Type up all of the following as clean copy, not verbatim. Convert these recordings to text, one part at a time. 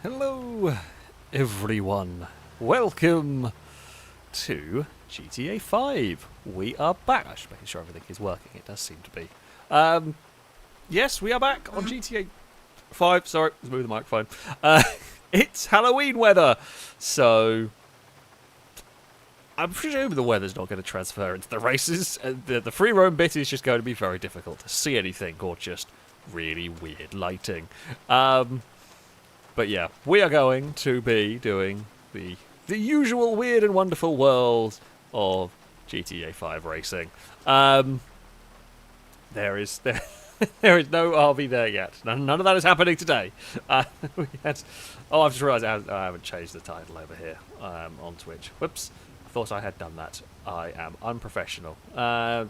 Hello, everyone. Welcome to GTA 5. We are back. I'm just making sure everything is working. It does seem to be. Yes, we are back on GTA 5. Sorry, let's move the microphone. It's Halloween weather, so I'm presuming the weather's not going to transfer into the races. The free roam bit is just going to be very difficult to see anything or just really weird lighting. But yeah, we are going to be doing the usual weird and wonderful world of GTA 5 racing. There is no RV there yet. None of that is happening today. I've just realised I haven't changed the title over here on Twitch. Whoops. I thought I had done that. I am unprofessional. I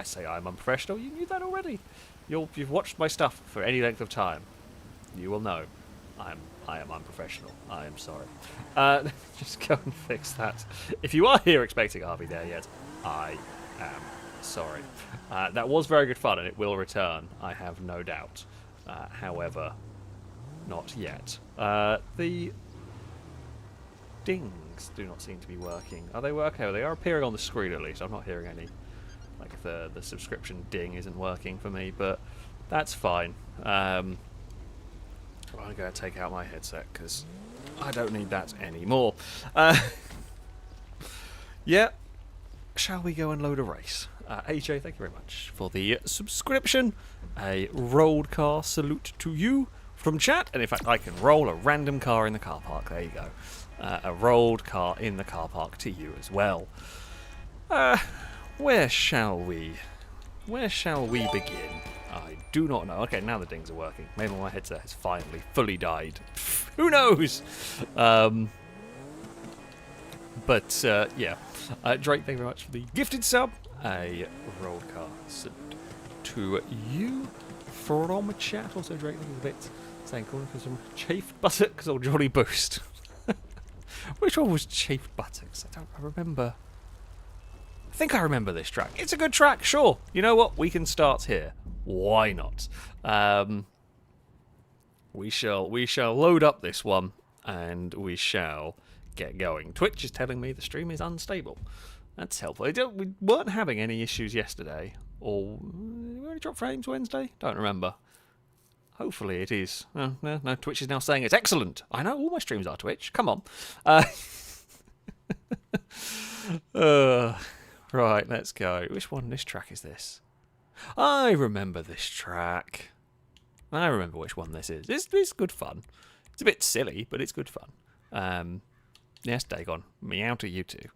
say I'm unprofessional. You knew that already. You've watched my stuff for any length of time. You will know. I am unprofessional. I am sorry. Just go and fix that. If you are here expecting Harvey there yet, I am sorry. That was very good fun, and it will return, I have no doubt. However, not yet. The dings do not seem to be working. Are they working? They are appearing on the screen at least. I'm not hearing any. Like the subscription ding isn't working for me, but that's fine. I'm going to take out my headset because I don't need that anymore. Yeah, shall we go and load a race? AJ, thank you very much for the subscription. A rolled car salute to you from chat. And in fact, I can roll a random car in the car park. There you go. A rolled car in the car park to you as well. Where shall we begin? I do not know. Okay, now the dings are working. Maybe my headset has finally fully died. Who knows? But yeah. Drake, thank you very much for the gifted sub. A rolled car salute to you from chat. Also, Drake, thank you a bit. Saying calling for some chafed buttocks or Jolly Boost. Which one was chafed buttocks? I remember. I think I remember this track. It's a good track, sure. You know what? We can start here. Why not? We shall load up this one and we shall get going. Twitch is telling me the stream is unstable. That's helpful. We weren't having any issues yesterday, or did we only drop frames Wednesday? Don't remember. Hopefully it is. No. Twitch is now saying it's excellent. I know all my streams are Twitch. Come on. Right, let's go. Which one? This track is this? I remember this track. I remember which one this is. It's good fun. It's a bit silly, but it's good fun. Yes, Dagon. Meow to you too.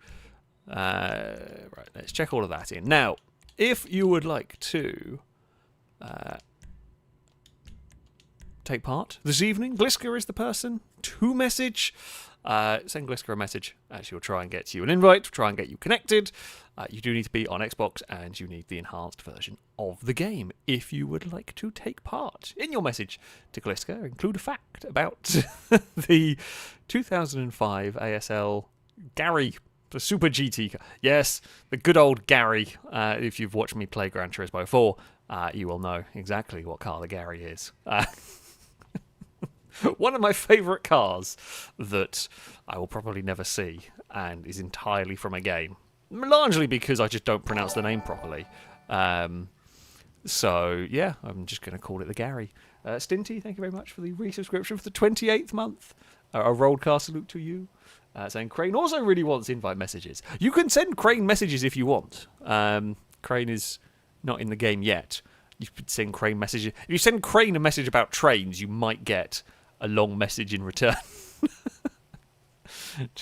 Right, let's check all of that in. Now, if you would like to take part this evening, Gliska is the person to message. Send Gliska a message. She'll try and get you an invite, try and get you connected. You do need to be on Xbox, and you need the enhanced version of the game if you would like to take part. In your message to Gliska, include a fact about the 2005 ASL Gary, the Super GT. Yes, the good old Gary. If you've watched me play Gran Turismo 4, you will know exactly what car the Gary is. One of my favourite cars that I will probably never see and is entirely from a game. Largely because I just don't pronounce the name properly. So, yeah, I'm just going to call it the Gary. Stinty, thank you very much for the resubscription for the 28th month. A rolled car salute to you. Saying Crane also really wants invite messages. You can send Crane messages if you want. Crane is not in the game yet. You could send Crane messages. If you send Crane a message about trains, you might get a long message in return.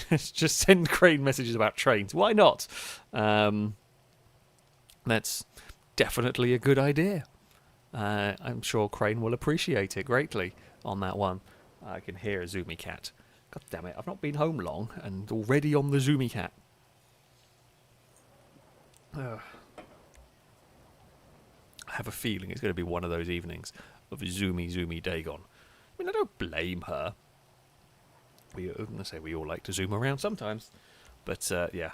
just send Crane messages about trains. Why not? That's definitely a good idea. I'm sure Crane will appreciate it greatly on that one. I can hear a Zoomy cat. God damn it, I've not been home long and already on the Zoomy cat. I have a feeling it's going to be one of those evenings of Zoomy Dagon. I mean, I don't blame her. We all like to zoom around sometimes, but yeah,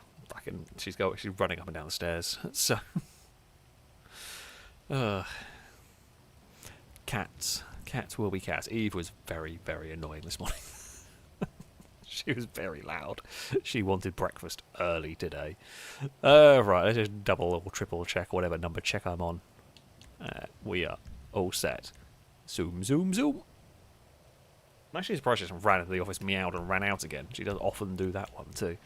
she's running up and down the stairs. So, cats Cats will be cats. Eve was very, very annoying this morning. She was very loud. She wanted breakfast early today. Right, let's just double or triple check, whatever number check I'm on. We are all set. Zoom, zoom, zoom. I'm actually surprised she just ran into the office, meowed and ran out again. She does often do that one too.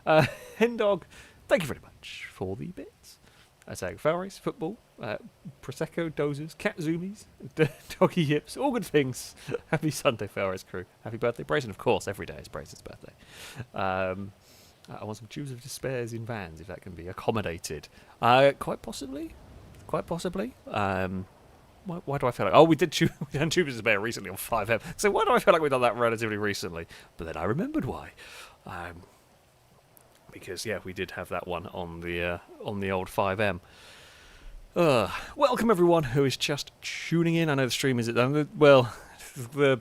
Hendog, thank you very much for the bits. I say FailRace, football, Prosecco, dozers, cat zoomies, doggy yips, all good things. Happy Sunday, FailRace crew. Happy birthday, Brayson. Of course, every day is Brayson's birthday. I want some Tubes of Despairs in vans, if that can be accommodated. Quite possibly. Quite possibly. Why do I feel like... Oh, we did Tubes of Despair recently on 5M. So why do I feel like we've done that relatively recently? But then I remembered why. Because, yeah, we did have that one on the old 5M. Welcome, everyone who is just tuning in. I know the stream is... Well, the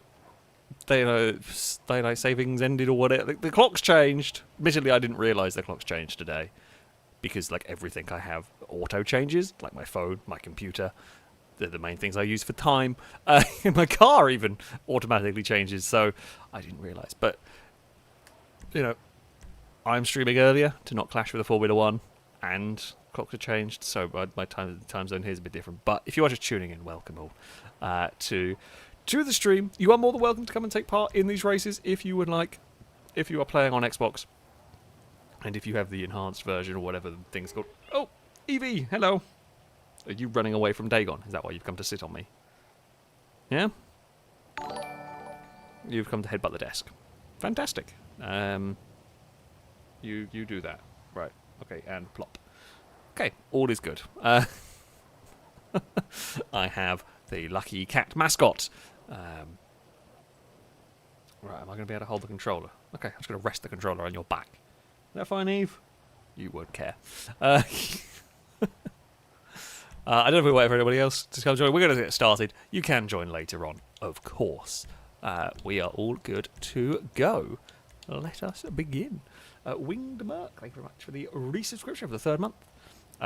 daylight savings ended or whatever. The clock's changed. Admittedly, I didn't realise the clock's changed today. Because, like, everything I have auto-changes. Like my phone, my computer. They're the main things I use for time. My car even automatically changes, so I didn't realise. But, you know... I'm streaming earlier to not clash with the Formula 1, and clocks are changed, so my time zone here is a bit different. But if you are just tuning in, welcome all to the stream. You are more than welcome to come and take part in these races if you would like, if you are playing on Xbox, and if you have the enhanced version or whatever the thing's called. Oh, Evie, hello. Are you running away from Dagon? Is that why you've come to sit on me? Yeah? You've come to headbutt the desk. Fantastic. You do that. Right. Okay, and plop. Okay, all is good. I have the lucky cat mascot. Right, am I going to be able to hold the controller? Okay, I'm just going to rest the controller on your back. Is that fine, Eve? You would care. I don't know if we wait for anybody else to come join. We're going to get started. You can join later on, of course. We are all good to go. Let us begin. Winged Merc, thank you very much for the resubscription for the 3rd month.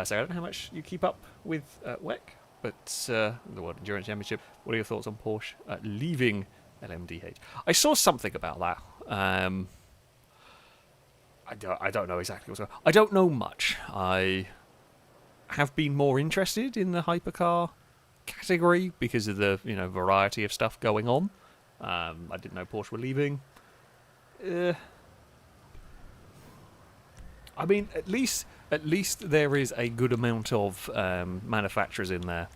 So I don't know how much you keep up with WEC, but the World Endurance Championship. What are your thoughts on Porsche leaving LMDH? I saw something about that. I don't know exactly what's going on. I don't know much. I have been more interested in the hypercar category because of the variety of stuff going on. I didn't know Porsche were leaving. I mean, at least there is a good amount of manufacturers in there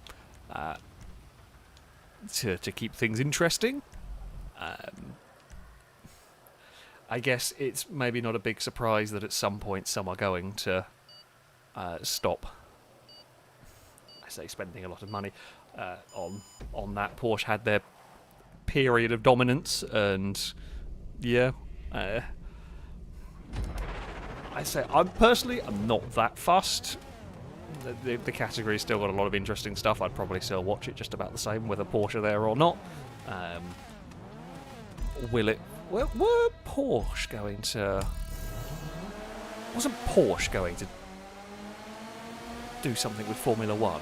to keep things interesting. I guess it's maybe not a big surprise that at some point some are going to stop. I say spending a lot of money on that. Porsche had their period of dominance, and yeah. I say, I'm not that fussed. The category's still got a lot of interesting stuff. I'd probably still watch it just about the same, whether Porsche are there or not. Were Porsche going to... Wasn't Porsche going to do something with Formula 1?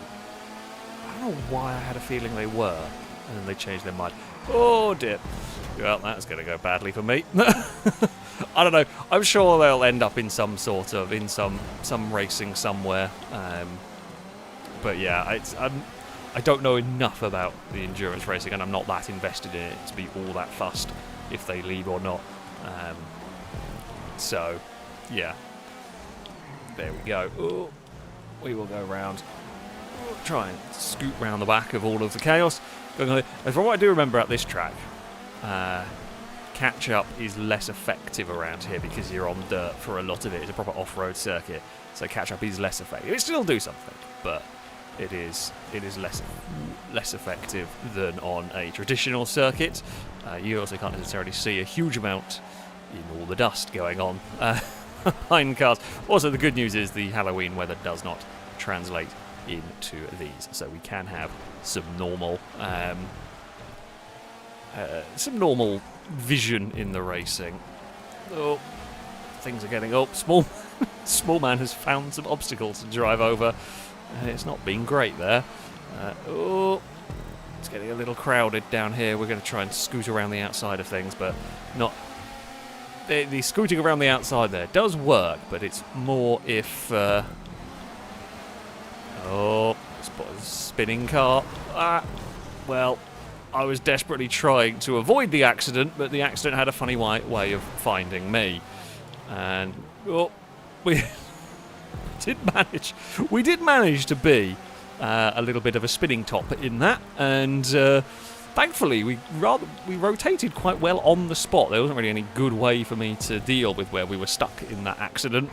I don't know why I had a feeling they were, and then they changed their mind. Oh dear. Well, that's going to go badly for me. I don't know. I'm sure they'll end up in some sort of some racing somewhere. But yeah, I don't know enough about the endurance racing, and I'm not that invested in it to be all that fussed if they leave or not. So yeah, there we go. Ooh, we will go round. Try and scoot round the back of all of the chaos. And from what I do remember at this track, catch-up is less effective around here because you're on dirt for a lot of it. It's a proper off-road circuit, so catch-up is less effective. It still do something, but it is less effective than on a traditional circuit. You also can't necessarily see a huge amount in all the dust going on behind cars. Also, the good news is the Halloween weather does not translate into these, so we can have some normal vision in the racing. Oh, things are getting up. Small man has found some obstacles to drive over, and it's not been great there. It's getting a little crowded down here. We're going to try and scoot around the outside of things, but not... The scooting around the outside there does work, but it's more if... Oh, spotted a spinning car. Well, I was desperately trying to avoid the accident, but the accident had a funny way of finding me. And, oh, we did manage to be a little bit of a spinning top in that, and thankfully we rotated quite well on the spot. There wasn't really any good way for me to deal with where we were stuck in that accident.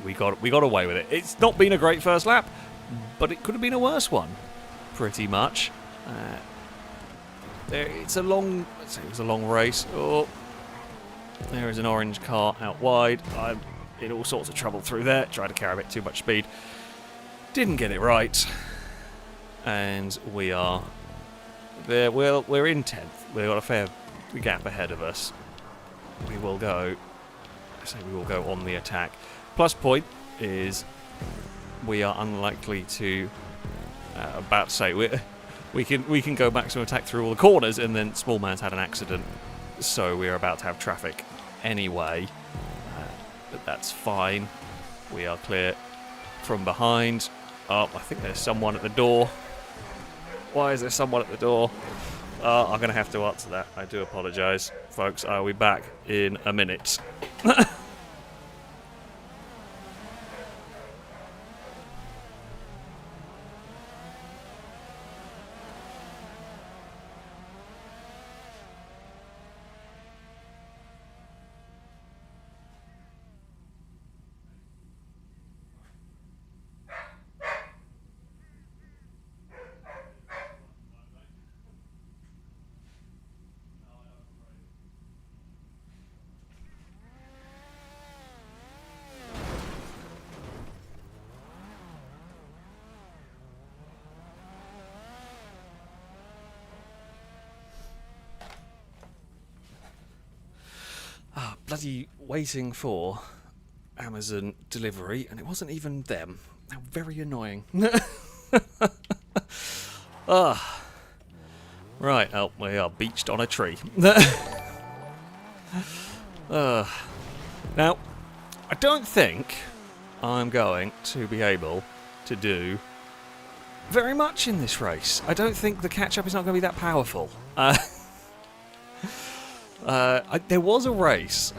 We got away with it. It's not been a great first lap, but it could have been a worse one, pretty much. It was a long race. Oh, there is an orange car out wide. I'm in all sorts of trouble through there. Tried to carry a bit too much speed. Didn't get it right. And we are there. Well, we're in 10th. We've got a fair gap ahead of us. We will go on the attack. Plus point is we are unlikely to. About to say we can go back to attack through all the corners, and then Small Man's had an accident, so we're about to have traffic anyway. But that's fine. We are clear from behind. Oh, I think there's someone at the door. Why is there someone at the door? I'm going to have to answer that. I do apologise, folks. I'll be back in a minute. Bloody waiting for Amazon delivery, and it wasn't even them. How very annoying. Right, oh, we are beached on a tree. Now, I don't think I'm going to be able to do very much in this race. I don't think the catch-up is not going to be that powerful. There was a race.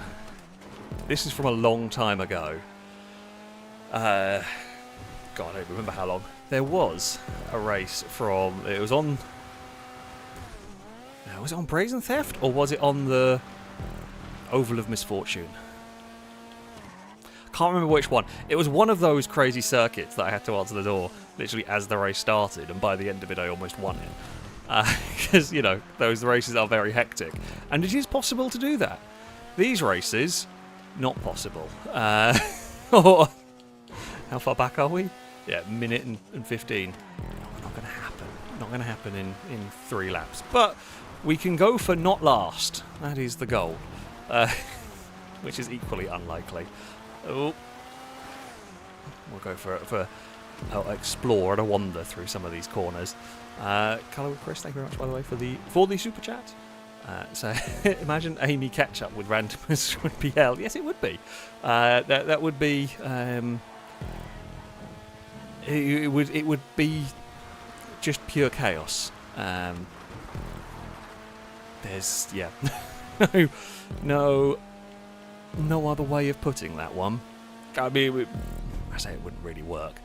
This is from a long time ago. God, I don't remember how long. There was a race from... It was on Brazen Theft? Or was it on the Oval of Misfortune? Can't remember which one. It was one of those crazy circuits that I had to answer the door literally as the race started, and by the end of it I almost won it. Because, you know, those races are very hectic. And it is possible to do that. These races, not possible. How far back are we? Yeah, minute and 15. Not going to happen. Not going to happen in 3 laps. But we can go for not last. That is the goal. Which is equally unlikely. Oh. We'll go for I'll explore and a wander through some of these corners. Colour Chris, thank you very much, by the way, for the super chat. So imagine Amy Ketchup with randomness would be hell. Yes, it would be. That would be. It would be just pure chaos. There's no other way of putting that one. I mean, I say it wouldn't really work.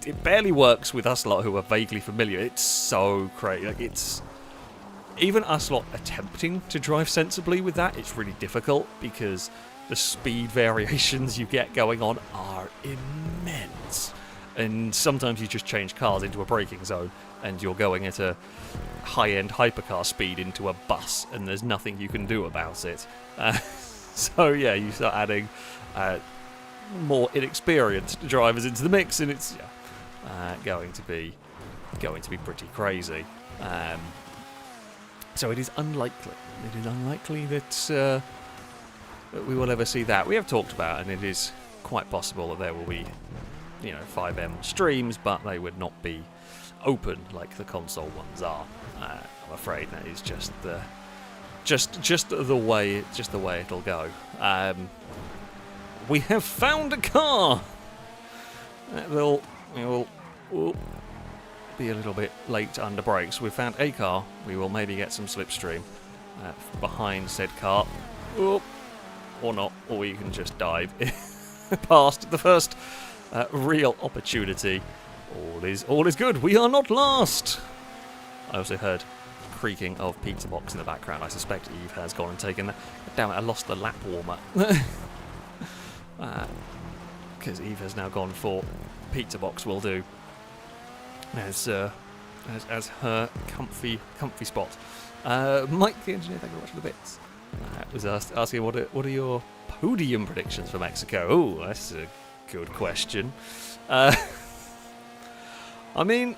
It barely works with us lot who are vaguely familiar. It's so crazy. Like, it's even us lot attempting to drive sensibly with that. It's really difficult because the speed variations you get going on are immense, and sometimes you just change cars into a braking zone, and you're going at a high-end hypercar speed into a bus, and there's nothing you can do about it. So yeah, you start adding more inexperienced drivers into the mix, and it's going to be pretty crazy. So it is unlikely. It is unlikely that we will ever see that. We have talked about, and it is quite possible that there will be, 5M streams, but they would not be open like the console ones are. I'm afraid that is just the way it'll go. We have found a car. It will be a little bit late under brakes. We've found a car. We will maybe get some slipstream behind said car, or not, or we can just dive past the first real opportunity. All is good. We are not last. I also heard creaking of pizza box in the background. I suspect Eve has gone and taken that. Damn it! I lost the lap warmer. Because Eve has now gone for pizza box will do as her comfy spot. Mike the engineer, thank you very much for the bits. Was asking what are your podium predictions for Mexico? Oh, that's a good question. I mean,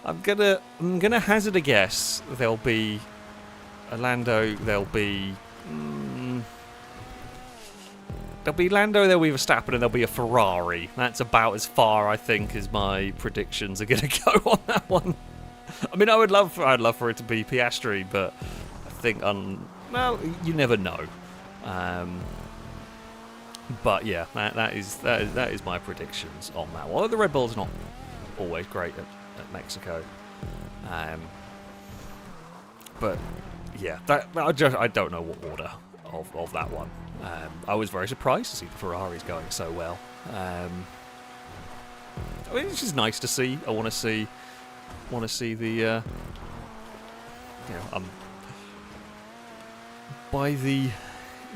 I'm gonna hazard a guess. There'll be a Lando. There'll be Lando. There'll be Verstappen, and there'll be a Ferrari. That's about as far I think as my predictions are gonna go on that one. I mean, I'd love for it to be Piastri, but I think well, you never know. But yeah, that is my predictions on that one. The Red Bull's not always great at Mexico, but yeah, I don't know what order of that one. I was very surprised to see the Ferraris going so well. I mean, it's just nice to see. I want to see the by the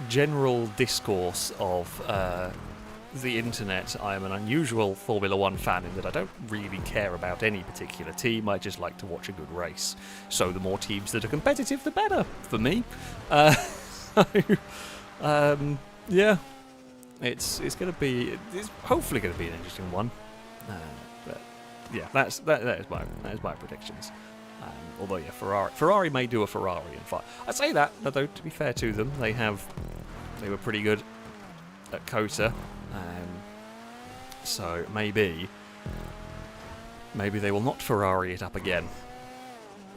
general discourse of the internet, I am an unusual Formula 1 fan in that I don't really care about any particular team. I just like to watch a good race. So the more teams that are competitive, the better for me. Yeah, it's hopefully going to be an interesting one. But yeah, that is my predictions. Although yeah, Ferrari may do a Ferrari in fight. I say that, although to be fair to them, they were pretty good at COTA, so maybe they will not Ferrari it up again.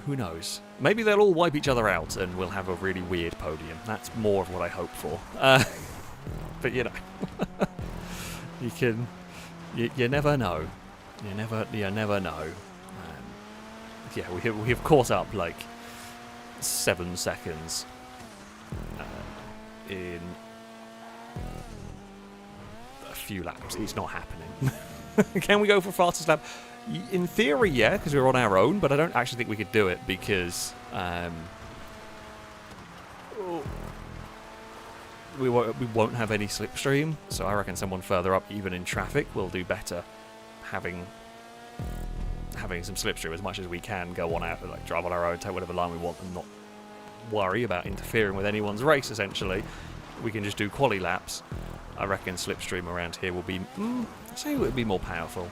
Who knows? Maybe they'll all wipe each other out and we'll have a really weird podium. That's more of what I hope for. But you know, you never know. You never know. Yeah, we have caught up like 7 seconds in a few laps. It's not happening. Can we go for fastest lap? In theory, yeah, because we're on our own, but I don't actually think we could do it because we won't have any slipstream. So I reckon someone further up, even in traffic, will do better having some slipstream as much as we can. Go on out, like drive on our own, take whatever line we want, and not worry about interfering with anyone's race. Essentially, we can just do quali laps. I reckon slipstream around here will be, I'd say it would be more powerful.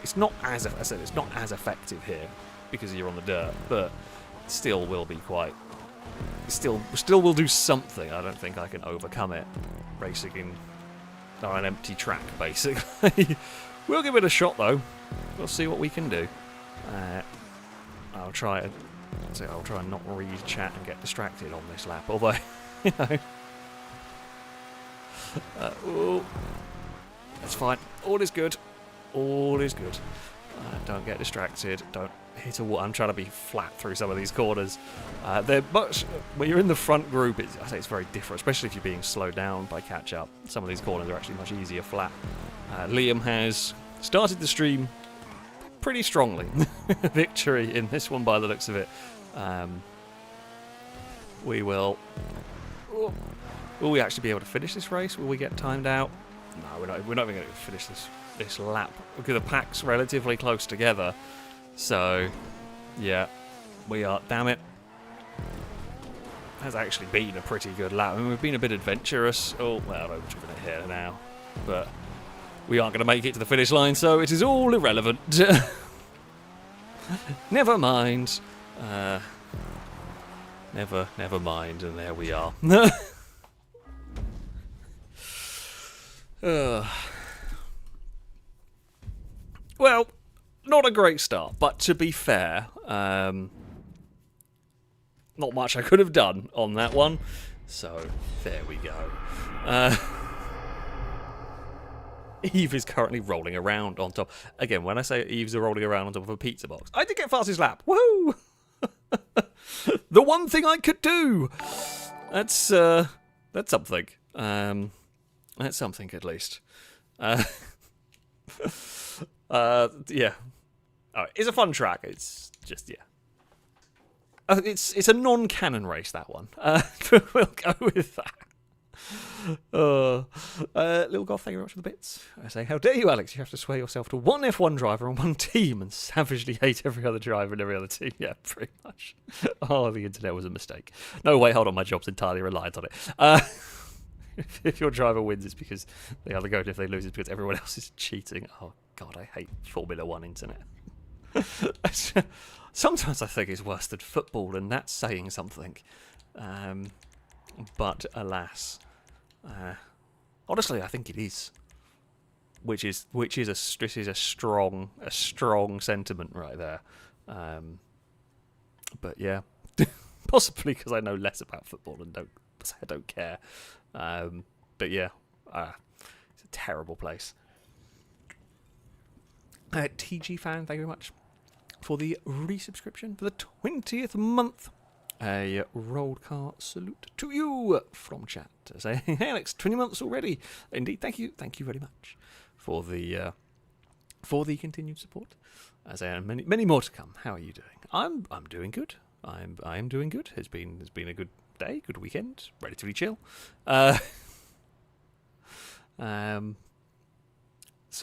It's not as it's not as effective here because you're on the dirt, but still will be quite. Still will do something. I don't think I can overcome it racing on an empty track, basically. We'll give it a shot though. We'll see what we can do. I'll try and not read chat and get distracted on this lap. Although, you know, that's fine. All is good. All is good. Don't get distracted. Don't hit a wall. I'm trying to be flat through some of these corners. They're much. When you're in the front group, I say it's very different, especially if you're being slowed down by catch up. Some of these corners are actually much easier flat. Liam has started the stream pretty strongly. Victory in this one by the looks of it. We will. Will we actually be able to finish this race? Will we get timed out? No, we're not even going to finish this lap because the pack's relatively close together. So, yeah, we are. Damn it. Has actually been a pretty good lap. I mean, we've been a bit adventurous. Oh, well, I'm driven it here now. But we aren't going to make it to the finish line, so it is all irrelevant. Never mind. Never mind, and there we are. Well, not a great start, but to be fair, not much I could have done on that one. So, there we go. Eve is currently rolling around on top. Again, when I say Eve's rolling around on top of a pizza box, I did get fastest lap. Woohoo! The one thing I could do. That's something. That's something at least. Yeah. Oh, it's a fun track. It's just it's a non-canon race, that one. We'll go with that. Little Golf, thank you very much for the bits. I say, how dare you, Alex? You have to swear yourself to one F1 driver and one team and savagely hate every other driver and every other team. Yeah, pretty much. Oh, the internet was a mistake. No, wait, hold on. My job's entirely reliant on it. If your driver wins, it's because they either go, and if they lose, it's because everyone else is cheating. Oh, God, I hate Formula 1 internet. Sometimes I think it's worse than football, and that's saying something. But alas, honestly, I think it is. Which is a strong sentiment right there. But yeah, possibly because I know less about football and I don't care. But yeah, it's a terrible place. TG fan, thank you very much for the resubscription for the 20th month. A rolled car salute to you from chat. Say, hey Alex, 20 months already. Indeed, thank you very much for the continued support. As I am many more to come. How are you doing? I'm doing good. I am doing good. It's been a good day, good weekend, relatively chill. So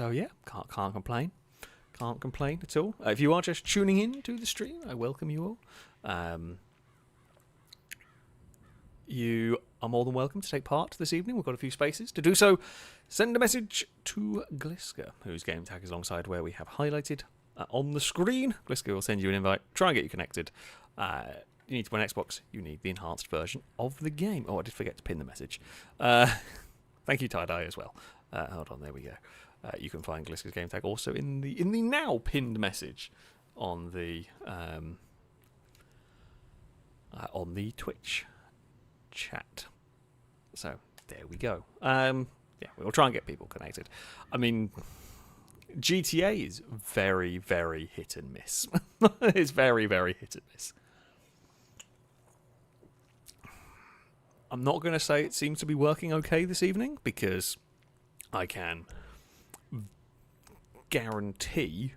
yeah, can't complain. Can't complain at all. If you are just tuning in to the stream, I welcome you all. You are more than welcome to take part this evening. We've got a few spaces. To do so, send a message to Gliska, whose game tag is alongside where we have highlighted on the screen. Gliska will send you an invite. Try and get you connected. You need to buy an Xbox. You need the enhanced version of the game. Oh, I did forget to pin the message. Thank you, Tie-Dye, as well. Hold on, there we go. You can find Gliska's game tag also in the now pinned message on the Twitch chat. So there we go. Yeah, we'll try and get people connected. I mean, GTA is very, very hit and miss. It's very, very hit and miss. I'm not going to say it seems to be working okay this evening, because I can guarantee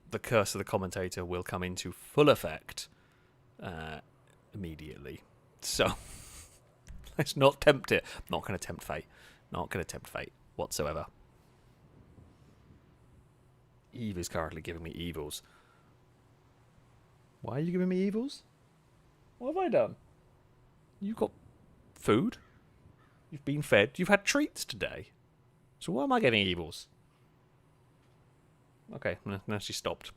the curse of the commentator will come into full effect immediately. So let's not tempt it. I'm not going to tempt fate. Not going to tempt fate whatsoever. Eve is currently giving me evils. Why are you giving me evils? What have I done? You got food. You've been fed. You've had treats today. So why am I getting evils? Okay, now she stopped.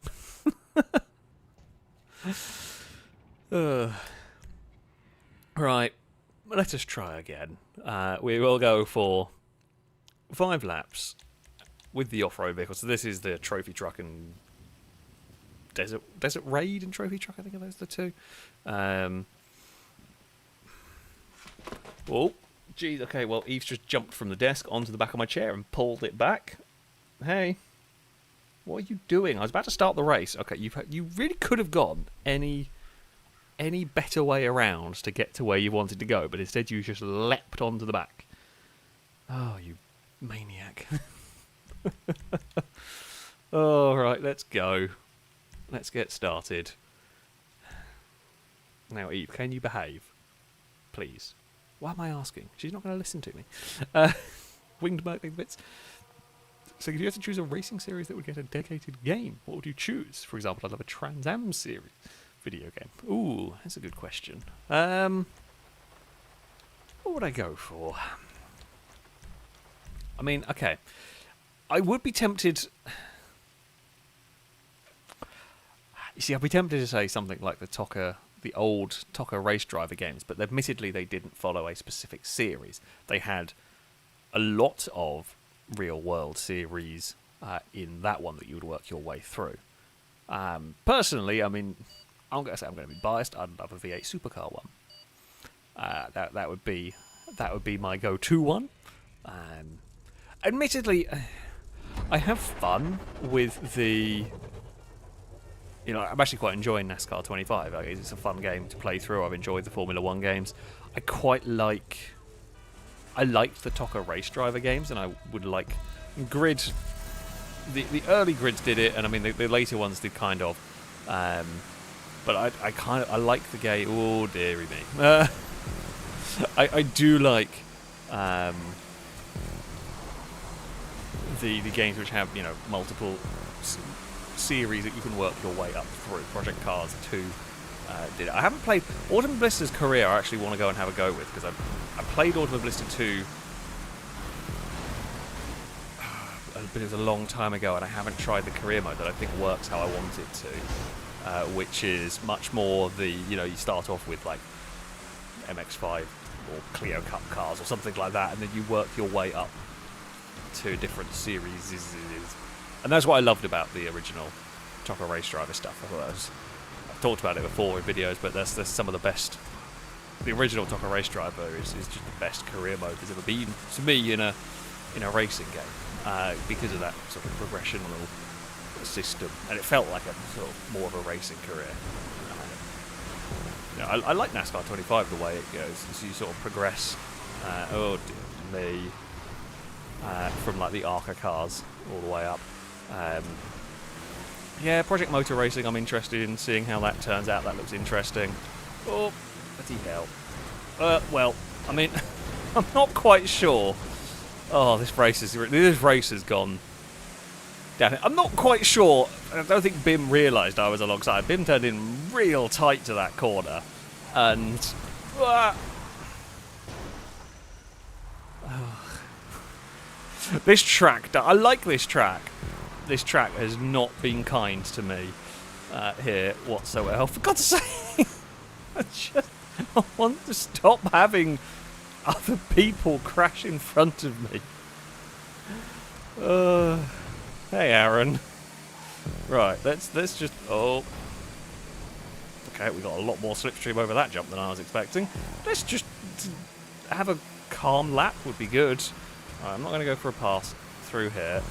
Right, let us try again. We will go for 5 laps with the off-road vehicle. So this is the trophy truck and desert raid and trophy truck. I think those are the two. Oh, geez. Okay, well, Eve's just jumped from the desk onto the back of my chair and pulled it back. Hey, what are you doing? I was about to start the race. Okay, you really could have gone any better way around to get to where you wanted to go, but instead you just leapt onto the back. Oh, you maniac. All right, let's go. Let's get started. Now, Eve, can you behave? Please. Why am I asking? She's not going to listen to me. Winged Merc bits. So if you had to choose a racing series that would get a dedicated game, what would you choose? For example, I'd love a Trans Am series video game. Ooh, that's a good question. What would I go for? I mean, okay. I would be tempted... You see, I'd be tempted to say something like the old TOCA race driver games, but admittedly they didn't follow a specific series. They had a lot of real-world series in that one that you would work your way through. Personally, I mean, I'm going to say I'm going to be biased. I'd love a V8 supercar one. That would be my go-to one. Admittedly, I have fun with the. I'm actually quite enjoying NASCAR 25. It's a fun game to play through. I've enjoyed the Formula 1 games. I liked the TOCA race driver games, and I would like Grid. The early Grids did it, and I mean the later ones did kind of. But I like the game. Oh dearie me. I do like the games which have multiple series that you can work your way up through. Project Cars 2 did it. I haven't played Autumn Blister's career. I actually want to go and have a go with, because I played Autumn Blister 2, but it was a long time ago, and I haven't tried the career mode that I think works how I want it to, which is much more the you start off with like MX-5 or Clio Cup cars or something like that, and then you work your way up to different series. And that's what I loved about the original TOCA race driver stuff. I've talked about it before in videos, but there's some of the best. The original TOCA race driver is just the best career mode there's ever been to me in a racing game, because of that sort of progressional system, and it felt like a sort of more of a racing career. I like NASCAR 25 the way it goes. So you sort of progress. Oh dear me. From like the ARCA cars all the way up. Yeah, Project Motor Racing, I'm interested in seeing how that turns out. That looks interesting. Oh, bloody hell. Well, I mean, I'm not quite sure. Oh, this race has gone down. I'm not quite sure. I don't think Bim realised I was alongside. Bim turned in real tight to that corner. And... this track, I like this track. This track has not been kind to me here whatsoever. For God's sake, I want to stop having other people crash in front of me. Hey, Aaron. Right, let's just... Oh. Okay, we got a lot more slipstream over that jump than I was expecting. Let's just have a calm lap would be good. I'm not going to go for a pass through here.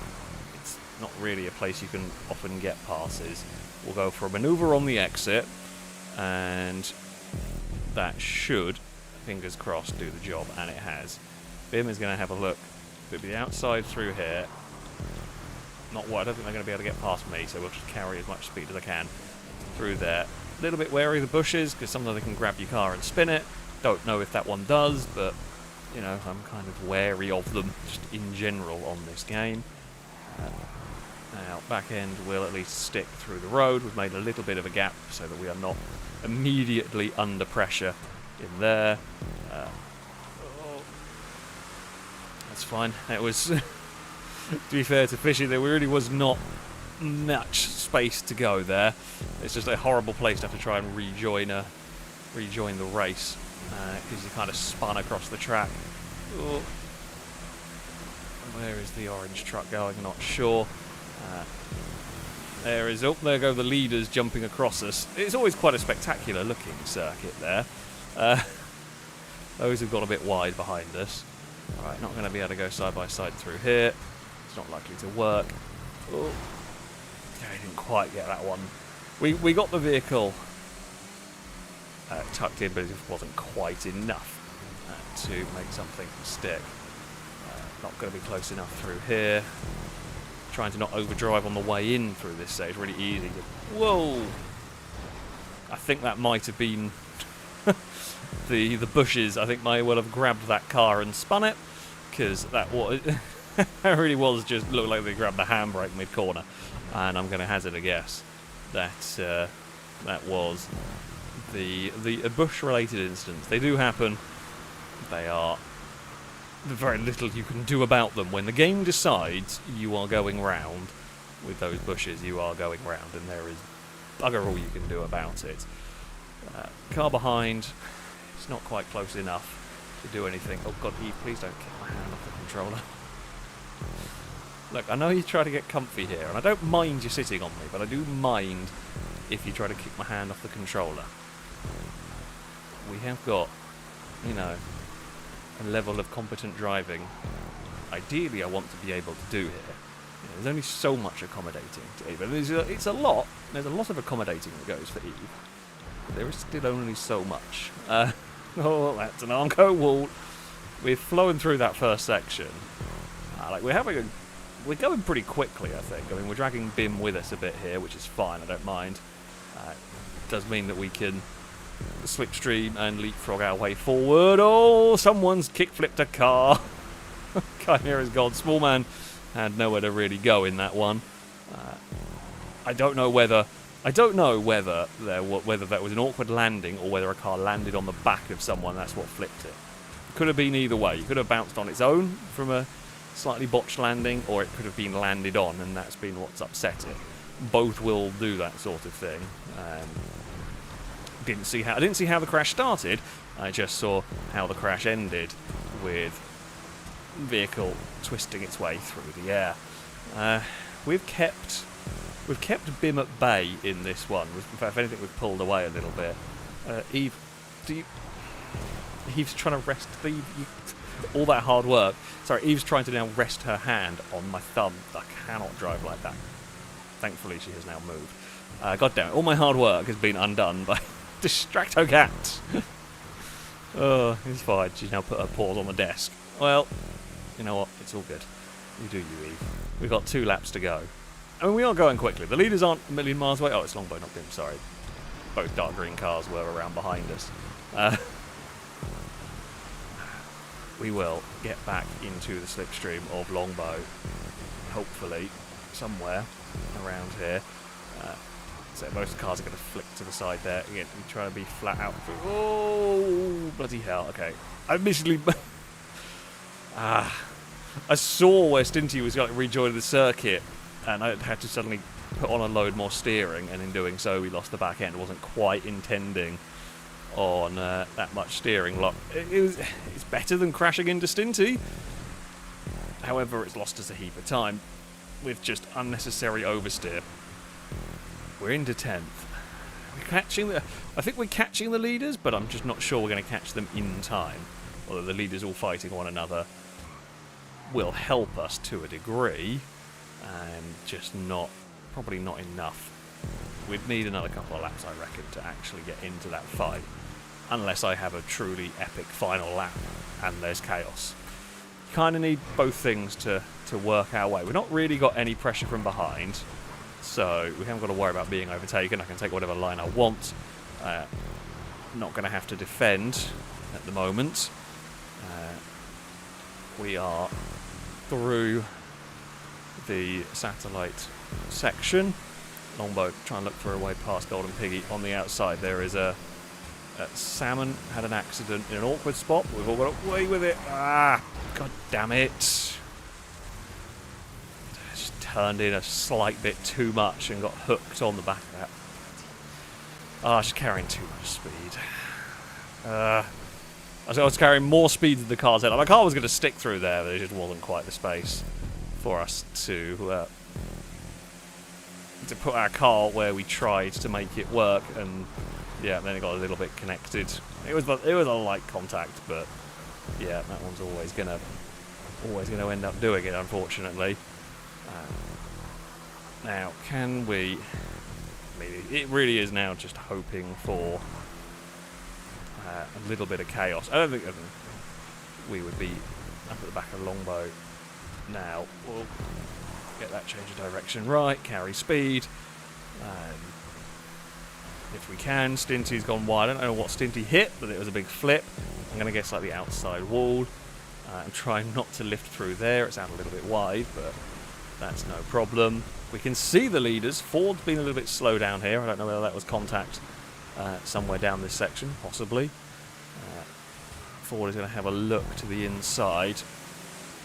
It's not really a place you can often get passes. We'll go for a manoeuvre on the exit, and that should, fingers crossed, do the job, and it has. Bim is going to have a look. It'll be the outside through here. I don't think they're going to be able to get past me, so we'll just carry as much speed as I can through there. A little bit wary of the bushes, because sometimes they can grab your car and spin it. Don't know if that one does, but I'm kind of wary of them just in general on this game. Now, back end will at least stick through the road. We've made a little bit of a gap so that we are not immediately under pressure in there. That's fine. It was, to be fair to Fishy, there really was not much space to go there. It's just a horrible place to have to try and rejoin the race, because you kind of spun across the track. Oh. Where is the orange truck going? Not sure. There go the leaders jumping across us. It's always quite a spectacular looking circuit there. Those have gone a bit wide behind us. Alright, not going to be able to go side by side through here. It's not likely to work. Oh. I didn't quite get that one. We got the vehicle tucked in, but it wasn't quite enough to make something stick. Not going to be close enough through here. Trying to not overdrive on the way in through this stage. Really easy. Whoa! I think that might have been the bushes. I think may well have grabbed that car and spun it, because that was that really was just looked like they grabbed the handbrake mid-corner. And I'm going to hazard a guess that that was the bush-related incidents. They do happen. They are very little you can do about them. When the game decides you are going round with those bushes, you are going round, and there is bugger all you can do about it. Car behind, it's not quite close enough to do anything. Oh God, Eve, please don't kick my hand off the controller. Look, I know you try to get comfy here, and I don't mind you sitting on me, but I do mind if you try to kick my hand off the controller. We have got, you know, a level of competent driving ideally I want to be able to do here. You know, there's only so much accommodating to Eve. It's a lot. There's a lot of accommodating that goes for Eve. But there is still only so much. Oh, that's an Armco wall. We're flowing through that first section. We're going pretty quickly, I think. I mean, we're dragging Bim with us a bit here, which is fine. I don't mind. It does mean that we can slipstream and leapfrog our way forward. Oh, someone's kick-flipped a car. Chimera's gone. Small man had nowhere to really go in that one. I don't know whether that was an awkward landing or whether a car landed on the back of someone. That's what flipped it. Could have been either way. It could have bounced on its own from a slightly botched landing, or it could have been landed on, and that's been what's upset it. Both will do that sort of thing. I didn't see how the crash started. I just saw how the crash ended, with vehicle twisting its way through the air. We've kept Bim at bay in this one. In fact, if anything, we've pulled away a little bit. Eve, Eve's trying to rest. All that hard work. Sorry, Eve's trying to now rest her hand on my thumb. I cannot drive like that. Thankfully, she has now moved. God damn it! All my hard work has been undone by Distracto Cat. Oh, it's fine. She's now put her paws on the desk. Well, you know what? It's all good. You do you, Eve. We've got 2 laps to go. I mean, we are going quickly. The leaders aren't a million miles away. Oh, it's Longbow, not Bim. Sorry. Both dark green cars were around behind us. We will get back into the slipstream of Longbow, hopefully, somewhere around here. So most cars are going to flick to the side there. Again, we try to be flat out. Oh, bloody hell. Okay. I admittedly... I saw where Stinty was going to rejoin the circuit, and I had to suddenly put on a load more steering, and in doing so we lost the back end. Wasn't quite intending on that much steering lock. It's better than crashing into Stinty. However, it's lost us a heap of time with just unnecessary oversteer. We're into 10th. I think we're catching the leaders, but I'm just not sure we're going to catch them in time. Although the leaders all fighting one another will help us to a degree, and just probably not enough. We'd need another couple of laps, I reckon, to actually get into that fight. Unless I have a truly epic final lap and there's chaos. You kind of need both things to work our way. We've not really got any pressure from behind, so we haven't got to worry about being overtaken. I can take whatever line I want. Not going to have to defend at the moment. We are through the satellite section. Longbow trying to look for a way past Golden Piggy. On the outside there is a Salmon had an accident in an awkward spot, but we've all got away with it. God damn it. Just turned in a slight bit too much and got hooked on the back of that. I was carrying too much speed. I was carrying more speed than the car's head. My car was going to stick through there, but there just wasn't quite the space for us to put our car where we tried to make it work, and yeah, then it got a little bit connected. It was a light contact, but yeah, that one's always gonna end up doing it, unfortunately. Now, can we? I mean, it really is now just hoping for a little bit of chaos. I don't think we would be up at the back of Longbow now. We'll get that change of direction right, carry speed. If we can, Stinty's gone wide. I don't know what Stinty hit, but it was a big flip. I'm going to guess like the outside wall. I'm trying not to lift through there. It's out a little bit wide, but that's no problem. We can see the leaders. Ford's been a little bit slow down here. I don't know whether that was contact somewhere down this section, possibly. Ford is going to have a look to the inside.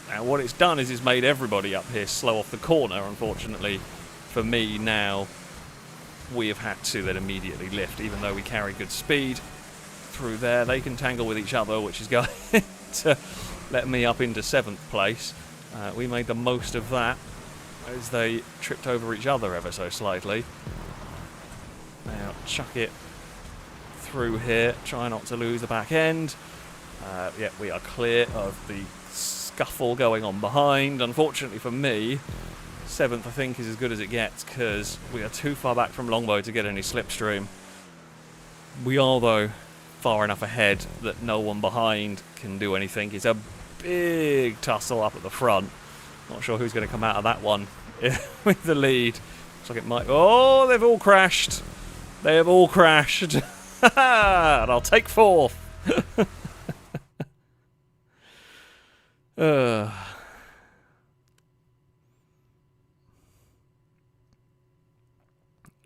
Now what it's done is it's made everybody up here slow off the corner. Unfortunately for me now, we have had to then immediately lift, even though we carry good speed through there. They can tangle with each other, which is going to let me up into 7th place. We made the most of that. as they tripped over each other ever so slightly. Now, chuck it through here. Try not to lose the back end. Yeah, we are clear of the scuffle going on behind. Unfortunately for me, 7th I think is as good as it gets because we are too far back from Longbow to get any slipstream. We are, though, far enough ahead that no one behind can do anything. It's a big tussle up at the front. Not sure who's going to come out of that one with the lead. Looks like it might... Oh, they've all crashed. They have all crashed. And I'll take 4th.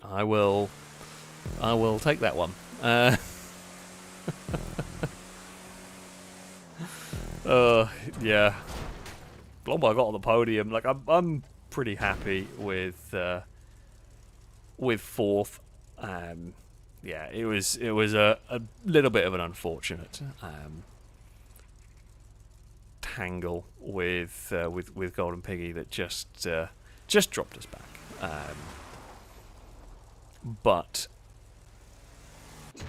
I will take that one. Yeah. Longbow got on the podium. Like I'm pretty happy with 4th. Yeah, it was a little bit of an unfortunate tangle with Golden Piggy that just dropped us back. But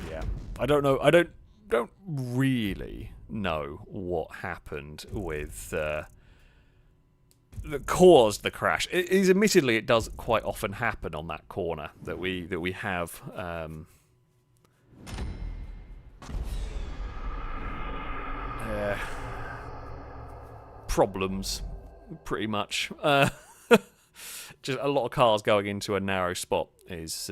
yeah, I don't know. I don't really know what happened with that caused the crash. Admittedly, it does quite often happen on that corner that we have. Problems, pretty much. Just a lot of cars going into a narrow spot is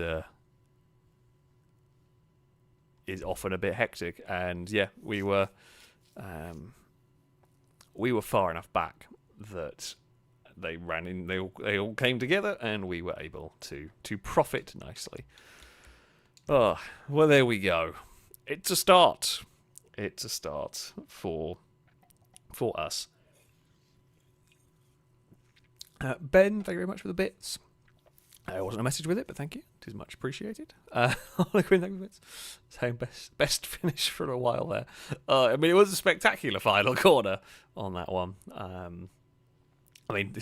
often a bit hectic, and yeah, we were far enough back that they ran in. They all came together, and we were able to profit nicely. Oh, well, there we go. It's a start. It's a start for us. Ben, thank you very much for the bits. There wasn't a message with it, but thank you. It is much appreciated. Thank you for the bits. Saying best finish for a while there. I mean, it was a spectacular final corner on that one. I mean,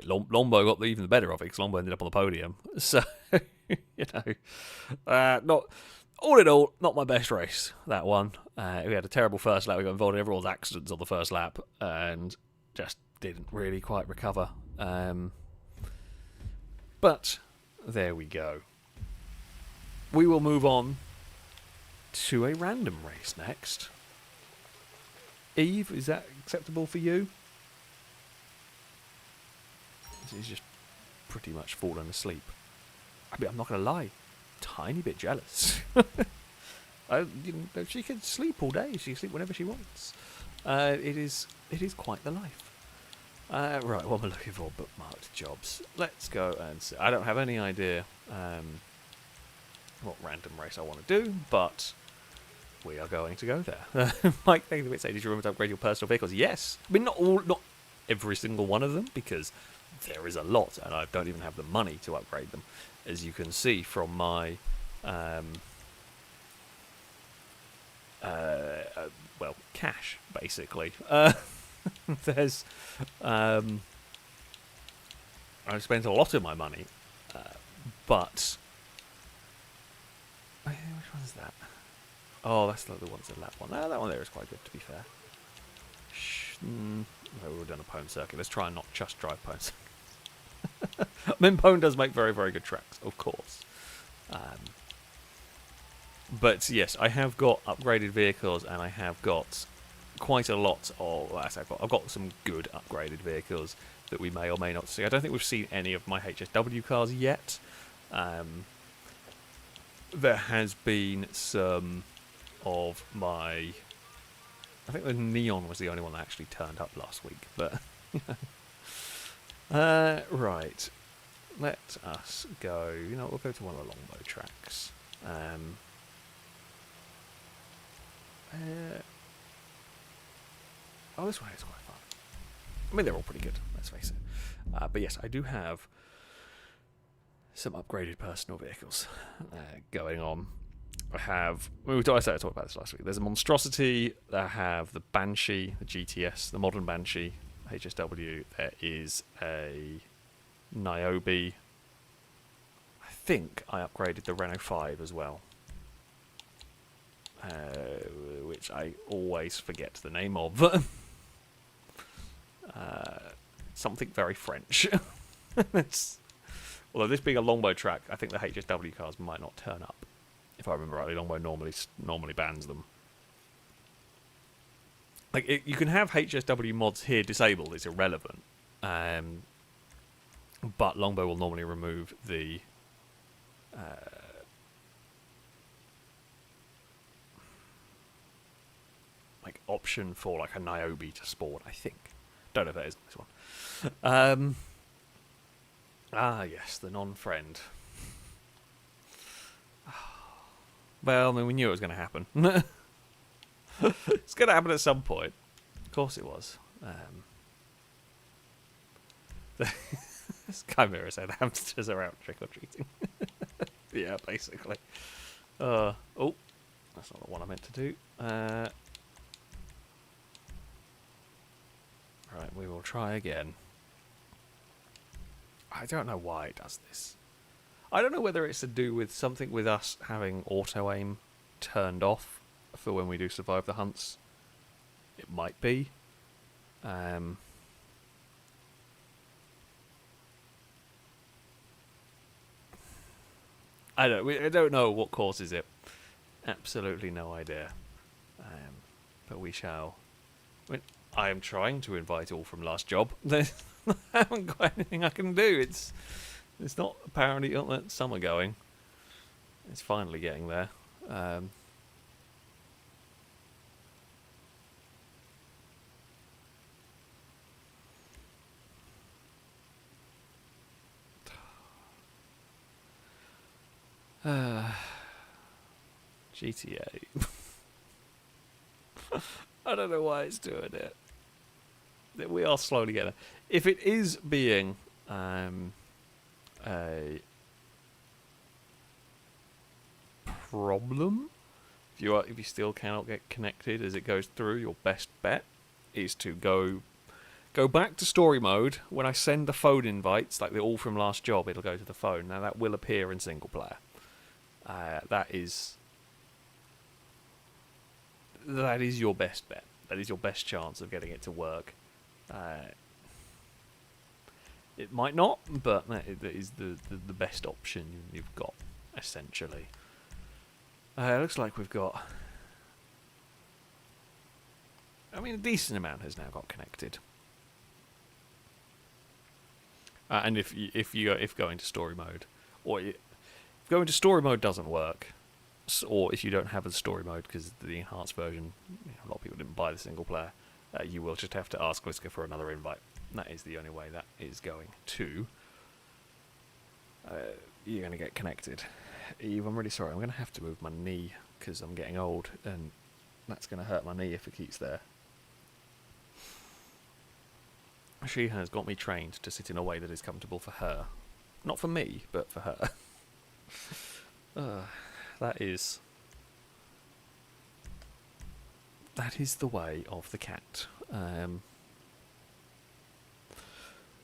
Longbow got even the better of it because Longbow ended up on the podium. So, you know, not all in all, not my best race, that one. We had a terrible first lap. We got involved in everyone's accidents on the first lap and just didn't really quite recover. But there we go. We will move on to a random race next. Eve, is that acceptable for you? He's just pretty much fallen asleep. I mean, I'm not going to lie, tiny bit jealous. She can sleep all day. She can sleep whenever she wants. It is quite the life. Right, what am I looking for? Bookmarked jobs. Let's go and see. I don't have any idea what random race I want to do, but we are going to go there. Mike, thank you for saying, did you remember to upgrade your personal vehicles? Yes. I mean, not every single one of them, because there is a lot, and I don't even have the money to upgrade them, as you can see from my cash, basically. There's I've spent a lot of my money, but which one's that? Oh, that's the one's the lap one. No, that one there is quite good, to be fair. We've all done a Pone circuit. Let's try and not just drive Pone circuit. I mean, Pone does make very, very good tracks, of course. But yes, I have got upgraded vehicles, and I have got quite a lot of... I've got some good upgraded vehicles that we may or may not see. I don't think we've seen any of my HSW cars yet. There has been some of my... I think the Neon was the only one that actually turned up last week, but... right. Let us go... You know, we'll go to one of the Longbow tracks. Oh, this one is quite fun. I mean, they're all pretty good, let's face it. But yes, I do have some upgraded personal vehicles going on. I talked about this last week. There's a Monstrosity. I have the Banshee, the GTS, the modern Banshee, HSW. There is a Niobe. I think I upgraded the Renault 5 as well. Which I always forget the name of. Something very French. Although this being a longbow track, I think the HSW cars might not turn up. If I remember rightly, longbow normally bans them. Like you can have HSW mods here disabled; it's irrelevant. But longbow will normally remove the like option for like a Niobe to spawn. I think. Don't know if that is this one. Yes, the non-friend. Well, I mean, we knew it was going to happen. It's going to happen at some point. Of course it was. Chimera said hamsters are out trick-or-treating. Yeah, basically. Oh, that's not what I meant to do. Right, we will try again. I don't know why it does this. I don't know whether it's to do with something with us having auto-aim turned off for when we do survive the hunts. It might be. I don't know what causes it. Absolutely no idea. But we shall. I am trying to invite all from last job. I haven't got anything I can do. It's not apparently that summer going. It's finally getting there. GTA. I don't know why it's doing it. We are slowly getting there. If it is being a problem, if you still cannot get connected as it goes through, your best bet is to go back to story mode. When I send the phone invites, like they're all from last job, it'll go to the phone. Now that will appear in single player. That is your best bet. That is your best chance of getting it to work. It might not, but that is the best option you've got, essentially. It looks like we've got... I mean, a decent amount has now got connected. And if going to story mode, or if going to story mode doesn't work, or if you don't have a story mode because the enhanced version, a lot of people didn't buy the single player, you will just have to ask Whisker for another invite. That is the only way that is going to. You're going to get connected. Eve, I'm really sorry. I'm going to have to move my knee because I'm getting old, and that's going to hurt my knee if it keeps there. She has got me trained to sit in a way that is comfortable for her. Not for me, but for her. That is the way of the cat.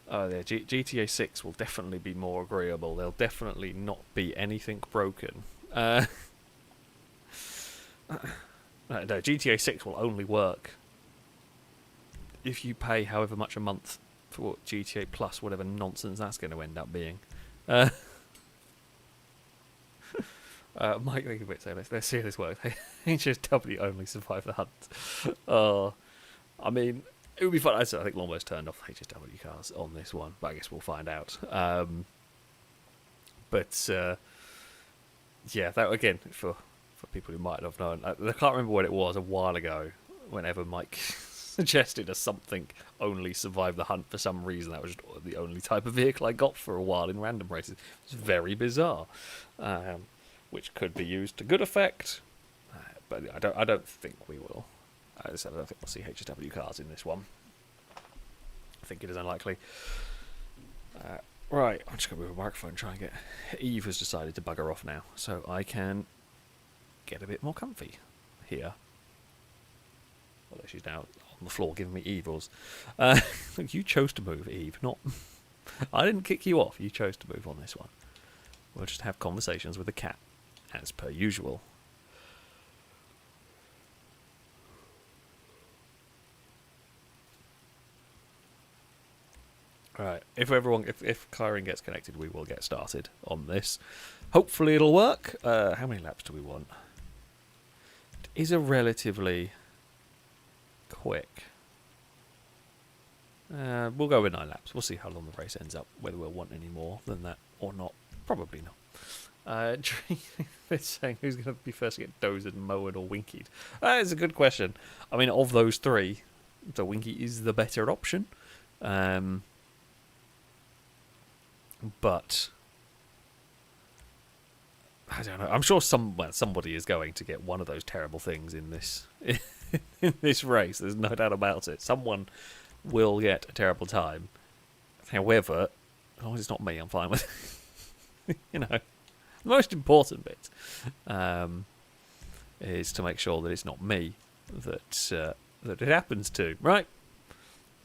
GTA 6 will definitely be more agreeable. There'll definitely not be anything broken. No, GTA 6 will only work if you pay however much a month for GTA Plus, whatever nonsense that's going to end up being. Mike Linkowitz say, let's see how this works. HSW only survive the hunt. I mean, it would be fun. I think Longbows turned off HSW cars on this one, but I guess we'll find out. Yeah, that again, for people who might have known, I can't remember what it was a while ago, whenever Mike suggested a something only survive the hunt for some reason. That was just the only type of vehicle I got for a while in random races. It's very bizarre. Which could be used to good effect, but I don't think we will. I don't think we'll see HSW cars in this one. I think it is unlikely. Right, I'm just going to move a microphone and try and get... Eve has decided to bugger off now, so I can get a bit more comfy here. Although she's now on the floor giving me evils. You chose to move, Eve, not I didn't kick you off. You chose to move on this one. We'll just have conversations with the cat, as per usual. Right, if Kyron gets connected, we will get started on this. Hopefully it'll work. How many laps do we want? It is a relatively quick. We'll go with 9 laps. We'll see how long the race ends up, whether we'll want any more than that or not. Probably not. It's saying who's going to be first to get dozed, mowed, or winkied? It's a good question. I mean, of those three, the winky is the better option. But I don't know. I'm sure somebody is going to get one of those terrible things in this in this race. There's no doubt about it. Someone will get a terrible time. However, as long as it's not me, I'm fine with it. The most important bit is to make sure that it's not me that it happens to. Right?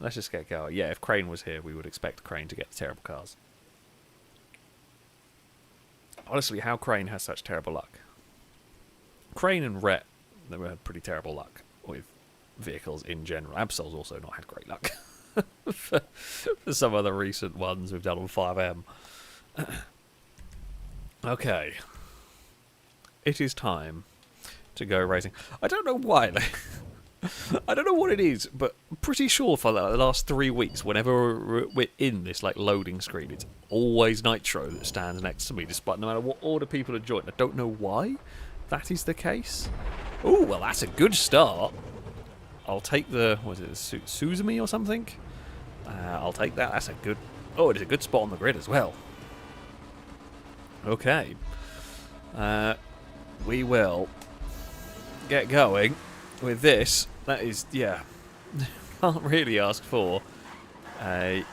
Let's just get going. Yeah, if Crane was here, we would expect Crane to get the terrible cars. Honestly, how Crane has such terrible luck. Crane and Rhett, they had pretty terrible luck with vehicles in general. Absol's also not had great luck for some of the recent ones we've done on 5M. Okay. It is time to go racing. I don't know why. I don't know what it is, but I'm pretty sure for the last 3 weeks, whenever we're in this loading screen, it's always Nitro that stands next to me, despite no matter what order people are joined. I don't know why that is the case. Oh, well, that's a good start. I'll take the, what is it, Suzumi or something? I'll take that. That's a good... Oh, it is a good spot on the grid as well. Okay. We will get going with this. That is, yeah, can't really ask for a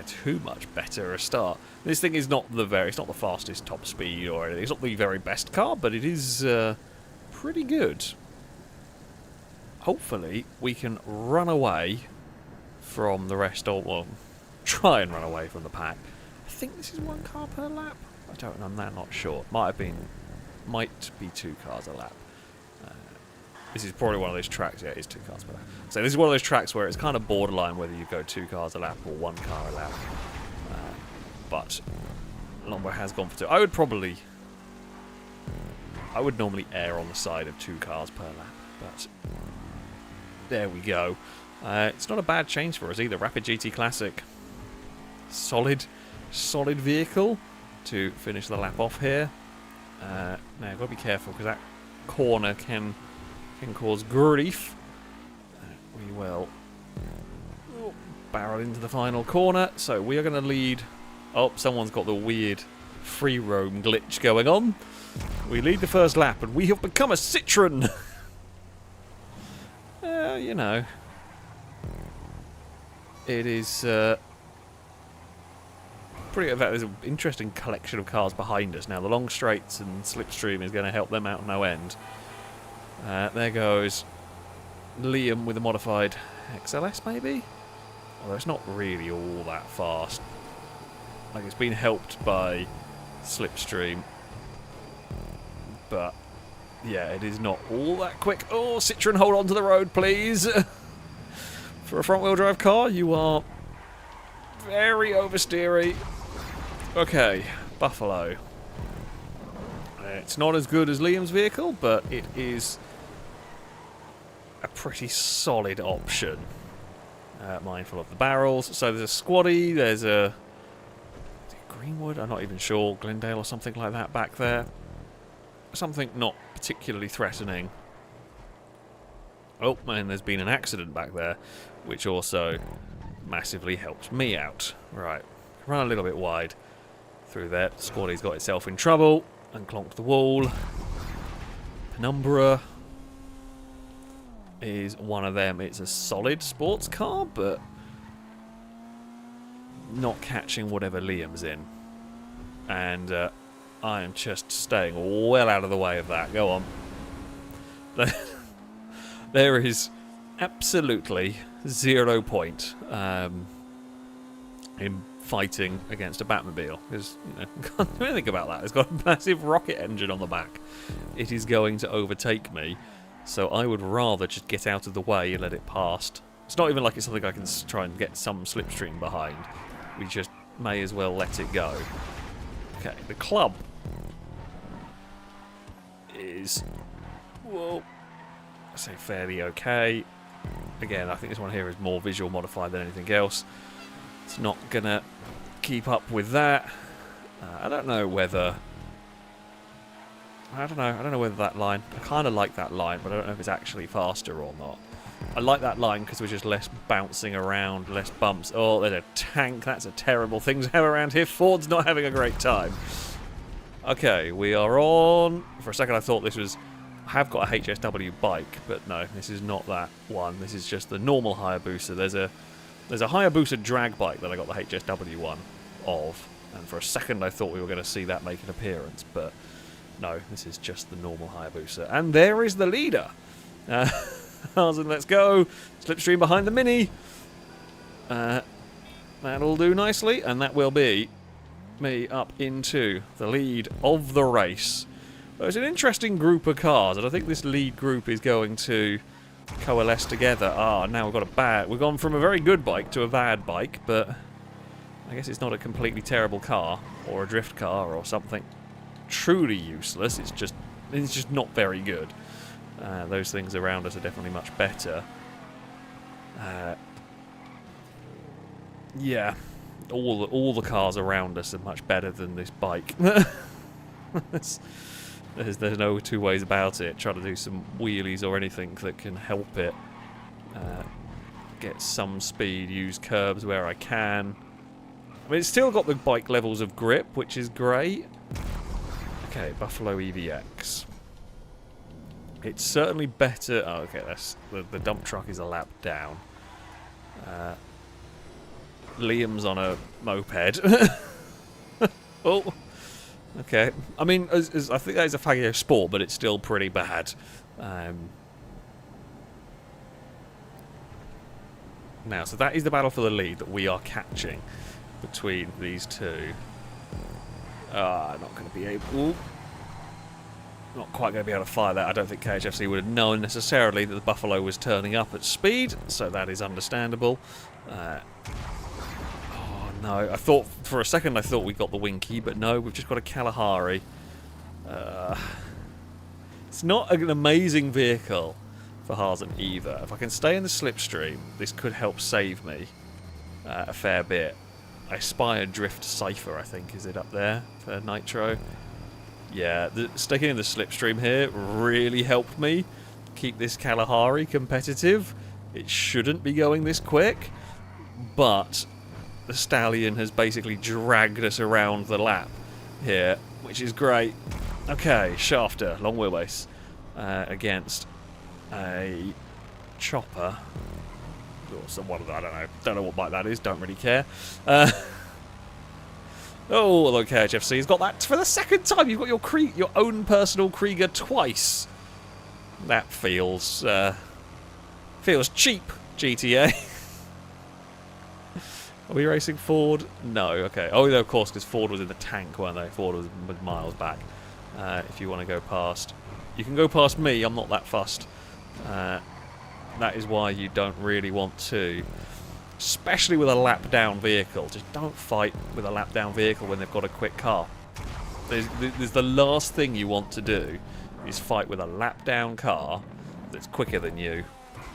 too much better a start. This thing is not it's not the fastest top speed or anything. It's not the very best car, but it is pretty good. Hopefully, we can run away from the rest, or well, try and run away from the pack. I think this is 1 car per lap. I don't know. I'm not sure. Might be 2 cars a lap. This is probably one of those tracks. Yeah, it is 2 cars per lap. So this is one of those tracks where it's kind of borderline whether you go 2 cars a lap or 1 car a lap. But Lombo has gone for 2. I would normally err on the side of 2 cars per lap, but there we go. It's not a bad change for us either. Rapid GT Classic, solid vehicle to finish the lap off here. Now I've got to be careful because that corner can cause grief. We will barrel into the final corner. So we are going to lead. Oh, someone's got the weird free roam glitch going on. We lead the first lap and we have become a Citroen. It is pretty. In fact, there's an interesting collection of cars behind us now. The long straights and slipstream is going to help them out no end. There goes Liam with a modified XLS, maybe? Although it's not really all that fast. Like, it's been helped by slipstream. But, yeah, it is not all that quick. Oh, Citroen, hold on to the road, please. For a front-wheel drive car, you are very oversteery. Okay, Buffalo. It's not as good as Liam's vehicle, but it is a pretty solid option. Mindful of the barrels. So there's a Squaddy, there's a Greenwood, I'm not even sure, Glendale or something like that back there. Something not particularly threatening. Oh, and there's been an accident back there, which also massively helps me out. Right, run a little bit wide through there. Squaddy's got itself in trouble and clonked the wall. Penumbra is one of them. It's a solid sports car, but not catching whatever Liam's in. And I am just staying well out of the way of that. Go on. There is absolutely 0 point in fighting against a Batmobile. Because, you know, can't do anything about that. It's got a massive rocket engine on the back. It is going to overtake me, so I would rather just get out of the way and let it past. It's not even like it's something I can try and get some slipstream behind. We just may as well let it go. Okay, the club is, well, I say fairly okay. Again, I think this one here is more visual modified than anything else. It's not gonna keep up with that. I don't know whether that line. I kind of like that line, but I don't know if it's actually faster or not. I like that line because we're just less bouncing around, less bumps. Oh, there's a tank. That's a terrible thing to have around here. Ford's not having a great time. Okay, we are on. For a second, I thought this was. I have got a HSW bike, but no, this is not that one. This is just the normal Hayabusa. There's a Hayabusa drag bike that I got the HSW one of, and for a second I thought we were going to see that make an appearance, but no, this is just the normal Hayabusa. And there is the leader. Let's go. Slipstream behind the Mini. That'll do nicely, and that will be me up into the lead of the race. It's an interesting group of cars, and I think this lead group is going to coalesce together. Now we've gone from a very good bike to a bad bike, but I guess it's not a completely terrible car, or a drift car, or something truly useless. It's just not very good. Those things around us are definitely much better. Yeah, all the cars around us are much better than this bike. There's no two ways about it. Try to do some wheelies or anything that can help it get some speed, use curbs where I can. I mean, it's still got the bike levels of grip, which is great. Okay, Buffalo EVX. It's certainly better. Oh, okay, the dump truck is a lap down. Liam's on a moped. Oh. Okay, I mean, I think that is a Faggio Sport, but it's still pretty bad. Now, so that is the battle for the lead that we are catching between these two. Not going to be able... Not quite going to be able to fire that. I don't think KHFC would have known necessarily that the Buffalo was turning up at speed, so that is understandable. No, I thought for a second we got the Winky, but no, we've just got a Kalahari. It's not an amazing vehicle for Hazen either. If I can stay in the slipstream, this could help save me a fair bit. I spy a Drift Cypher, I think, is it up there for Nitro? Yeah, sticking in the slipstream here really helped me keep this Kalahari competitive. It shouldn't be going this quick, but the Stallion has basically dragged us around the lap here, which is great. Okay, Shafter, long wheelbase, against a Chopper. Or someone, I don't know. Don't know what bike that is, don't really care. Oh, look, KHFC's got that for the second time. You've got your own personal Krieger twice. That feels cheap, GTA. Are we racing Ford? No, okay. Oh, no, of course, because Ford was in the tank, weren't they? Ford was miles back. If you want to go past... You can go past me, I'm not that fussed. That is why you don't really want to. Especially with a lap-down vehicle. Just don't fight with a lap-down vehicle when they've got a quick car. There's the last thing you want to do is fight with a lap-down car that's quicker than you.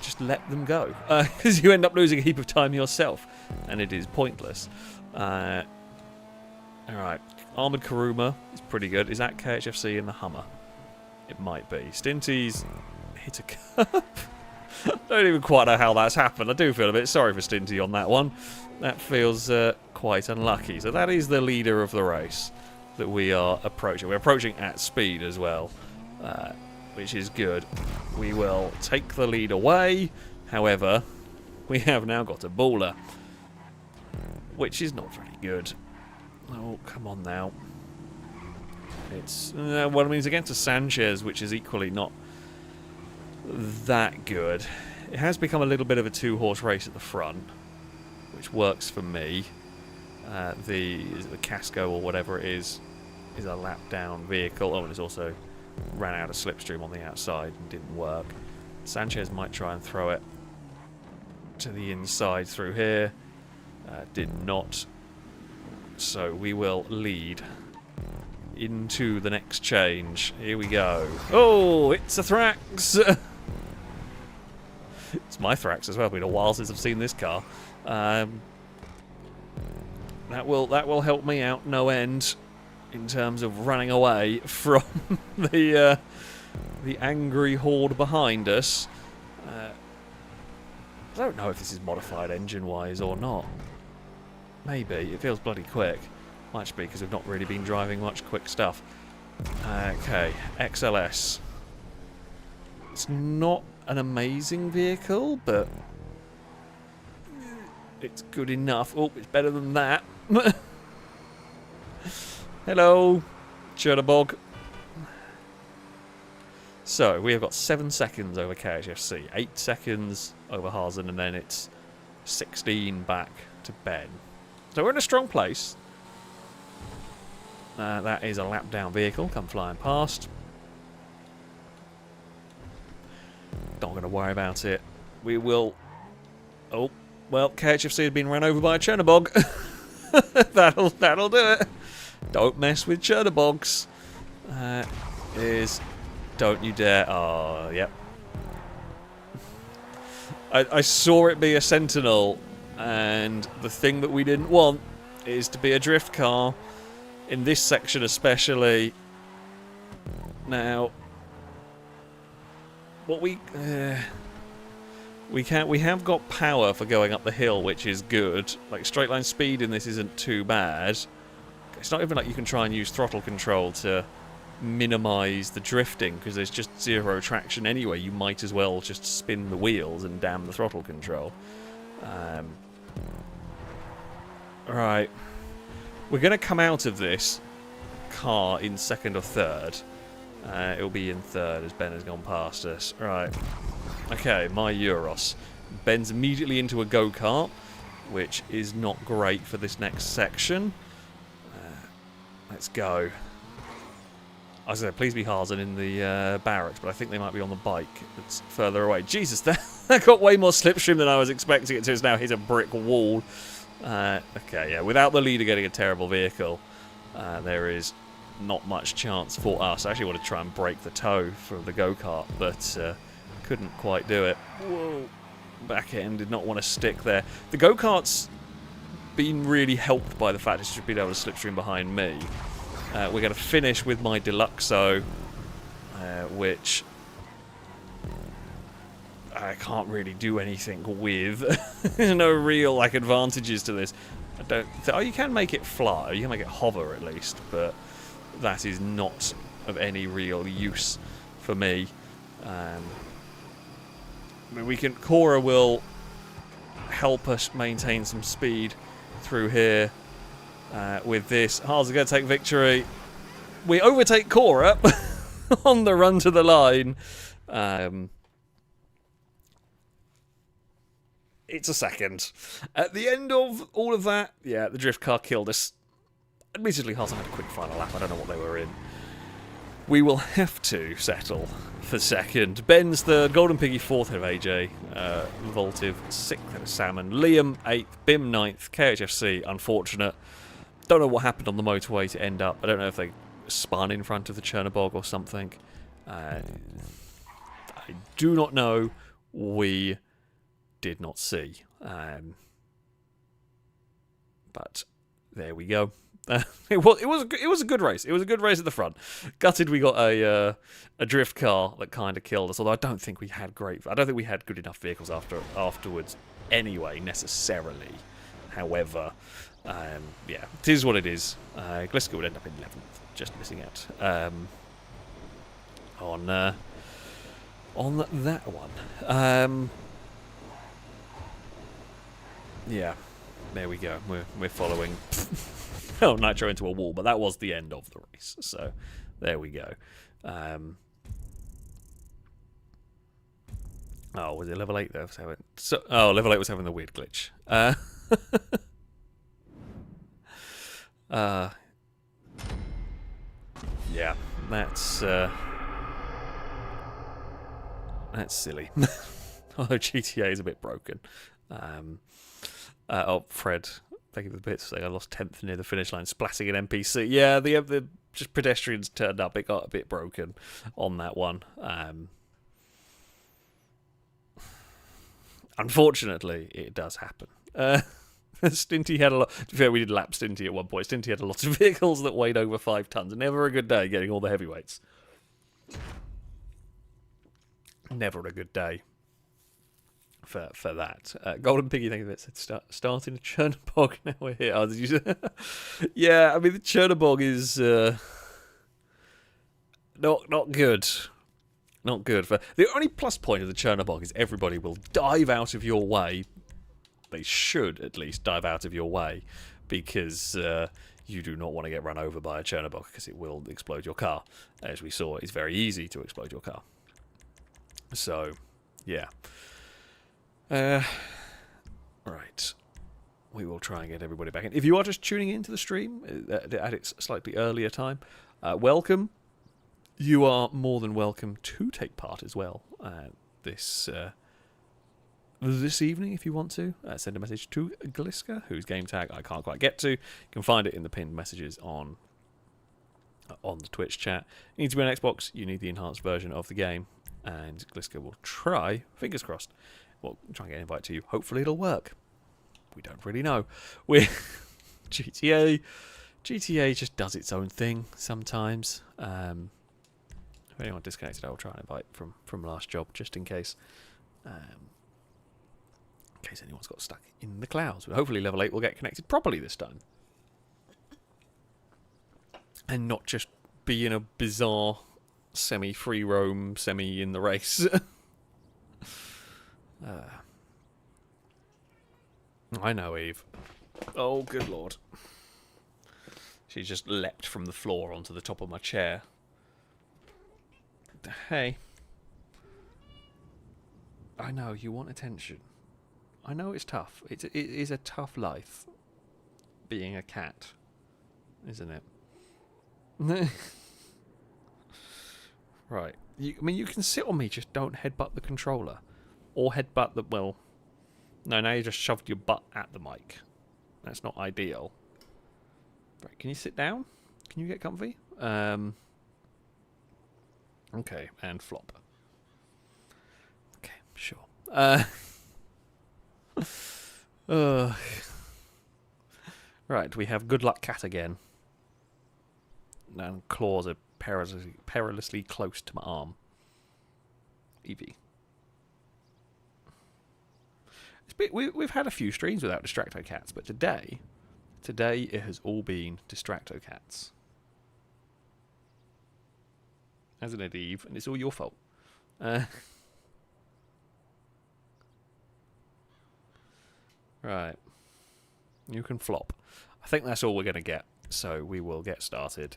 Just let them go. Because you end up losing a heap of time yourself. And it is pointless. Alright. Armoured Karuma is pretty good. Is that KHFC in the Hummer? It might be. Stinty's hit a curb. Don't even quite know how that's happened. I do feel a bit sorry for Stinty on that one. That feels quite unlucky. So that is the leader of the race that we are approaching. We're approaching at speed as well, which is good. We will take the lead away. However, we have now got a baller, which is not very good. Oh, come on now. It's well, I mean, it's against a Sanchez, which is equally not that good. It has become a little bit of a two-horse race at the front, which works for me. The Casco or whatever it is a lap down vehicle. Oh, and it's also ran out of slipstream on the outside and didn't work. Sanchez might try and throw it to the inside through here. Did not. So we will lead into the next change. Here we go. Oh, it's a Thrax! It's my Thrax as well. It's been a while since I've seen this car. That will help me out no end in terms of running away from the angry horde behind us. I don't know if this is modified engine-wise or not. Maybe. It feels bloody quick. Might just be because we've not really been driving much quick stuff. Okay, XLS. It's not an amazing vehicle, but it's good enough. Oh, it's better than that. Hello, Chernobog. So, we have got 7 seconds over KHFC, 8 seconds over Hazen, and then it's 16 back to Ben. So we're in a strong place. That is a lap-down vehicle, come flying past. Not going to worry about it. We will... Oh, well, KHFC has been run over by a Chernobog. That'll do it. Don't mess with Chernobogs. Don't you dare. Oh, yep. I saw it be a Sentinel, and the thing that we didn't want is to be a drift car, in this section especially. Now, what we have got power for going up the hill, which is good. Like, straight line speed in this isn't too bad. It's not even like you can try and use throttle control to minimise the drifting, because there's just zero traction anyway. You might as well just spin the wheels and damn the throttle control. Right. We're going to come out of this car in second or third. It'll be in third as Ben has gone past us. Right. Okay, my Euros. Ben's immediately into a go-kart, which is not great for this next section. Let's go. I was going to please be Hazen in the barracks, but I think they might be on the bike that's further away. Jesus, that got way more slipstream than I was expecting it to. It's now hit a brick wall. Okay, yeah, without the leader getting a terrible vehicle, there is not much chance for us. I actually want to try and break the toe from the go-kart, but couldn't quite do it. Whoa. Back end did not want to stick there. The go-kart's been really helped by the fact it's just been able to slipstream behind me. We're going to finish with my Deluxo, which I can't really do anything with. There's no real advantages to this. Oh, you can make it fly. You can make it hover at least, but that is not of any real use for me. I mean, Cora will help us maintain some speed through here. With this, Haas going to take victory. We overtake Cora on the run to the line. It's a second. At the end of all of that, yeah, the drift car killed us. Admittedly, Haas had a quick final lap. I don't know what they were in. We will have to settle for second. Ben's third, Golden Piggy fourth ahead of AJ, Voltive sixth ahead of Salmon, Liam eighth, Bim ninth, KHFC unfortunate. Don't know what happened on the motorway to end up. I don't know if they spun in front of the Chernobog or something. I do not know. We did not see. But there we go. It was a good race. It was a good race at the front. Gutted we got a drift car that kind of killed us. Although I don't think we had good enough vehicles afterwards anyway necessarily. However, yeah, it is what it is. Glisco would end up in 11th, just missing out on that one. Yeah, there we go. We're following. Oh, Nitro into a wall, but that was the end of the race. So there we go. Oh, was it level 8 though? Level 8 was having the weird glitch. Yeah, that's silly. Although GTA is a bit broken. Oh, Fred, thank you for the bits saying I lost 10th near the finish line, splatting an NPC. Yeah, the just pedestrians turned up. It got a bit broken on that one. Unfortunately, it does happen. Stinty had a lot. To be fair, we did lap Stinty at one point. Stinty had a lot of vehicles that weighed over 5 tons. Never a good day getting all the heavyweights. Never a good day for that. Golden Piggy, thank you. Said starting a Chernobog. Now we're here. Oh, did you? Yeah, I mean the Chernobog is not good. Not good. For the only plus point of the Chernobog is everybody will dive out of your way. They should at least dive out of your way because you do not want to get run over by a Chernobog because it will explode your car. As we saw, it's very easy to explode your car. So, yeah. Right. We will try and get everybody back in. If you are just tuning into the stream at its slightly earlier time, welcome. You are more than welcome to take part as well this evening if you want to. Send a message to Gliska, whose game tag I can't quite get to. You can find it in the pinned messages on the Twitch chat. You need to be on Xbox. You need the enhanced version of the game. And Gliska will try, fingers crossed, we'll try and get an invite to you. Hopefully it'll work. We don't really know. We're GTA just does its own thing sometimes. If anyone disconnected, I'll try and invite from last job, just in case. In case anyone's got stuck in the clouds. But hopefully level 8 will get connected properly this time. And not just be in a bizarre semi-free roam, semi-in the race. I know, Eve. Oh, good lord. She just leapt from the floor onto the top of my chair. Hey. I know, you want attention. I know it's tough. It is a tough life being a cat, isn't it? Right. I mean, you can sit on me, just don't headbutt the controller. Or headbutt the... Well, no, now you just shoved your butt at the mic. That's not ideal. Right, can you sit down? Can you get comfy? Okay, and flop. Okay, sure. Right, we have Good Luck Cat again. And claws are perilously close to my arm. Evie. We've had a few streams without Distracto Cats, but today it has all been Distracto Cats. Hasn't it, Eve? And it's all your fault. Right. You can flop. I think that's all we're going to get. So we will get started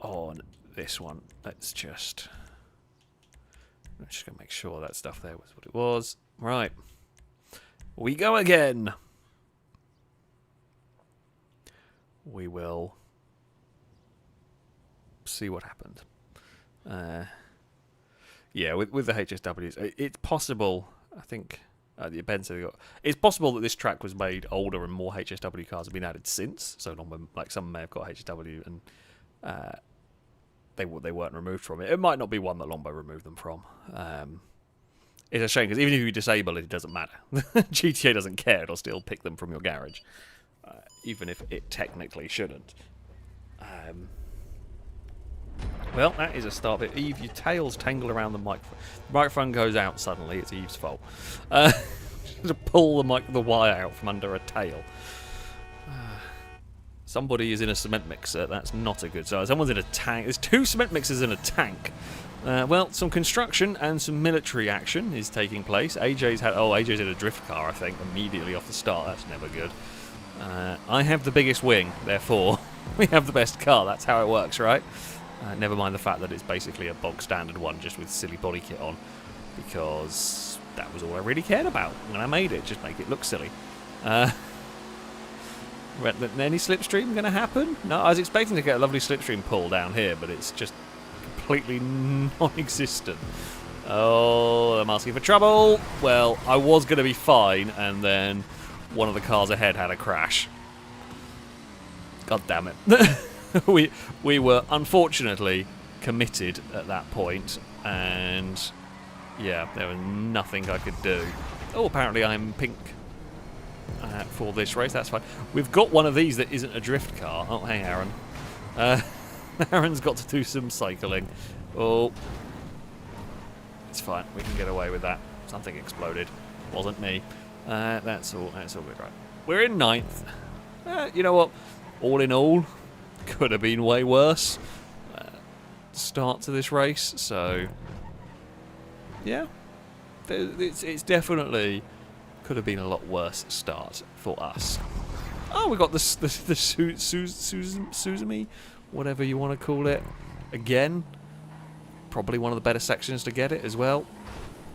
on this one. I'm just going to make sure that stuff there was what it was. Right. We go again. We will see what happened. Yeah, with the HSWs, it's possible, I think... Ben said it's possible that this track was made older and more HSW cars have been added since. So long, like some may have got HSW and they weren't removed from it. It might not be one that Lombo removed them from. It's a shame because even if you disable it, it doesn't matter. GTA doesn't care; it'll still pick them from your garage, even if it technically shouldn't. Well, that is a start bit. Eve, your tails tangle around the microphone. The microphone goes out suddenly. It's Eve's fault. To pull the wire out from under a tail. Somebody is in a cement mixer. That's not a good sign. Someone's in a tank. There's 2 cement mixers in a tank. Well, some construction and some military action is taking place. AJ's in a drift car, I think, immediately off the start. That's never good. I have the biggest wing, therefore we have the best car. That's how it works, right? Never mind the fact that it's basically a bog standard one just with silly body kit on, because that was all I really cared about when I made it, just make it look silly. Any slipstream going to happen? No, I was expecting to get a lovely slipstream pull down here, but it's just completely non-existent. Oh, I'm asking for trouble. Well, I was going to be fine, and then one of the cars ahead had a crash. God damn it. we were unfortunately committed at that point, and yeah, there was nothing I could do. Oh, apparently I'm pink for this race. That's fine. We've got one of these that isn't a drift car. Oh, hey, Aaron. Aaron's got to do some cycling. Oh, it's fine. We can get away with that. Something exploded. Wasn't me. That's all good, right? We're in 9th. You know what? All in all, could have been way worse. Start to this race, so yeah, it's definitely could have been a lot worse start for us. Oh, we got the Suzumi, whatever you want to call it. Again, probably one of the better sections to get it as well.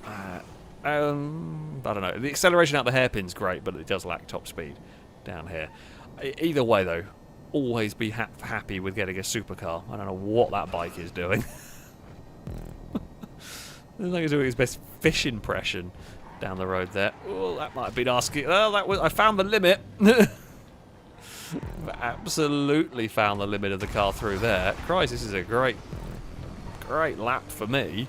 I don't know. The acceleration out the hairpin's great, but it does lack top speed down here. Either way, though, always be happy with getting a supercar. I don't know what that bike is doing. I think he's doing his best fish impression down the road there. Oh, that might have been asking. Oh, I found the limit. Absolutely found the limit of the car through there. Christ, this is a great lap for me.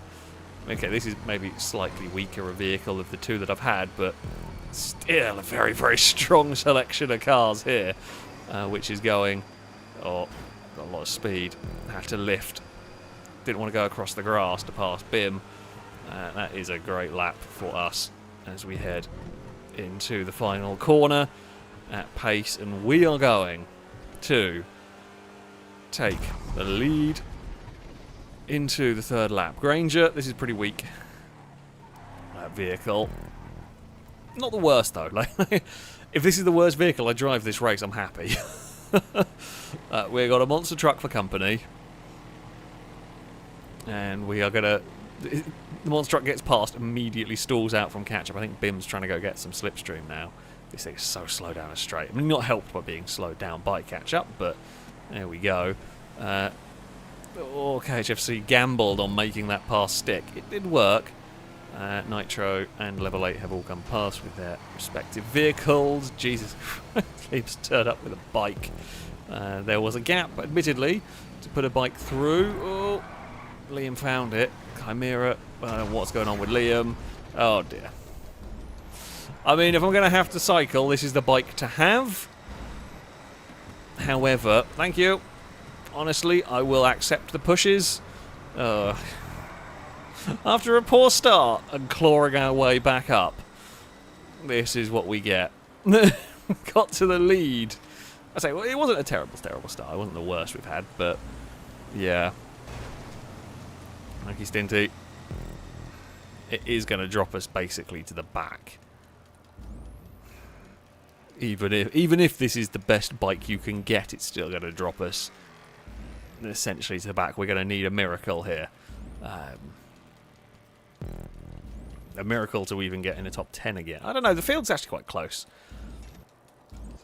Okay, this is maybe slightly weaker a vehicle of the two that I've had, but still a very, very strong selection of cars here, which is going, got a lot of speed. Had to lift. Didn't want to go across the grass to pass Bim. That is a great lap for us as we head into the final corner at pace, and we are going to take the lead into the third lap. Granger, this is pretty weak. That vehicle. Not the worst, though. Like, if this is the worst vehicle I drive this race, I'm happy. We've got a monster truck for company. And we are going to... The monster truck gets past, immediately stalls out from catch-up. I think Bim's trying to go get some slipstream now. This thing is so slow down a straight. I mean, not helped by being slowed down by catch-up, but there we go. KHFC gambled on making that pass stick. It did work. Nitro and Level 8 have all come past with their respective vehicles. Jesus Christ, Liam's turned up with a bike. There was a gap, admittedly, to put a bike through. Oh, Liam found it. Chimera, what's going on with Liam? Oh dear. I mean, if I'm going to have to cycle, this is the bike to have. However, thank you. Honestly, I will accept the pushes. After a poor start and clawing our way back up, this is what we get. Got to the lead. I say, well, it wasn't a terrible start. It wasn't the worst we've had, but yeah. Mikey Stinty. It is going to drop us basically to the back. Even if this is the best bike you can get, it's still going to drop us essentially to the back. We're going to need a miracle here. A miracle to even get in the top 10 again. I don't know, the field's actually quite close.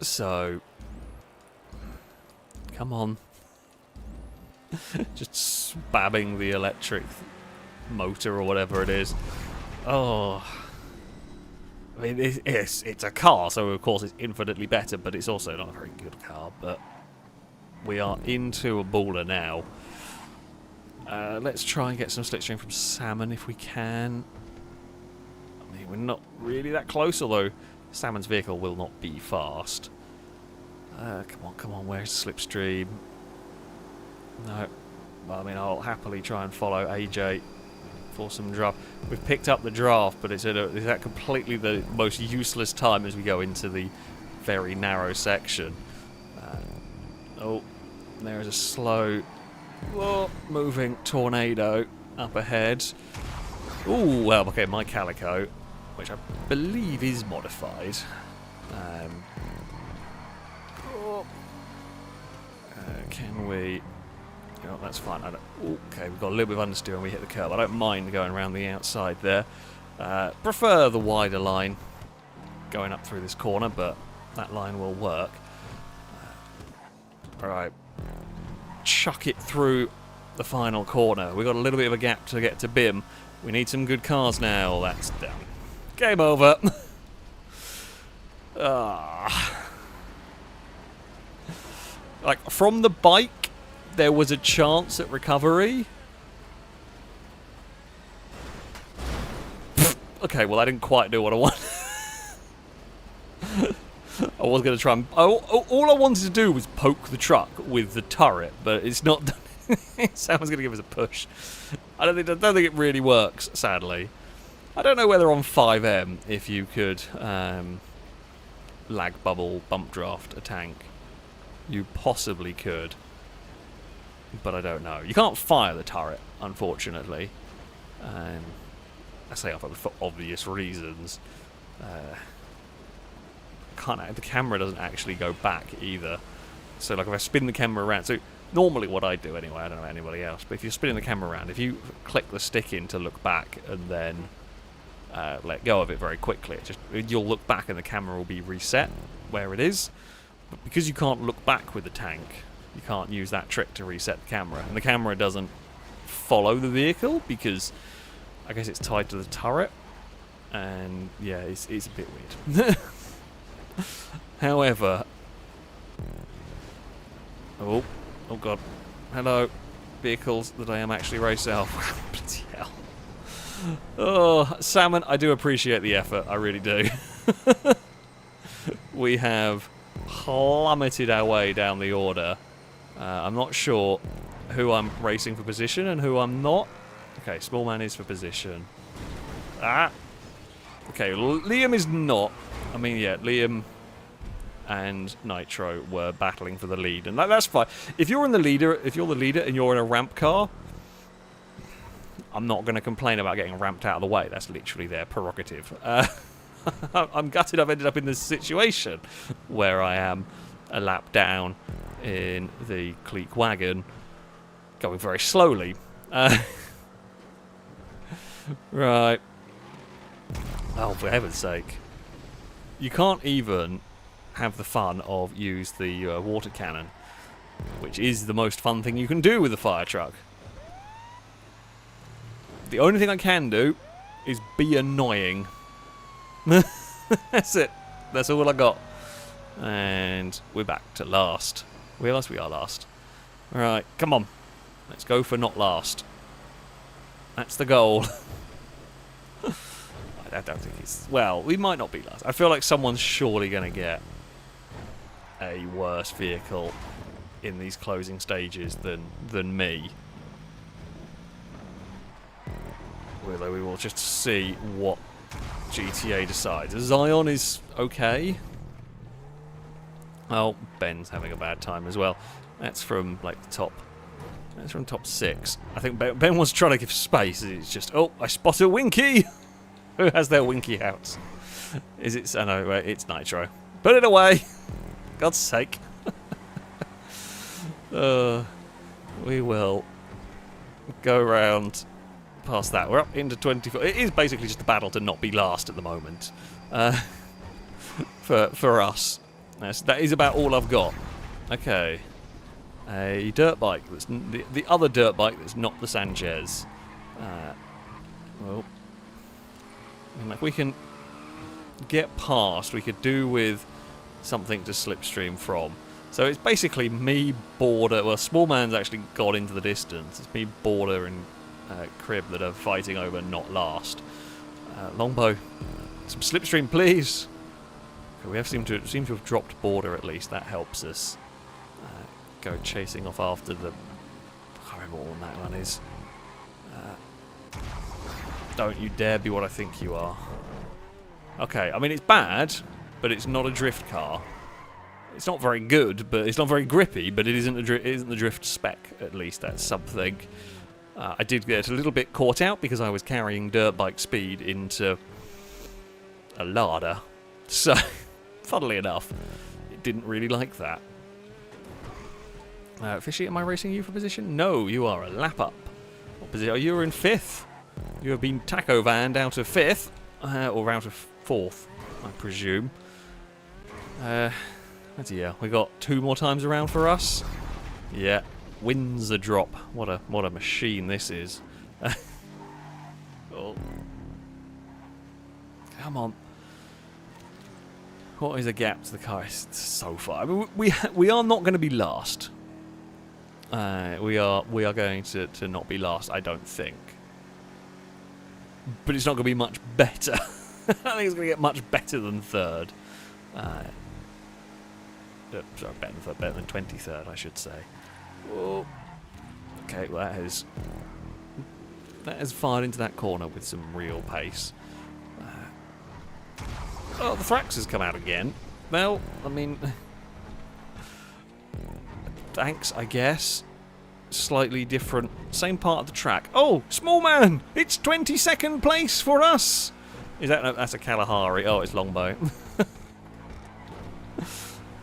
So, come on. Just spabbing the electric motor or whatever it is. Oh. I mean, it's a car, so of course it's infinitely better, but it's also not a very good car. But we are into a baller now. Let's try and get some slipstream from Salmon if we can. I mean, we're not really that close, although Salmon's vehicle will not be fast. Come on, where's the slipstream? No. Well, I mean, I'll happily try and follow AJ for some draft. We've picked up the draft, but it's at completely the most useless time as we go into the very narrow section. There is a slow, moving tornado up ahead. Ooh, well, okay, my Calico, which I believe is modified. Can we... Oh, that's fine. Okay, we've got a little bit of understeer and we hit the curb. I don't mind going around the outside there. Prefer the wider line going up through this corner, but that line will work. Alright. Chuck it through the final corner. We've got a little bit of a gap to get to Bim. We need some good cars now. That's done. Game over. Like, from the bike, there was a chance at recovery. Okay, well, I didn't quite do what I wanted. I was going to try and... all I wanted to do was poke the truck with the turret, but it's not done. Someone's going to give us a push. I don't think it really works, sadly. I don't know whether on 5M, if you could lag bubble bump draft a tank. You possibly could. But I don't know. You can't fire the turret, unfortunately. I say for obvious reasons. The camera doesn't actually go back either. So like if I spin the camera around, so normally what I do anyway, I don't know about anybody else, but if you're spinning the camera around, if you click the stick in to look back and then let go of it very quickly, you'll look back and the camera will be reset where it is. But because you can't look back with the tank, you can't use that trick to reset the camera. And the camera doesn't follow the vehicle because I guess it's tied to the turret. And yeah, it's a bit weird. However... Oh god. Hello, vehicles that I am actually racing. Oh, bloody hell. Oh, Salmon, I do appreciate the effort. I really do. We have plummeted our way down the order. I'm not sure who I'm racing for position and who I'm not. Okay, small man is for position. Okay, Liam is not. I mean, yeah, Liam and Nitro were battling for the lead, and that's fine. If you're the leader and you're in a ramp car, I'm not going to complain about getting ramped out of the way. That's literally their prerogative. I'm gutted I've ended up in this situation where I am a lap down in the clique wagon, going very slowly. Right. Oh, for heaven's sake. You can't even have the fun of use the water cannon, which is the most fun thing you can do with a fire truck. The only thing I can do is be annoying. That's it. That's all I got. And we're back to last. We are last. Alright, come on. Let's go for not last. That's the goal. I don't think it's... Well, we might not be last. I feel like someone's surely going to get a worse vehicle in these closing stages than me. Although we will just see what GTA decides. Zion is okay. Oh, Ben's having a bad time as well. That's from, like, the top... That's from top 6. I think Ben was trying to give space. It's just... Oh, I spot a Winky! Who has their Winky out? Is it... I know, it's Nitro. Put it away! God's sake. We will go around past that. We're up into 24. It is basically just a battle to not be last at the moment. For us. That is about all I've got. Okay. A dirt bike. That's the other dirt bike that's not the Sanchez. Well... And if we can get past, we could do with something to slipstream from. So it's basically me, Border... Well, Small Man's actually got into the distance. It's me, Border, and Crib that are fighting over not last. Longbow, some slipstream, please. Okay, we seem to have dropped Border at least. That helps us go chasing off after the... I can't remember what one that one is. Don't you dare be what I think you are. Okay, I mean, it's bad, but it's not a drift car. It's not very good, but it's not very grippy, but it isn't the drift spec, at least. That's something. I did get a little bit caught out because I was carrying dirt bike speed into a larder. So, funnily enough, it didn't really like that. Fishy, am I racing you for position? No, you are a lap up. What position? Oh, you're in 5th. You have been taco vanned out of 5th, or out of 4th, I presume. Yeah, we got 2 more times around for us. Yeah, wins a drop. What a machine this is. Oh. Come on. What is a gap to the car? It's so far. I mean, we are not going to be last. We are going to not be last, I don't think. But it's not going to be much better. I don't think it's going to get much better than third. Sorry, better than 23rd, I should say. Whoa. Okay, well, that has fired into that corner with some real pace. Oh, the Thrax has come out again. Well, I mean, thanks, I guess. Slightly different, same part of the track. Oh, small man! It's 22nd place for us. Is that? No, that's a Kalahari. Oh, it's Longbow.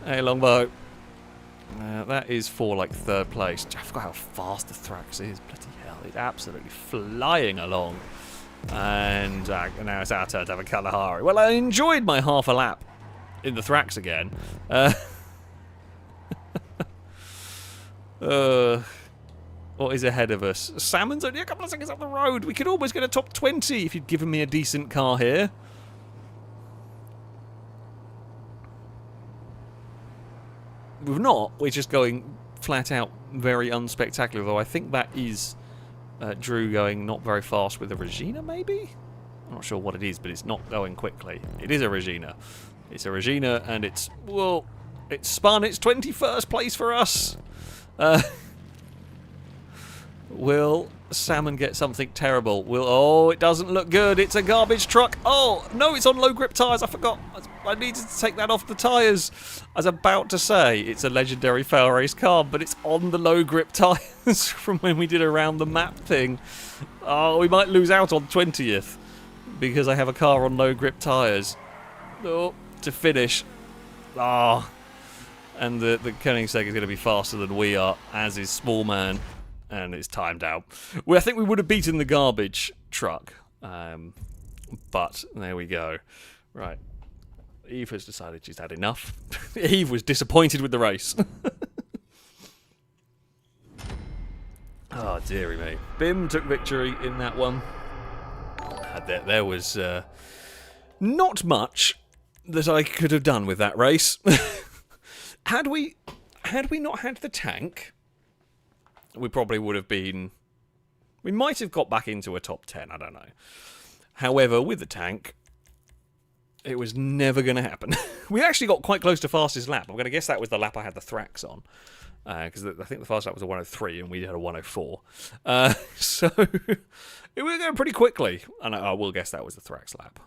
Hey, Longbow. That is for like 3rd place. I forgot how fast the Thrax is. Bloody hell, it's absolutely flying along. And now it's our turn to have a Kalahari. Well, I enjoyed my half a lap in the Thrax again. What is ahead of us? Salmon's only a couple of seconds up the road. We could almost get a top 20 if you'd given me a decent car here. We're not. We're just going flat out very unspectacular, though I think that is Drew going not very fast with a Regina, maybe? I'm not sure what it is, but it's not going quickly. It is a Regina. It's a Regina, and it's, well, it's spun. It's 21st place for us. Will Salmon get something terrible? Oh, it doesn't look good. It's a garbage truck. Oh, no, it's on low grip tyres. I forgot. I needed to take that off the tyres. I was about to say it's a legendary FailRace car, but it's on the low grip tyres from when we did around the map thing. Oh, we might lose out on 20th because I have a car on low grip tyres. Oh, to finish. Ah. And the Koenigsegg is going to be faster than we are, as is Small Man. And it's timed out. Well, I think we would have beaten the garbage truck. But there we go. Right. Eve has decided she's had enough. Eve was disappointed with the race. Oh, dearie me. Bim took victory in that one. There was not much that I could have done with that race. Had we not had the tank, we probably would have been... We might have got back into a top 10, I don't know. However, with the tank, it was never going to happen. We actually got quite close to fastest lap. I'm going to guess that was the lap I had the Thrax on. Because I think the fastest lap was a 103 and we had a 104. So, it was going pretty quickly. And I will guess that was the Thrax lap.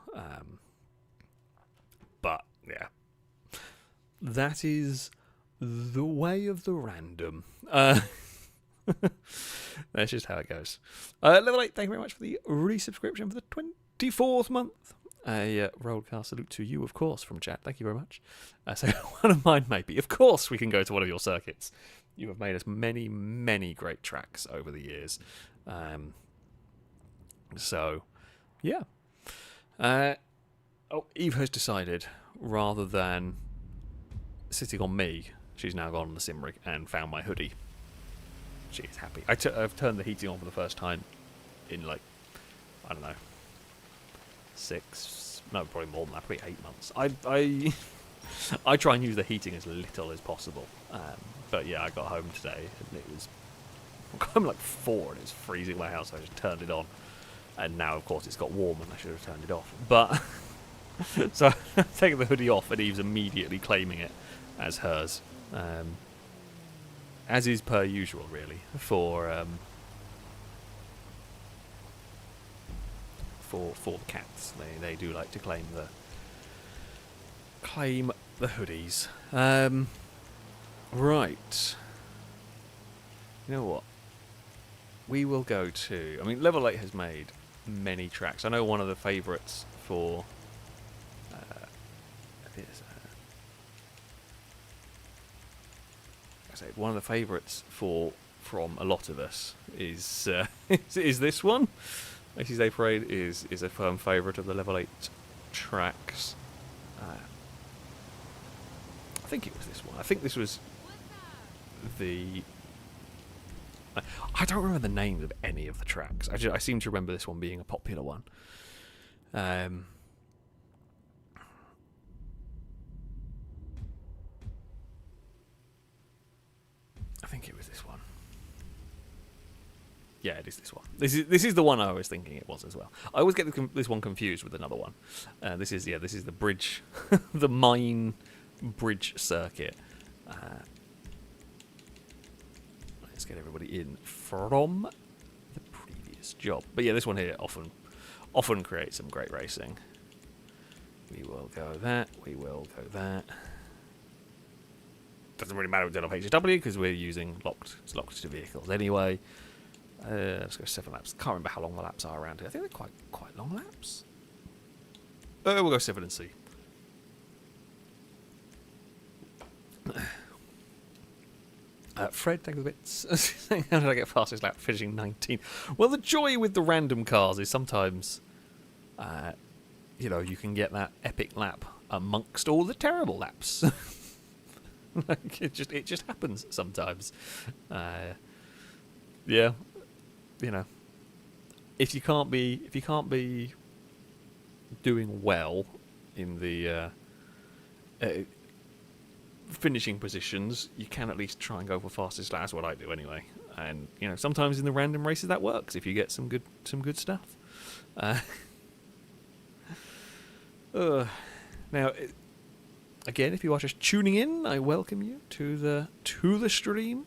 But, yeah. That is the way of the random. That's just how it goes. Level 8, thank you very much for the resubscription for the 24th month. A roadcast salute to you, of course, from chat. Thank you very much. So one of mine may be, of course, we can go to one of your circuits. You have made us many, many great tracks over the years. So, yeah. Eve has decided, rather than sitting on me, she's now gone on the sim rig and found my hoodie. She is happy. I've turned the heating on for the first time in, like, I don't know, 6, no, probably more than that, probably 8 months. I try and use the heating as little as possible. But yeah, I got home today and I got home like 4 and it was freezing in my house, so I just turned it on. And now, of course, it's got warm and I should have turned it off. But, so I've taken the hoodie off and Eve's immediately claiming it as hers. As is per usual, really, for the cats. They do like to claim the hoodies. Right. You know what? We will go to... I mean, Level 8 has made many tracks. I know one of the favourites for... one of the favourites from a lot of us is is this one. Macy's Day Parade is a firm favourite of the Level 8 tracks. think it was this one. I think this was the... I don't remember the names of any of the tracks. I seem to remember this one being a popular one. I think it was this one. Yeah, it is this one. This is the one I was thinking it was as well. I always get this one confused with another one. This is the bridge, the mine bridge circuit. Let's get everybody in from the previous job. But yeah, this one here often creates some great racing. We will go that. We will go that. Doesn't really matter if we're doing HW because we're using locked to vehicles anyway. Let's go 7 laps. Can't remember how long the laps are around here. I think they're quite long laps. We'll go 7 and C. Fred, thank you for the bits. How did I get fastest lap finishing 19? Well, the joy with the random cars is sometimes, you can get that epic lap amongst all the terrible laps. Like it just happens sometimes. Yeah, if you can't be doing well in the finishing positions, you can at least try and go for fastest lap. That's what I do anyway. And sometimes in the random races that works if you get some good stuff. Now, again, if you are just tuning in, I welcome you to the stream.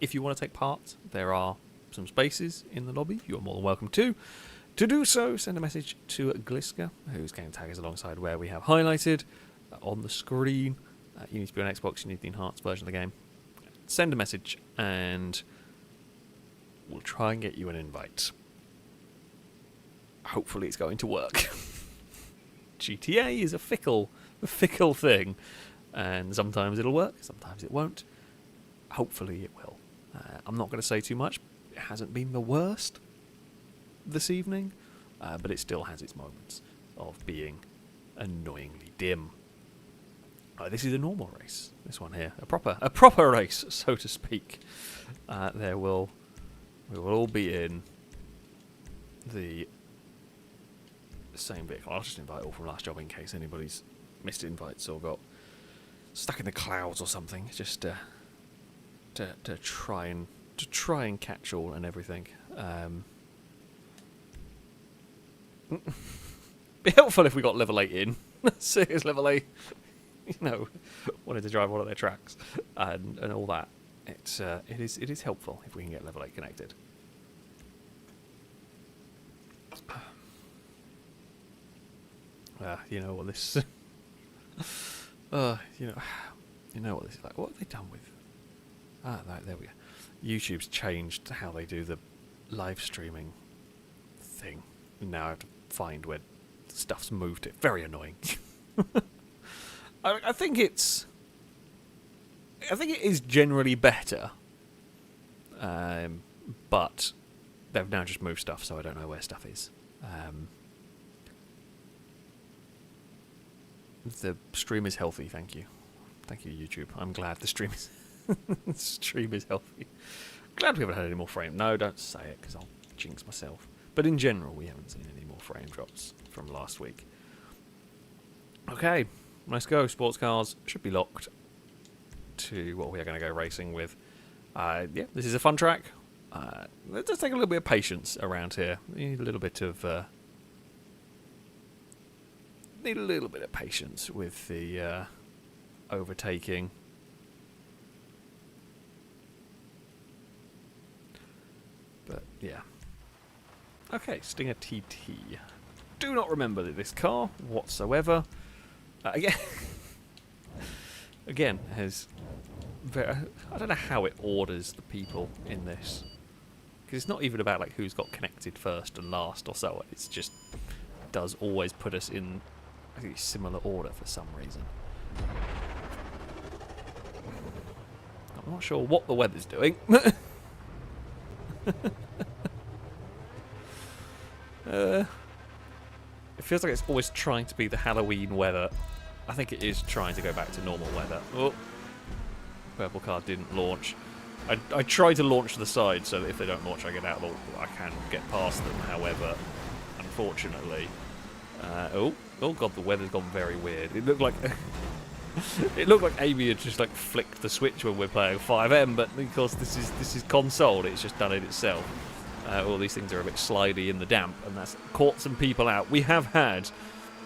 If you want to take part, there are some spaces in the lobby. You are more than welcome to. To do so, send a message to Gliska, whose game tag is alongside where we have highlighted on the screen. You need to be on Xbox, you need the enhanced version of the game. Send a message and we'll try and get you an invite. Hopefully it's going to work. GTA is a fickle thing, and sometimes it'll work, sometimes it won't. Hopefully it will. I'm not going to say too much. It hasn't been the worst this evening, but it still has its moments of being annoyingly dim. This is a normal race. This one here, a proper race, so to speak. We will all be in the same vehicle. I'll just invite all from last job in case anybody's missed invites or got stuck in the clouds or something. Just to try and catch all and everything. Be helpful if we got level 8 in. Serious level 8. Wanted to drive one of their tracks and all that. It is helpful if we can get level 8 connected. You know what this. You know what this is like. What have they done with? There we go. YouTube's changed how they do the live streaming thing. Now I have to find where stuff's moved. It very annoying. I think it is generally better, but they've now just moved stuff, so I don't know where stuff is. The stream is healthy. Thank you, YouTube. I'm glad the stream is healthy. Glad we haven't had any more frame. No, don't say it because I'll jinx myself. But in general, we haven't seen any more frame drops from last week. Okay, let's go. Sports cars should be locked to what we are going to go racing with. Yeah, this is a fun track. Let's just take a little bit of patience around here. We need a little bit of patience with the overtaking. But yeah. Okay, Stinger TT. Do not remember this car whatsoever. Again, has I don't know how it orders the people in this, because it's not even about like who's got connected first and last or so. It's just does always put us in a similar order for some reason. I'm not sure what the weather's doing. It feels like it's always trying to be the Halloween weather I think it is trying to go back to normal weather. Oh, purple car didn't launch. I try to launch to the side so that if they don't launch, I get out. I can get past them. However, unfortunately, oh god, the weather's gone very weird. It looked like it looked like Amy had just like flicked the switch when we're playing 5M, but because this is console, it's just done it itself. All these things are a bit slidey in the damp, and that's caught some people out. We have had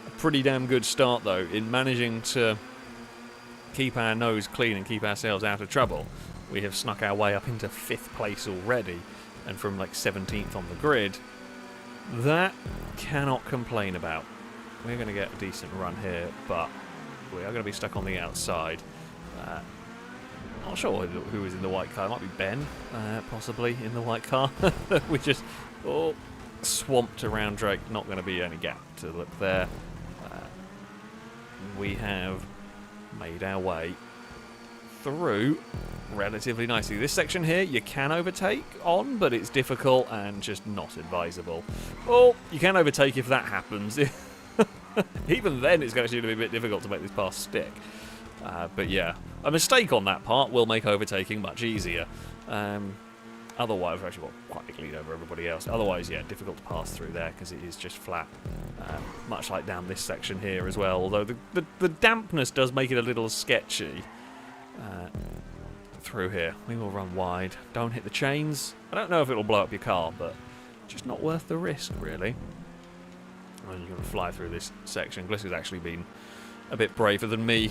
a pretty damn good start though in managing to keep our nose clean and keep ourselves out of trouble. We have snuck our way up into 5th place already, and from like 17th on the grid. That cannot complain about. We're going to get a decent run here, but we are going to be stuck on the outside. Not sure who is in the white car. It might be Ben, possibly, in the white car. We just swamped around Drake. Not going to be any gap to look there. We have made our way through relatively nicely. This section here you can overtake on, but it's difficult and just not advisable. Oh, you can overtake if that happens. Even then it's going to be a bit difficult to make this pass stick. But yeah, a mistake on that part will make overtaking much easier. Otherwise, we've actually got quite a big lead over everybody else. Otherwise, yeah, difficult to pass through there because it is just flat. Much like down this section here as well, although the dampness does make it a little sketchy. Through here. We will run wide. Don't hit the chains. I don't know if it'll blow up your car, but just not worth the risk, really. And you're going to fly through this section. Glisker's actually been a bit braver than me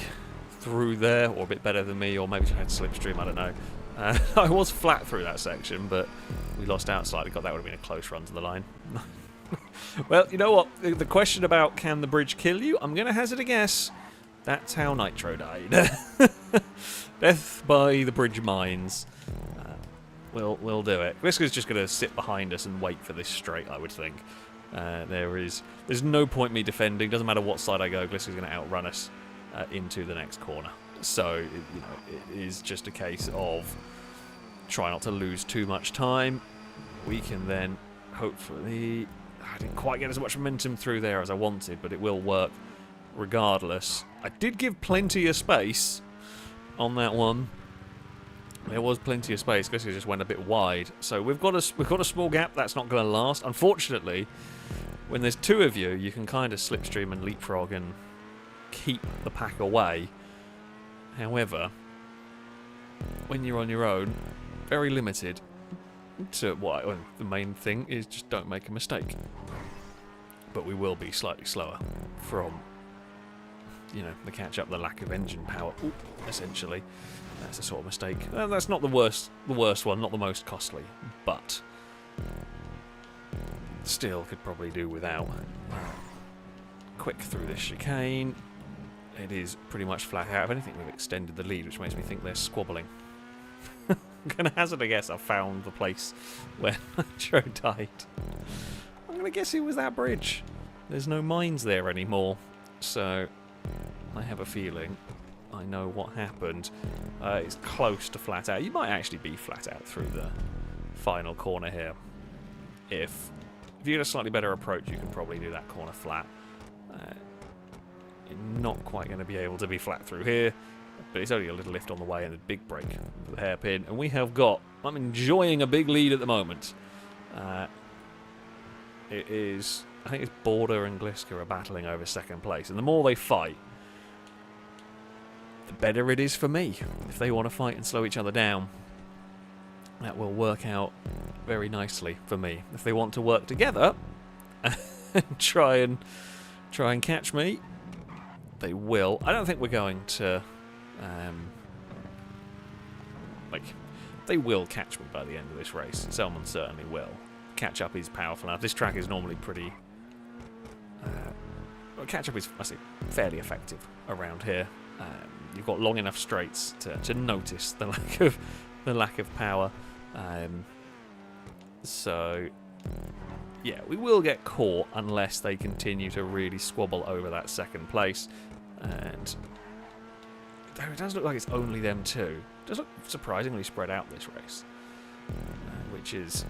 through there, or a bit better than me, or maybe just had slipstream, I don't know. I was flat through that section, but we lost out slightly. God, that would have been a close run to the line. Well, you know what? The question about can the bridge kill you, I'm going to hazard a guess. That's how Nitro died. Death by the bridge mines. We'll do it. Glisker's just going to sit behind us and wait for this straight, I would think. There's no point me defending. Doesn't matter what side I go. Glisker's going to outrun us into the next corner. So it is just a case of try not to lose too much time. We can then hopefully. I didn't quite get as much momentum through there as I wanted, but it will work regardless. I did give plenty of space on that one. There was plenty of space. Glisker just went a bit wide, so we've got a small gap. That's not going to last. Unfortunately, when there's two of you, you can kind of slipstream and leapfrog and keep the pack away. However, when you're on your own, very limited. To well, the main thing is just don't make a mistake. But we will be slightly slower from, the catch-up, the lack of engine power, essentially. That's a sort of mistake. That's not the worst one, not the most costly, but still could probably do without. Quick through this chicane. It is pretty much flat out. If anything, we've extended the lead, which makes me think they're squabbling. I'm going to hazard a guess I found the place where Nitro died. I'm going to guess it was that bridge. There's no mines there anymore, so I have a feeling I know what happened. It's close to flat out. You might actually be flat out through the final corner here. If you get a slightly better approach, you can probably do that corner flat. You're not quite going to be able to be flat through here, but it's only a little lift on the way and a big break for the hairpin. And we have got, I'm enjoying a big lead at the moment. It is, I think it's Border and Glisker are battling over second place. And the more they fight, the better it is for me. If they want to fight and slow each other down, that will work out very nicely for me. If they want to work together and try and catch me, they will. I don't think we're going to they will catch me by the end of this race. Someone certainly will. Catch up is powerful enough. This track is normally pretty catch up is, I say, fairly effective around here. You've got long enough straights to notice the lack of power. So yeah, we will get caught unless they continue to really squabble over that second place. And though it does look like it's only them two, it does look surprisingly spread out this race, which is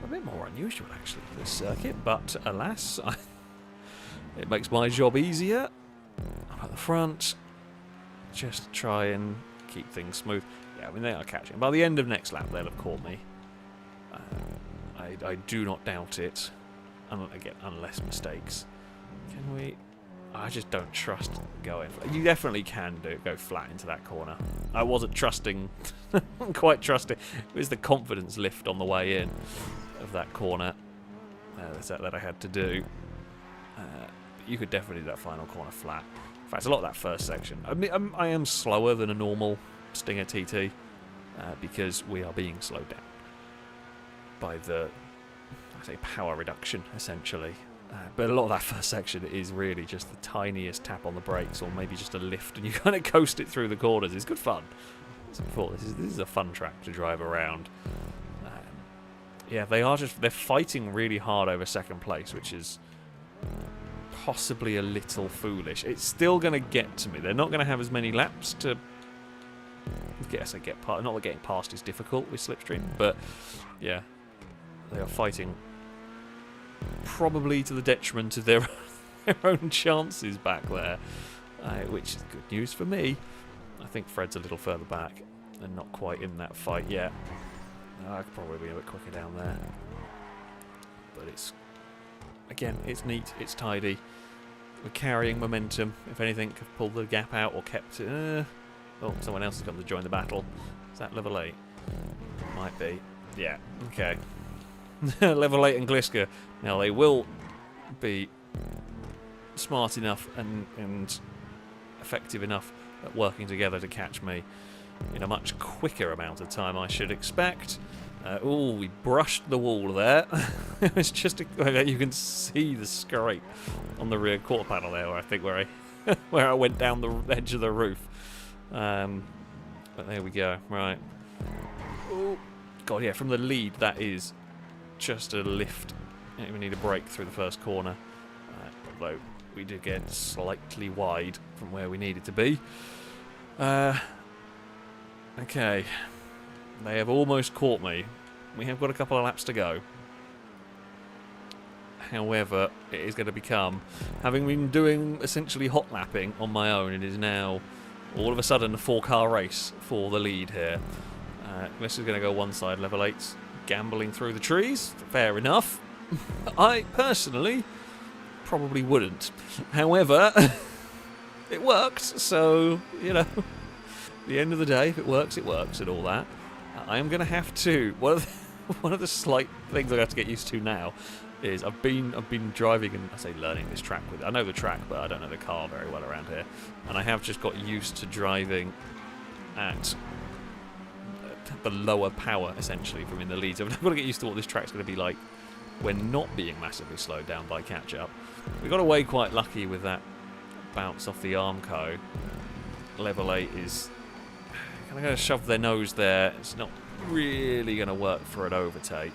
a bit more unusual actually for this circuit. But alas, It makes my job easier. I'm at the front. Just to try and keep things smooth. Yeah, I mean, they are catching. By the end of next lap, they'll have caught me. I do not doubt it. Again, unless mistakes. Can we... I just don't trust going... You definitely can go flat into that corner. I wasn't trusting... quite trusting. It was the confidence lift on the way in of that corner that I had to do. You could definitely do that final corner flat. In fact, a lot of that first section. I mean, I am slower than a normal Stinger TT because we are being slowed down by the, I say, power reduction, essentially. But a lot of that first section is really just the tiniest tap on the brakes, or maybe just a lift, and you kind of coast it through the corners. It's good fun. As before, this is a fun track to drive around. Yeah, they're fighting really hard over second place, which is possibly a little foolish. It's still going to get to me. They're not going to have as many laps to get past. Not that getting past is difficult with Slipstream, but yeah, they are fighting probably to the detriment of their own chances back there, which is good news for me. I think Fred's a little further back and not quite in that fight yet. I could probably be a bit quicker down there, but again, it's neat, it's tidy. We're carrying momentum. If anything, could pull the gap out or kept it. Oh, someone else has come to join the battle. Is that level 8? Might be. Yeah, okay. Level 8 and Gliska. Now, they will be smart enough and effective enough at working together to catch me in a much quicker amount of time, I should expect. Oh, we brushed the wall there. It was just you can see the scrape on the rear quarter panel there, where I think where I went down the edge of the roof. But there we go. Right. Oh, God, yeah. From the lead, that is just a lift. We need a brake through the first corner, although we did get slightly wide from where we needed to be. Okay. They have almost caught me. We have got a couple of laps to go. However, it is going to become, having been doing essentially hot lapping on my own, it is now all of a sudden a 4-car race for the lead here. This is going to go one side, level 8's gambling through the trees. Fair enough. I personally probably wouldn't. However, it worked, so, you know, at the end of the day, if it works and all that. I am going to have to... One of the slight things I have to get used to now is I've been driving and I say learning this track with. I know the track, but I don't know the car very well around here, and I have just got used to driving at the lower power essentially from in the lead. So I've got to get used to what this track's going to be like when not being massively slowed down by catch-up. We got away quite lucky with that bounce off the Armco. Level 8 is kind of going to shove their nose there. It's not really going to work for an overtake.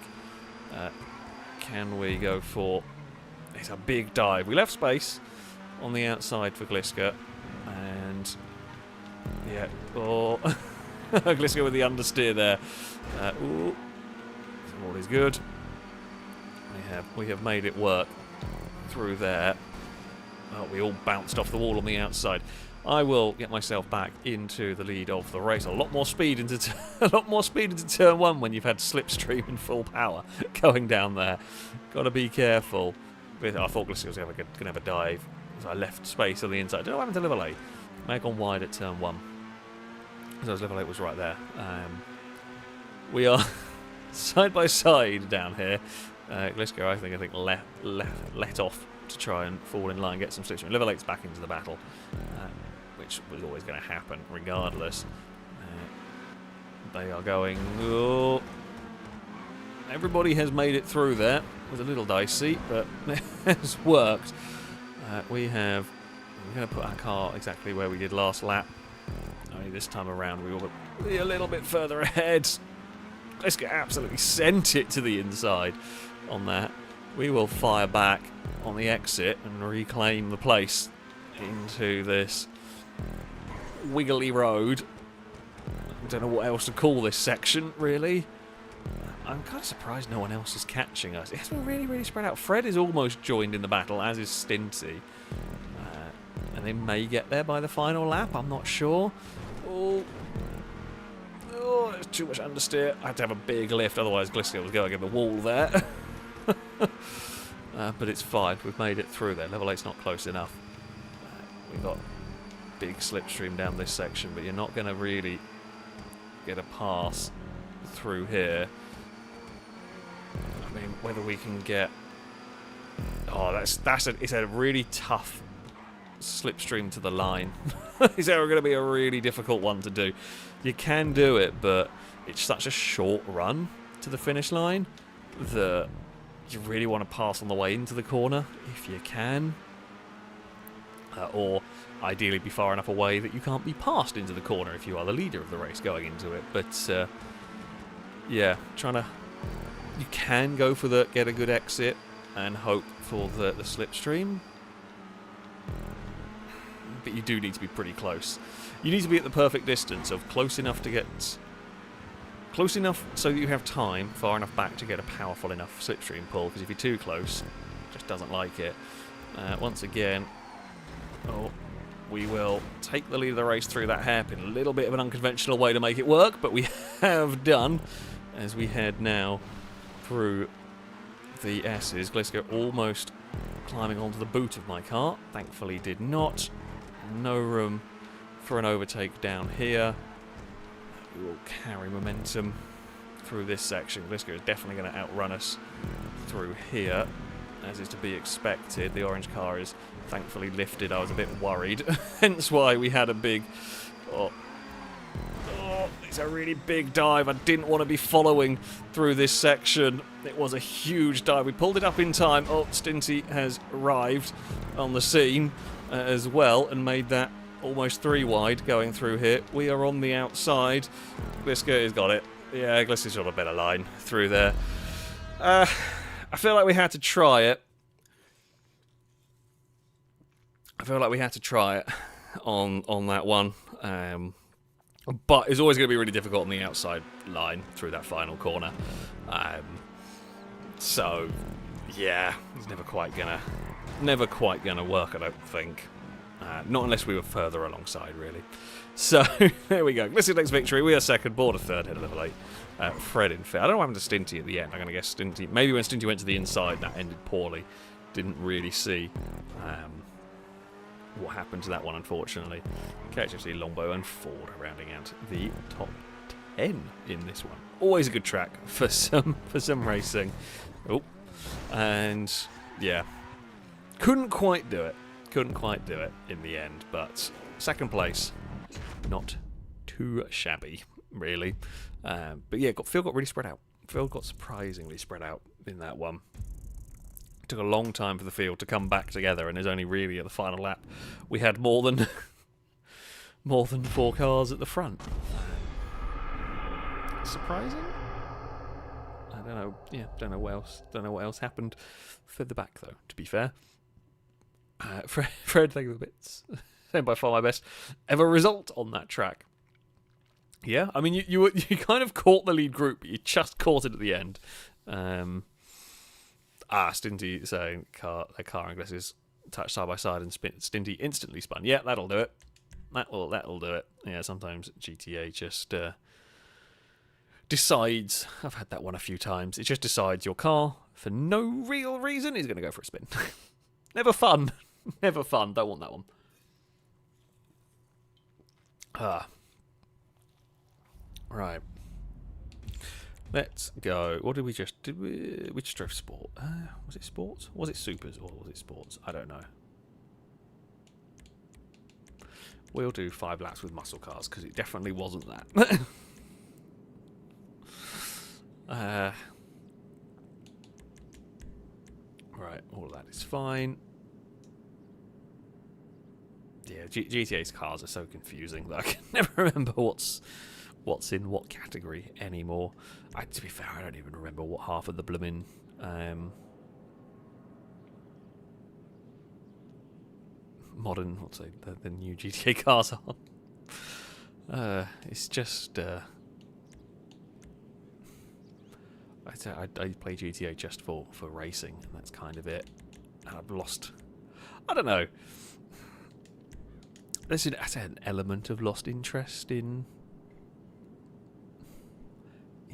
Can we go for... It's a big dive. We left space on the outside for Gliska. And... yeah. Oh... Gliska with the understeer there. Ooh. All is good. We have made it work through there. Oh, we all bounced off the wall on the outside. I will get myself back into the lead of the race. A lot more speed into turn 1 when you've had Slipstream in full power going down there. Got to be careful. I thought Gliska was going to have a dive, so I left space on the inside. I don't know what happened to level 8. May have gone wide at turn 1. So level 8 was right there. We are side by side down here. Gliska, I think let off to try and fall in line, get some Slipstream. Level 8's back into the battle, which was always going to happen regardless. They are going... Oh, everybody has made it through there. It was a little dicey, but it has worked. We're going to put our car exactly where we did last lap. Only this time around we will be a little bit further ahead. Gliska absolutely sent it to the inside on that. We will fire back on the exit and reclaim the place into this wiggly road. I don't know what else to call this section, really. I'm kind of surprised no one else is catching us. It's been really, really spread out. Fred is almost joined in the battle, as is Stinty. And they may get there by the final lap, I'm not sure. Oh, there's too much understeer. I had to have a big lift, otherwise Glisco was going in the wall there. But it's fine, we've made it through there. Level 8's not close enough. We've got big slipstream down this section, but you're not going to really get a pass through here. I mean, whether we can get... Oh, it's a really tough slipstream to the line. It's ever going to be a really difficult one to do. You can do it, but it's such a short run to the finish line that you really want to pass on the way into the corner if you can. Or ideally be far enough away that you can't be passed into the corner if you are the leader of the race going into it. But yeah, you can go for get a good exit and hope for the slipstream, but you do need to be pretty close. You need to be at the perfect distance of close enough so that you have time far enough back to get a powerful enough slipstream pull, because if you're too close, it just doesn't like it. Once again, we will take the lead of the race through that hairpin. A little bit of an unconventional way to make it work, but we have done, as we head now through the S's. Glisco almost climbing onto the boot of my car. Thankfully did not. No room for an overtake down here. We will carry momentum through this section. Glisco is definitely going to outrun us through here, as is to be expected. The orange car is thankfully lifted. I was a bit worried, hence why we had a big... it's a really big dive. I didn't want to be following through this section. It was a huge dive. We pulled it up in time. Stinty has arrived on the scene as well and made that almost 3 wide going through here. We are on the outside. Glisco has got it. Yeah, Glisco's got a better line through there. I feel like we had to try it. On that one. But it's always going to be really difficult on the outside line through that final corner. So, yeah, it's never quite gonna work, I don't think. Not unless we were further alongside, really. So, there we go. Glisco next victory. We are second, Border third, head of level 8. Fred in fifth. I don't know what happened to Stinty at the end. I'm going to guess Stinty... Maybe when Stinty went to the inside, that ended poorly. Didn't really see what happened to that one, unfortunately. KHFC, Longbow, and Ford rounding out the top 10 in this one. Always a good track for some racing. And yeah, couldn't quite do it in the end, but second place, not too shabby, really. But yeah, Phil got really spread out. Phil got surprisingly spread out in that one. It took a long time for the field to come back together, and it's only really at the final lap we had more than 4 cars at the front. Surprising? I don't know. Yeah, don't know what else happened for the back though. To be fair, Fred, thank you for the bits. Same by far my best ever result on that track. Yeah, I mean you kind of caught the lead group, but you just caught it at the end. Stinty saying their car and Glisco's touched side by side, and Stinty instantly spun. Yeah, that'll do it. That'll do it. Yeah, sometimes GTA just decides. I've had that one a few times. It just decides your car, for no real reason, is going to go for a spin. Never fun. Never fun. Don't want that one. Right. Let's go. What did we just... we just drove sport. Was it sports? Was it supers or was it sports? I don't know. We'll do 5 laps with muscle cars, because it definitely wasn't that. Right, all of that is fine. Yeah, GTA's cars are so confusing that I can never remember what's in what category anymore. To be fair, I don't even remember what half of the bloomin' modern, let's say, the new GTA cars are. It's just... I play GTA just for racing, and that's kind of it. And I've lost... I don't know. There's an element of lost interest in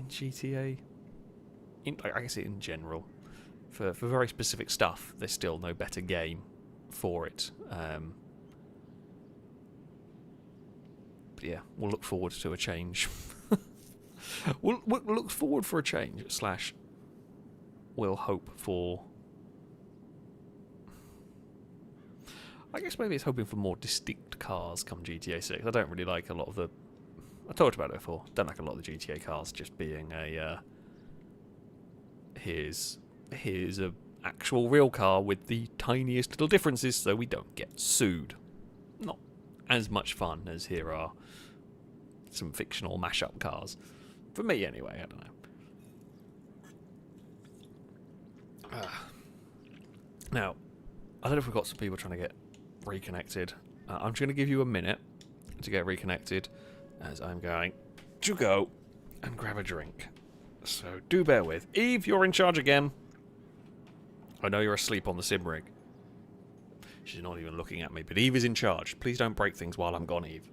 GTA. I guess in general. For very specific stuff, there's still no better game for it. But yeah, we'll look forward to a change. we'll look forward for a change, / we'll hope for... I guess maybe it's hoping for more distinct cars come GTA 6. I don't really like a lot of the... I talked about it before. Don't like a lot of the GTA cars just being a... here's a actual real car with the tiniest little differences so we don't get sued. Not as much fun as here are some fictional mashup cars. For me, anyway. I don't know. Now, I don't know if we've got some people trying to get reconnected. I'm just going to give you a minute to get reconnected as I'm going to go and grab a drink. So do bear with. Eve, you're in charge again. I know you're asleep on the sim rig. She's not even looking at me, but Eve is in charge. Please don't break things while I'm gone, Eve.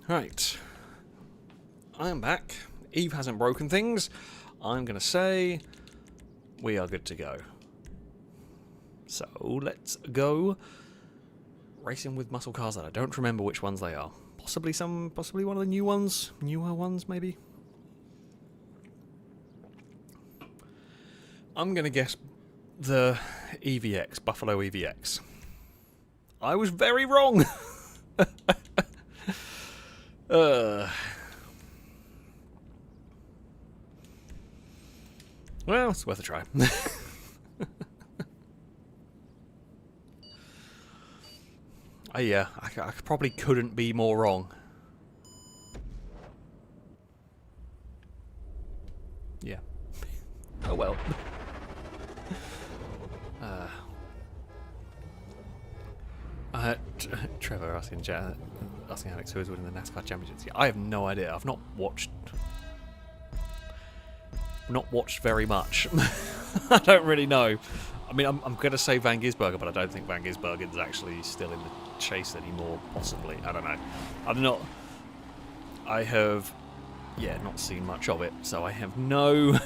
Right. I am back. Eve hasn't broken things. I'm going to say we are good to go. So let's go racing with muscle cars that I don't remember which ones they are. Possibly one of the newer ones maybe. I'm going to guess the EVX, Buffalo EVX. I was very wrong. Well, it's worth a try. Yeah, I probably couldn't be more wrong. Yeah. Oh well. Trevor asking Alex who is winning the NASCAR championships. Yeah, I have no idea. I've not watched very much. I don't really know. I mean, I'm going to say Van Gisbergen, but I don't think Van Gisbergen's actually still in the chase anymore. Possibly, I don't know. I have, not seen much of it, so I have no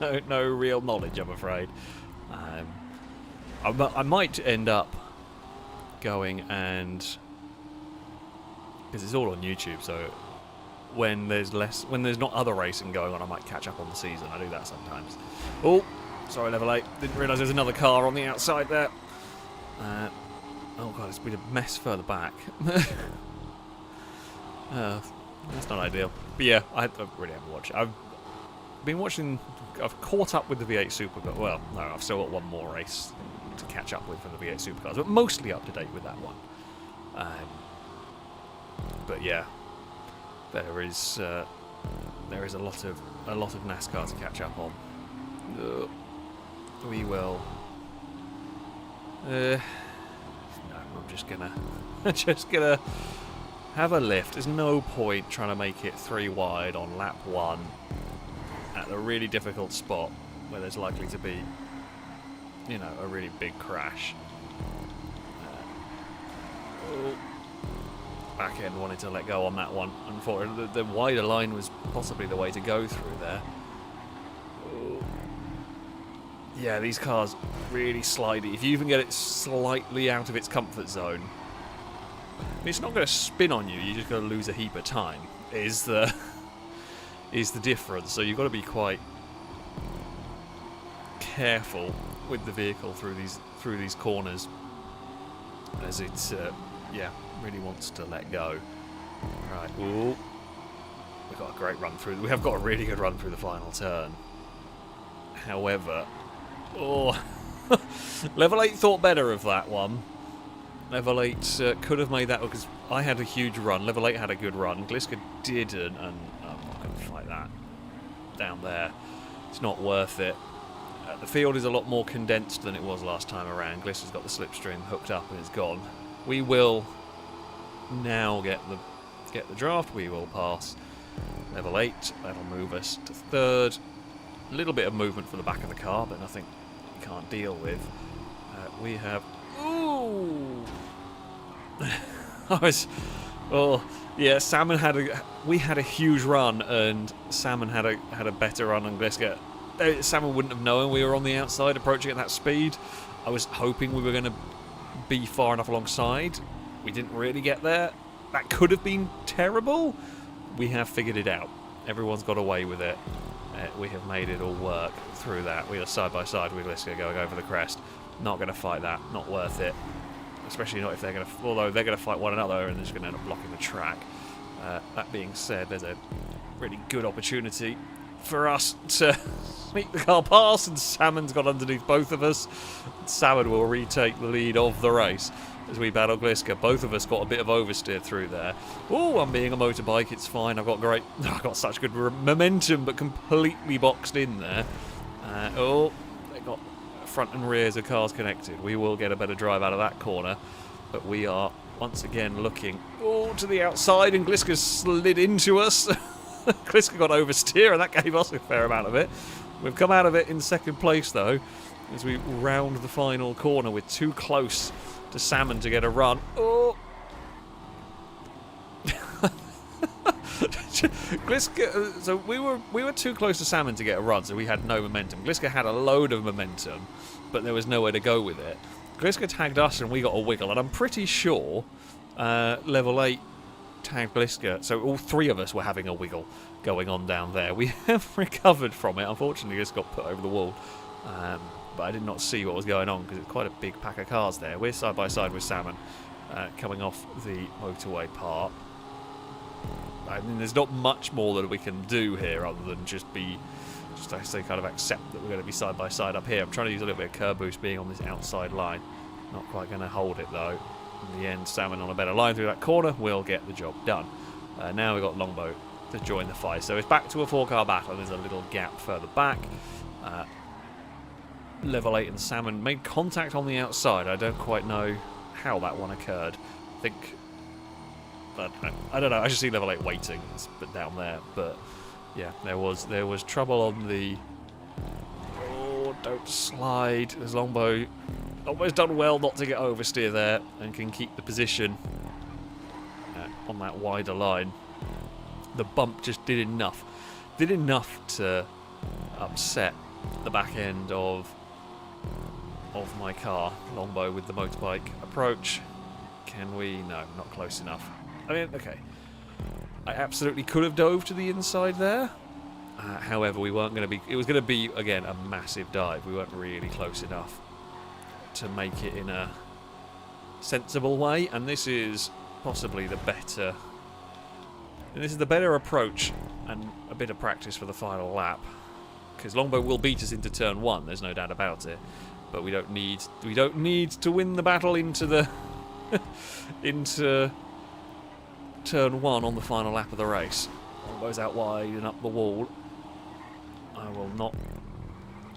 real knowledge, I'm afraid. I might end up going and, because it's all on YouTube, so when there's not other racing going on, I might catch up on the season. I do that sometimes. Oh, sorry, level 8. Didn't realise there's another car on the outside there. Oh god, it's been a mess further back. That's not ideal. But yeah, I really haven't watched. I've caught up with the V8 Supercars. Well, no, I've still got one more race to catch up with for the V8 Supercars, but mostly up to date with that one. But yeah, there is a lot of NASCAR to catch up on. We will. No, I'm just gonna have a lift. There's no point trying to make it 3 wide on lap 1 at a really difficult spot where there's likely to be, a really big crash. Back end wanted to let go on that one. Unfortunately, the wider line was possibly the way to go through there. Yeah, these cars really slidey. If you even get it slightly out of its comfort zone, it's not going to spin on you. You're just going to lose a heap of time. Is the difference? So you've got to be quite careful with the vehicle through these corners. as it, yeah, really wants to let go. Right, ooh. We've got a great run through. We have got a really good run through the final turn. However, oh, level 8 thought better of that one. Level 8 could have made that because I had a huge run. Level 8 had a good run. Gliska didn't, and I'm not going to fight that down there. It's not worth it. The field is a lot more condensed than it was last time around. Gliska's got the slipstream hooked up and it's gone. We will now get the draft. We will pass level 8. That'll move us to 3rd. A little bit of movement for the back of the car, but nothing we can't deal with. We have... Ooh! Yeah, Salmon had we had a huge run, and Salmon had a better run than Gliska. Salmon wouldn't have known we were on the outside approaching at that speed. I was hoping we were going to be far enough alongside. We didn't really get there. That could have been terrible. We have figured it out. Everyone's got away with it. We have made it all work through that. We are side by side with Gliska going over the crest. Not going to fight that. Not worth it. Especially not if they're going to... Although they're going to fight one another and they're just going to end up blocking the track. That being said, there's a really good opportunity for us to sneak the car past, and Salmon's got underneath both of us. Salmon will retake the lead of the race as we battle Gliska. Both of us got a bit of oversteer through there. Oh, I'm being a motorbike, it's fine. I've got such good momentum, but completely boxed in there. They got front and rears of cars connected. We will get a better drive out of that corner, but we are once again looking to the outside, and Gliska's slid into us. Gliska got oversteer, and that gave us a fair amount of it. We've come out of it in 2nd place, though, as we round the final corner. We're too close to Salmon to get a run. Oh! Gliska, so we were too close to Salmon to get a run, so we had no momentum. Gliska had a load of momentum, but there was nowhere to go with it. Gliska tagged us, and we got a wiggle, and I'm pretty sure level 8 tagged Gliska, so all 3 of us were having a wiggle going on down there. We have recovered from it. Unfortunately, just got put over the wall, but I did not see what was going on because it's quite a big pack of cars there. We're side by side with Salmon coming off the motorway part. I mean, there's not much more that we can do here other than just I say, kind of accept that we're going to be side by side up here. I'm trying to use a little bit of curb boost being on this outside line. Not quite going to hold it though. In the end, Salmon on a better line through that corner will get the job done. Now we've got Longbow to join the fight. So it's back to a 4-car battle. There's a little gap further back. Level 8 and Salmon made contact on the outside. I don't quite know how that one occurred. I think... I don't know. I just see level 8 waiting. It's a bit down there. But yeah, there was trouble on the... Oh, don't slide. There's Longbow. Almost done well not to get oversteer there and can keep the position on that wider line. The bump just did enough. Did enough to upset the back end of my car. Longbow with the motorbike approach. Can we? No, not close enough. I mean, okay. I absolutely could have dove to the inside there. However, we weren't going to be... It was going to be, again, a massive dive. We weren't really close enough to make it in a sensible way, and this is possibly the better... And this is the better approach and a bit of practice for the final lap, because Longbow will beat us into turn 1. There's no doubt about it, but we don't need to win the battle into the into turn 1 on the final lap of the race. Longbow's out wide and up the wall. I will not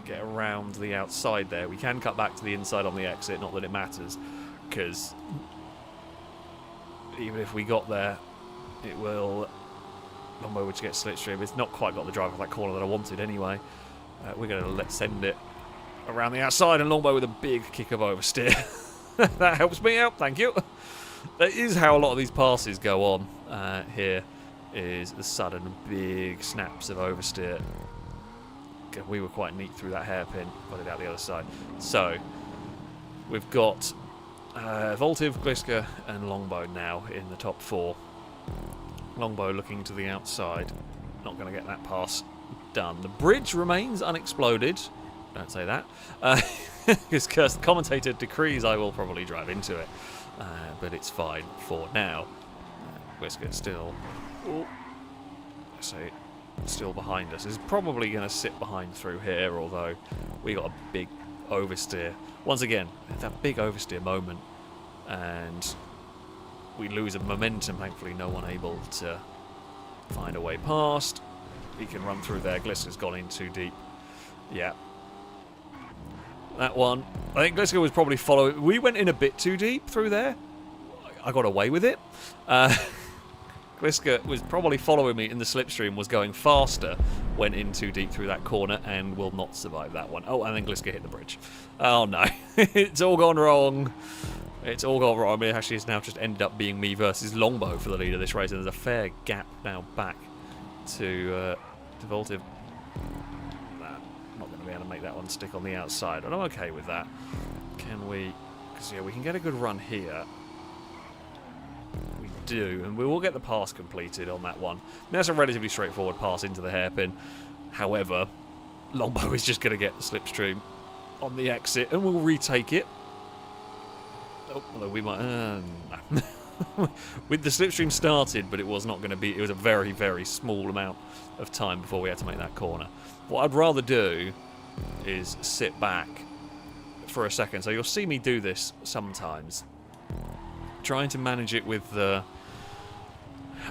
get around the outside there. We can cut back to the inside on the exit, not that it matters, because even if we got there, it will... Longbow would get slipstream. It's not quite got the drive of that corner that I wanted anyway. We're going to send it around the outside, and Longbow with a big kick of oversteer. That helps me out, thank you. That is how a lot of these passes go on here, is the sudden big snaps of oversteer. We were quite neat through that hairpin, got it out the other side. So, we've got Voltiv, Gliska and Longbow now in the top 4. Longbow looking to the outside. Not going to get that pass done. The bridge remains unexploded. Don't say that. Because the commentator decrees I will probably drive into it. but it's fine for now. Whisker still, still behind us. Is probably going to sit behind through here, although we got a big oversteer. Once again, that big oversteer moment, and we lose a momentum. Thankfully, no one able to find a way past. He can run through there. Glisker's gone in too deep. Yeah. That one. I think Glisker was probably following. We went in a bit too deep through there. I got away with it. Glisker was probably following me in the slipstream, was going faster, went in too deep through that corner, and will not survive that one. Oh, and then Glisker hit the bridge. Oh no. It's all gone wrong. It's all gone wrong. I mean, actually, it's now just ended up being me versus Longbow for the lead of this race, and there's a fair gap now back to Voltive. Nah, not going to be able to make that one stick on the outside, but I'm okay with that. Can we? Because yeah, we can get a good run here. We do, and we will get the pass completed on that one. I mean, that's a relatively straightforward pass into the hairpin. However, Longbow is just going to get the slipstream on the exit, and we'll retake it. Oh, although we might... no. With the slipstream started, but it was not going to be... It was a very, very small amount of time before we had to make that corner. What I'd rather do is sit back for a second. So you'll see me do this sometimes. Trying to manage it with the...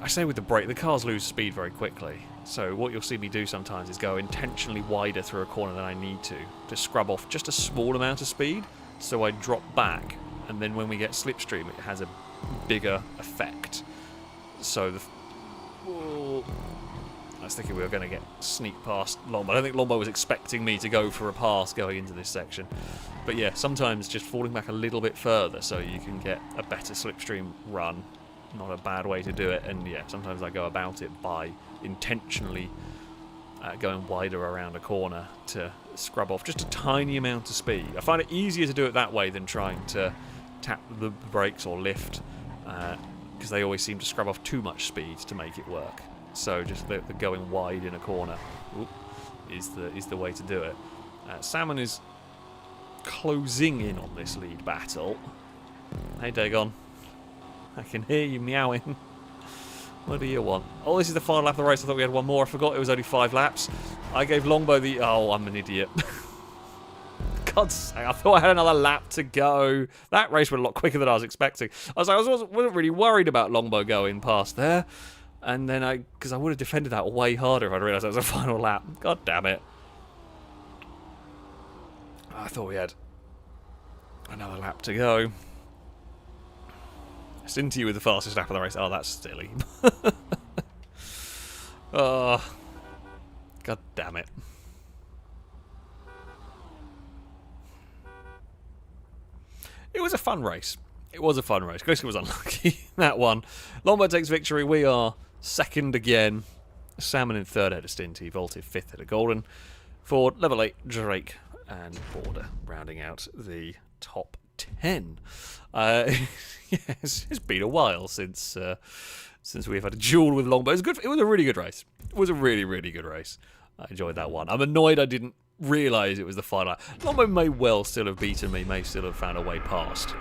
I say with the brake. The cars lose speed very quickly. So what you'll see me do sometimes is go intentionally wider through a corner than I need to scrub off just a small amount of speed. So I drop back, and then when we get slipstream, it has a bigger effect. So I was thinking we were going to get sneak past Longbow. I don't think Longbow was expecting me to go for a pass going into this section. But yeah, sometimes just falling back a little bit further so you can get a better slipstream run. Not a bad way to do it. And yeah, sometimes I go about it by intentionally going wider around a corner to scrub off just a tiny amount of speed. I find it easier to do it that way than trying to tap the brakes or lift, because they always seem to scrub off too much speed to make it work. So just the going wide in a corner is the way to do it. Salmon is closing in on this lead battle. Hey Dagon, I can hear you meowing. What do you want? Oh, this is the final lap of the race. I thought we had one more. I forgot it was only 5 laps. I gave Longbow the... Oh, I'm an idiot. God's sake, I thought I had another lap to go. That race went a lot quicker than I was expecting. I wasn't really worried about Longbow going past there. And then because I would have defended that way harder if I'd realised that was a final lap. God damn it. I thought we had another lap to go. Stinty with the fastest lap of the race. Oh, that's silly. Oh, God damn it. It was a fun race. It was a fun race. Glisker was unlucky. That one. Longbow takes victory. We are second again. Salmon in third head of Stinty. Voltive fifth head of Golden. Ford, level 8, Drake, and Border rounding out the top 10. Yes, it's been a while since we've had a duel with Longbow. It was good. It was a really good race. It was a really, really good race. I enjoyed that one. I'm annoyed I didn't realise it was the final. Longbow may well still have beaten me, may still have found a way past.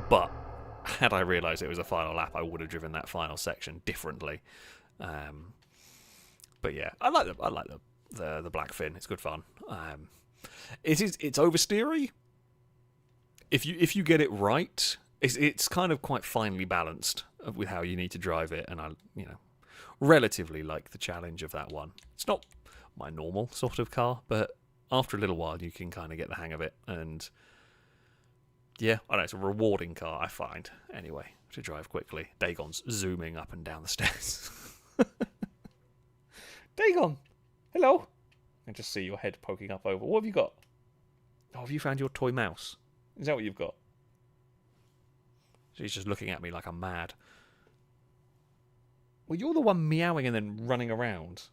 But had I realised it was the final lap, I would have driven that final section differently. But yeah, I like the black fin. It's good fun. It's oversteery. If you get it right, it's kind of quite finely balanced with how you need to drive it, and I relatively like the challenge of that one. It's not my normal sort of car, but after a little while you can kind of get the hang of it, and yeah, I know it's a rewarding car, I find, anyway, to drive quickly. Dagon's zooming up and down the stairs. Dagon, hello. I just see your head poking up over. What have you got? Oh, have you found your toy mouse? Is that what you've got? She's just looking at me like I'm mad. Well, you're the one meowing and then running around.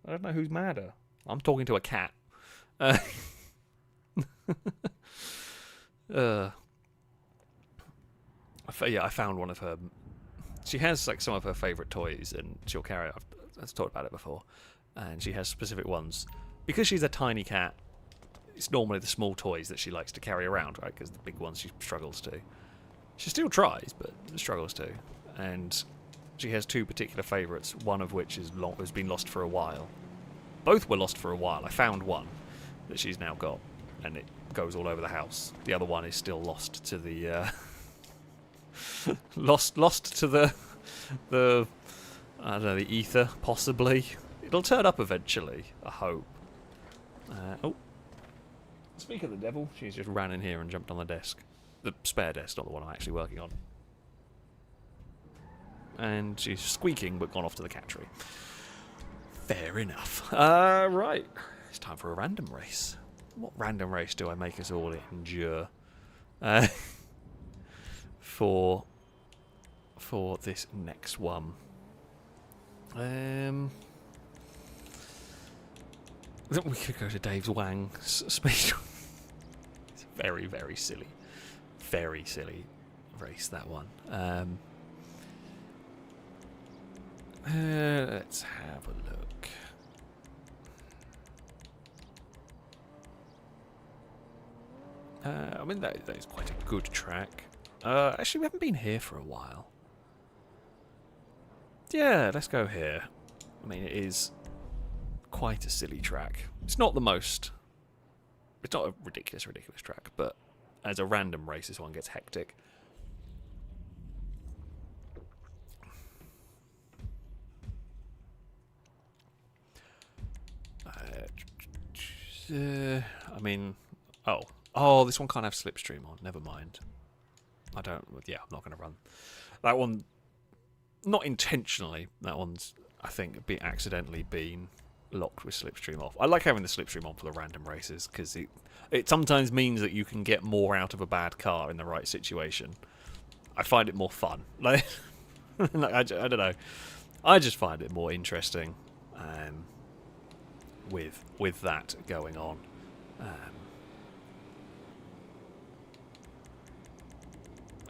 I don't know who's madder. I'm talking to a cat. I found one of her... She has like some of her favourite toys, and she'll carry... I've talked about it before. And she has specific ones. Because she's a tiny cat, it's normally the small toys that she likes to carry around, right? Because the big ones she struggles to. She still tries, but struggles to. And she has two particular favourites, one of which has been lost for a while. Both were lost for a while. I found one that she's now got, and it goes all over the house. The other one is still lost to the lost to the I don't know, the ether, possibly. It'll turn up eventually, I hope. Oh. Speak of the devil, she's just ran in here and jumped on the desk. The spare desk, not the one I'm actually working on. And she's squeaking, but gone off to the cattery. Fair enough. Right. It's time for a random race. What random race do I make us all endure? For this next one. We could go to Dave's Wang speed. It's very, very silly. Very silly race, that one. Let's have a look. I mean, that is quite a good track. Actually, we haven't been here for a while. Yeah, let's go here. I mean, it is quite a silly track. It's not the most... It's not a ridiculous track, but as a random race, this one gets hectic. I mean... Oh, this one can't have slipstream on. Never mind. I don't... Yeah, I'm not going to run. That one... Not intentionally. That one's, I think, accidentally been locked with slipstream off. I like having the slipstream on for the random races, because it sometimes means that you can get more out of a bad car in the right situation. I find it more fun. Like, I don't know. I just find it more interesting with that going on.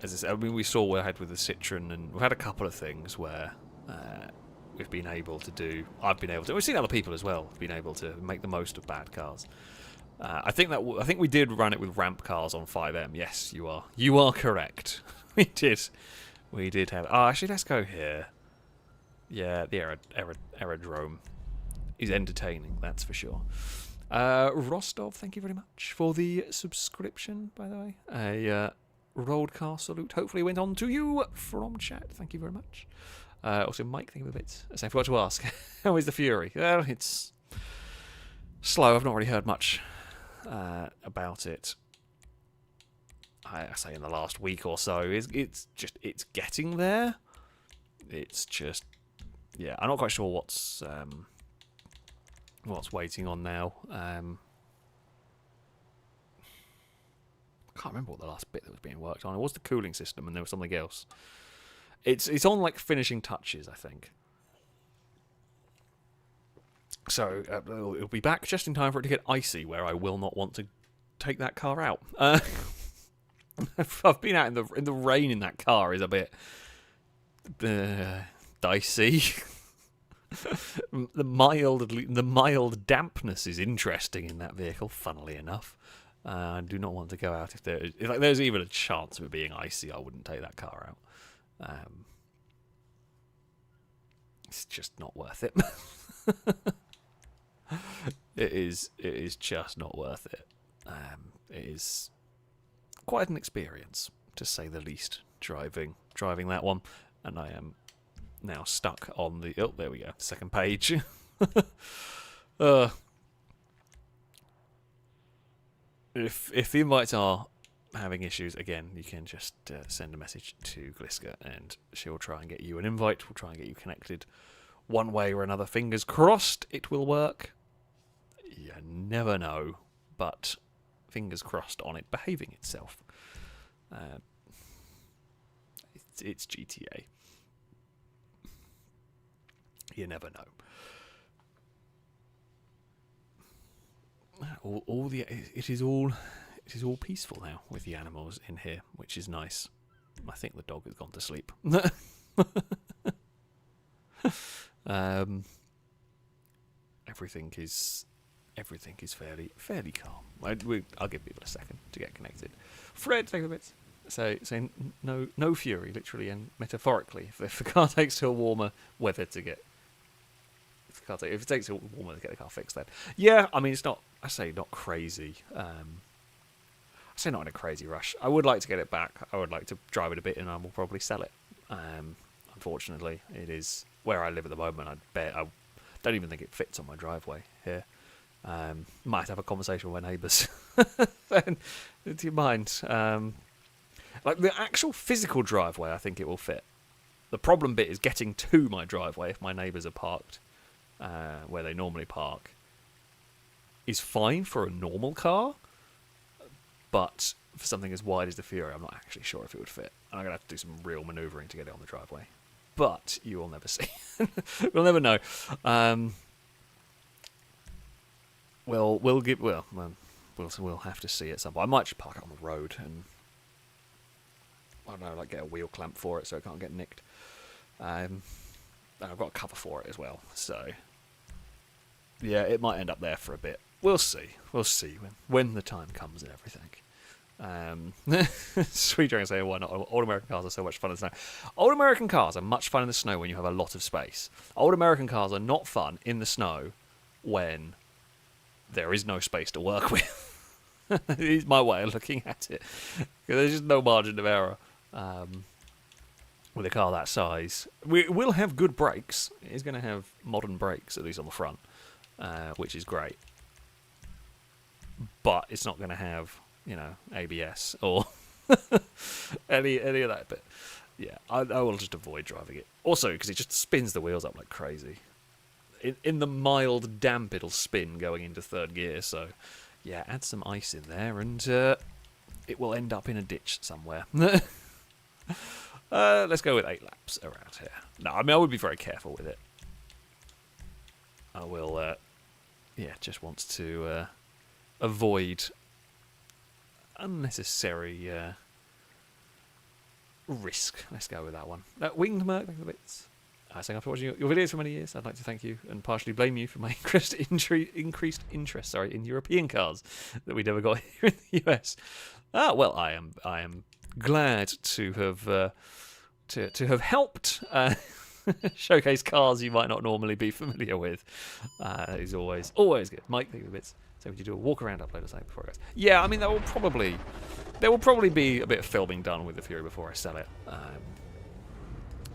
As I said, I mean, we saw what I had with the Citroen, and we've had a couple of things where we've been able to do. I've been able to. We've seen other people as well been able to make the most of bad cars. I think we did run it with ramp cars on 5M. Yes, you are correct. We did have. Oh, actually, let's go here. Yeah, the aerodrome is entertaining. That's for sure. Rostov, thank you very much for the subscription. By the way, a roadcar salute. Hopefully, went on to you from chat. Thank you very much. Also, Mike, thank you for a bit. I forgot to ask, how is the Fury? Well, it's slow. I've not really heard much about it. I say in the last week or so. It's getting there. It's just, yeah. I'm not quite sure what's waiting on now. I can't remember what the last bit that was being worked on. It was the cooling system, and there was something else. It's on like finishing touches, I think. So it'll be back just in time for it to get icy, where I will not want to take that car out. I've been out in the rain in that car is a bit dicey. The mild dampness is interesting in that vehicle. Funnily enough, I do not want to go out if there's even a chance of it being icy. I wouldn't take that car out. It's just not worth it. It is just not worth it. It is quite an experience, to say the least, driving that one, and I am now stuck on the... Oh, there we go, second page. If the invites are having issues, again, you can just send a message to Gliska, and she'll try and get you an invite. We'll try and get you connected one way or another. Fingers crossed it will work. You never know, but fingers crossed on it behaving itself. It's GTA. You never know. It is all peaceful now with the animals in here, which is nice. I think the dog has gone to sleep. Everything is fairly calm. I'll give people a second to get connected. Fred, thank you a bit. So no fury, literally and metaphorically, if the car takes to a warmer weather to get. If it takes a warmer to get the car fixed, then yeah, I mean it's not. I say not crazy. I say not in a crazy rush. I would like to get it back. I would like to drive it a bit, and I will probably sell it. Unfortunately, it is where I live at the moment. I don't even think it fits on my driveway here. Might have a conversation with my neighbours. Then, do you mind? Like the actual physical driveway, I think it will fit. The problem bit is getting to my driveway if my neighbours are parked where they normally park. Is fine for a normal car, but for something as wide as the Fury, I'm not actually sure if it would fit. And I'm going to have to do some real manoeuvring to get it on the driveway. But you will never see. We'll never know. We'll have to see at some point. I might just park it on the road and I don't know, like get a wheel clamp for it so it can't get nicked. And I've got a cover for it as well. So yeah, it might end up there for a bit. We'll see. We'll see when the time comes and everything. Sweet Dragon saying, why not? Old American cars are so much fun in the snow. Old American cars are much fun in the snow when you have a lot of space. Old American cars are not fun in the snow when there is no space to work with. It's my way of looking at it. There's just no margin of error with a car that size. We will have good brakes. It is going to have modern brakes, at least on the front, which is great. But it's not going to have, ABS or any of that. But yeah, I will just avoid driving it. Also, because it just spins the wheels up like crazy. In the mild damp, it'll spin going into third gear. So yeah, add some ice in there and it will end up in a ditch somewhere. Let's go with 8 laps around here. No, I mean, I would be very careful with it. I will, just wants to avoid unnecessary risk. Let's go with that one. Winged Merc, thanks for the bits. Saying after watching your videos for many years, I'd like to thank you and partially blame you for my increased interest in European cars that we never got here in the US. Well, I am glad to have helped showcase cars you might not normally be familiar with. It's always good. Mike, thank you for the bits. So would you do a walk around upload or something before it goes? Yeah, I mean there will probably be a bit of filming done with the Fury before I sell it.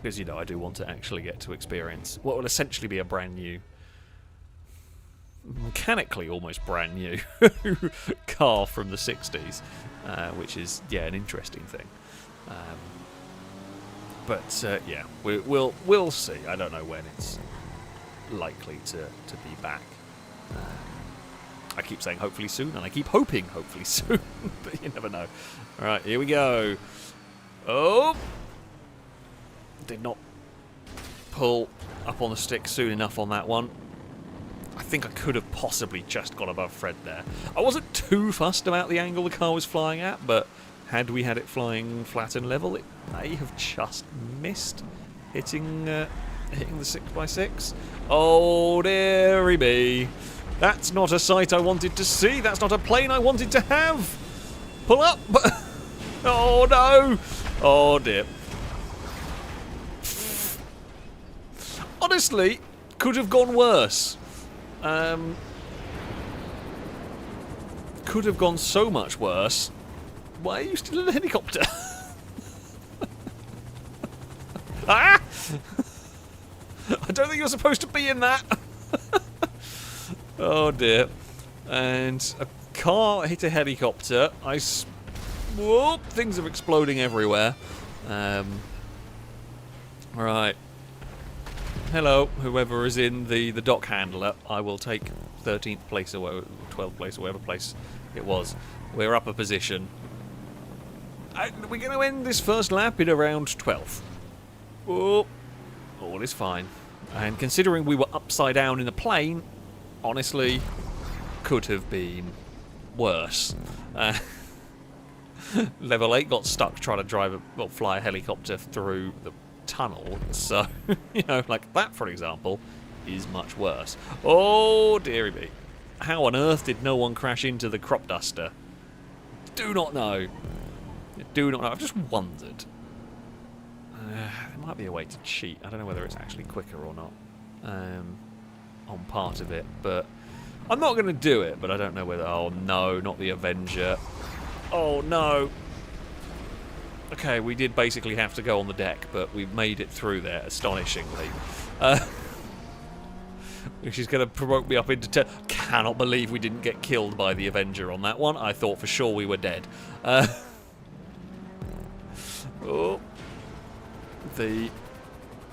Because, I do want to actually get to experience what will essentially be a brand new, mechanically almost brand new car from the 60s, which is, an interesting thing. We'll see. I don't know when it's likely to be back. I keep saying hopefully soon, and I keep hoping hopefully soon, but you never know. All right, here we go. Oh! Did not pull up on the stick soon enough on that one. I think I could have possibly just got above Fred there. I wasn't too fussed about the angle the car was flying at, but had we had it flying flat and level, it may have just missed hitting the 6x6. Oh, dearie me. That's not a sight I wanted to see. That's not a plane I wanted to have. Pull up. Oh, no. Oh, dear. Honestly, could have gone worse. Could have gone so much worse. Why are you still in a helicopter? Ah! I don't think you're supposed to be in that. Oh dear. And a car hit a helicopter. Whoop! Things are exploding everywhere. Right. Hello, whoever is in the dock handler. I will take 13th place or 12th place or whatever place it was. We're up a position. We're going to end this first lap in around 12th. Oh, all is fine. And considering we were upside down in the plane, honestly, could have been worse. Level 8 got stuck trying to fly a helicopter through the tunnel, so like that for example is much worse. Oh dearie me, how on earth did no one crash into the crop duster? Do not know. I do not know. I've just wondered. There might be a way to cheat. I don't know whether it's actually quicker or not on part of it, but I'm not going to do it, but I don't know whether... Oh, no, not the Avenger. Oh, no. Okay, we did basically have to go on the deck, but we made it through there, astonishingly. Which is going to promote me up into 10. Cannot believe we didn't get killed by the Avenger on that one. I thought for sure we were dead. Oh. The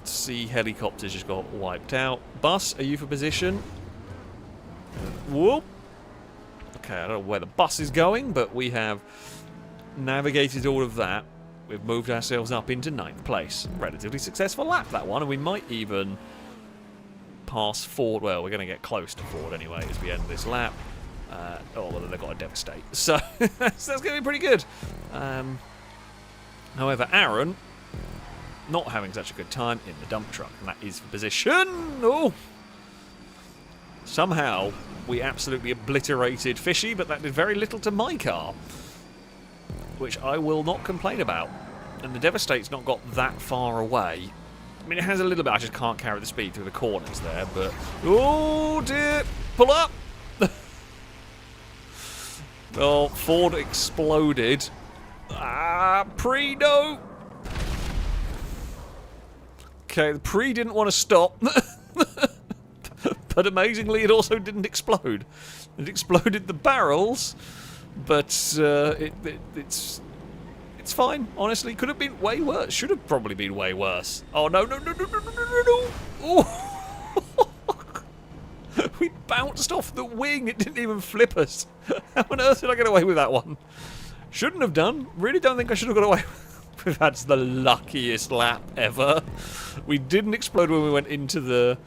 sea helicopters just got wiped out. Bus, are you for position? Whoop. Okay, I don't know where the bus is going, but we have navigated all of that. We've moved ourselves up into 9th place. Relatively successful lap, that one, and we might even pass Ford. Well, we're going to get close to Ford anyway as we end this lap. Oh, well, they've got to devastate. So, that's going to be pretty good. However, Aaron, not having such a good time in the dump truck, and that is for position. Oh! Somehow, we absolutely obliterated Fishy, but that did very little to my car, which I will not complain about. And the Devastate's not got that far away. I mean, it has a little bit. I just can't carry the speed through the corners there, but... Oh, dear! Pull up! Oh, Ford exploded. Ah, Pre, no! Okay, the Pre didn't want to stop. But amazingly, it also didn't explode. It exploded the barrels, but it's fine. Honestly, could have been way worse. Should have probably been way worse. Oh no no no no no no no no! Oh. We bounced off the wing. It didn't even flip us. How on earth did I get away with that one? Shouldn't have done. Really don't think I should have got away with. We've had the luckiest lap ever. We didn't explode when we went into the...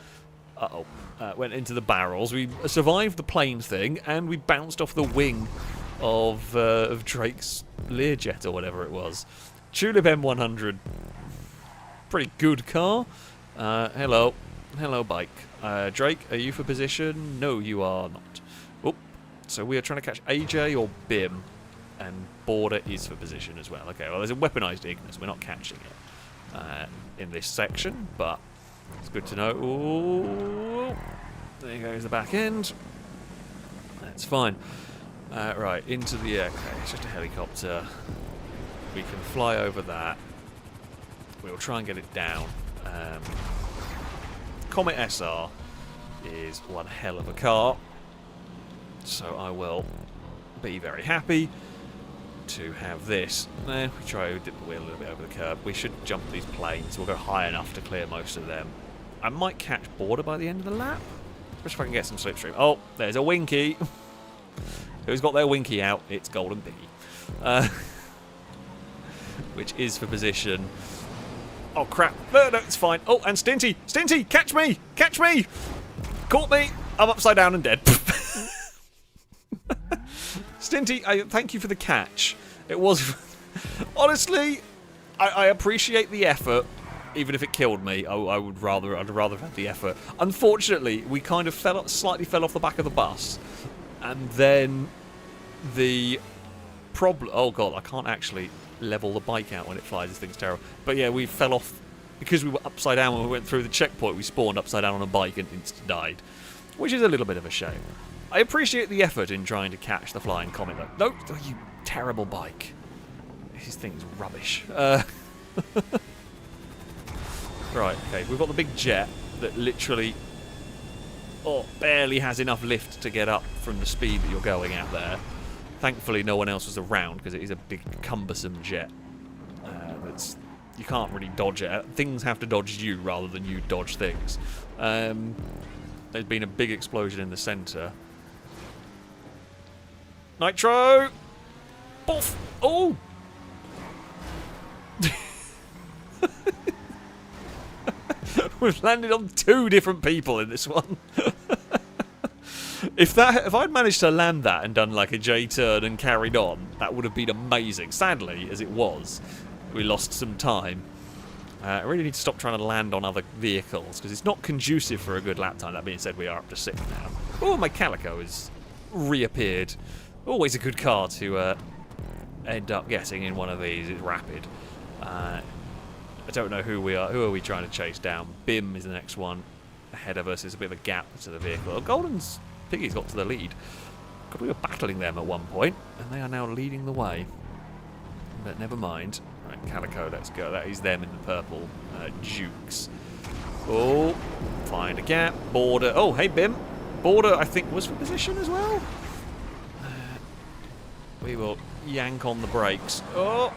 went into the barrels. We survived the plane thing, and we bounced off the wing of Drake's Learjet or whatever it was. Tulip M100. Pretty good car. Hello. Hello, bike. Drake, are you for position? No, you are not. Oh, so we are trying to catch AJ or Bim, and Border is for position as well. Okay, well, there's a weaponized Ignis. We're not catching it in this section, but it's good to know. Ooh, there goes the back end. That's fine. Right, into the air. Okay, it's just a helicopter. We can fly over that. We'll try and get it down. Comet SR is one hell of a car, so I will be very happy to have this. We try to dip the wheel a little bit over the curb. We should jump these planes. We'll go high enough to clear most of them. I might catch Border by the end of the lap, especially if I can get some slipstream. Oh, there's a Winky. Who's got their Winky out? It's Golden Piggy, which is for position. Oh crap! No, no, it's fine. Oh, and Stinty, Stinty, catch me, catch me! Caught me. I'm upside down and dead. Stinty, I thank you for the catch. It was honestly, I appreciate the effort, even if it killed me. I'd rather have the effort. Unfortunately, we kind of slightly fell off the back of the bus, and then the problem. Oh god, I can't actually level the bike out when it flies. This thing's terrible. But yeah, we fell off because we were upside down when we went through the checkpoint. We spawned upside down on a bike and insta died, which is a little bit of a shame. I appreciate the effort in trying to catch the flying comet though. No, oh, you terrible bike. This thing's rubbish. Right, okay, we've got the big jet that literally barely has enough lift to get up from the speed that you're going at there. Thankfully, no one else was around because it is a big, cumbersome jet. You can't really dodge it. Things have to dodge you rather than you dodge things. There's been a big explosion in the centre. Nitro! Boff! Oh! We've landed on 2 different people in this one. If I'd managed to land that and done like a J-turn and carried on, that would have been amazing. Sadly, as it was, we lost some time. I really need to stop trying to land on other vehicles, because it's not conducive for a good lap time. That being said, we are up to 6 now. Oh, my Calico has reappeared. Always a good car to end up getting in one of these is rapid. I don't know who we are. Who are we trying to chase down? Bim is the next one ahead of us. There's a bit of a gap to the vehicle. Golden's Piggy's got to the lead. God, we were battling them at one point, and they are now leading the way. But never mind. Right, Calico, let's go. That is them in the purple Dukes. Oh, find a gap. Border. Oh, hey, Bim. Border, I think, was for position as well. We will yank on the brakes. Oh.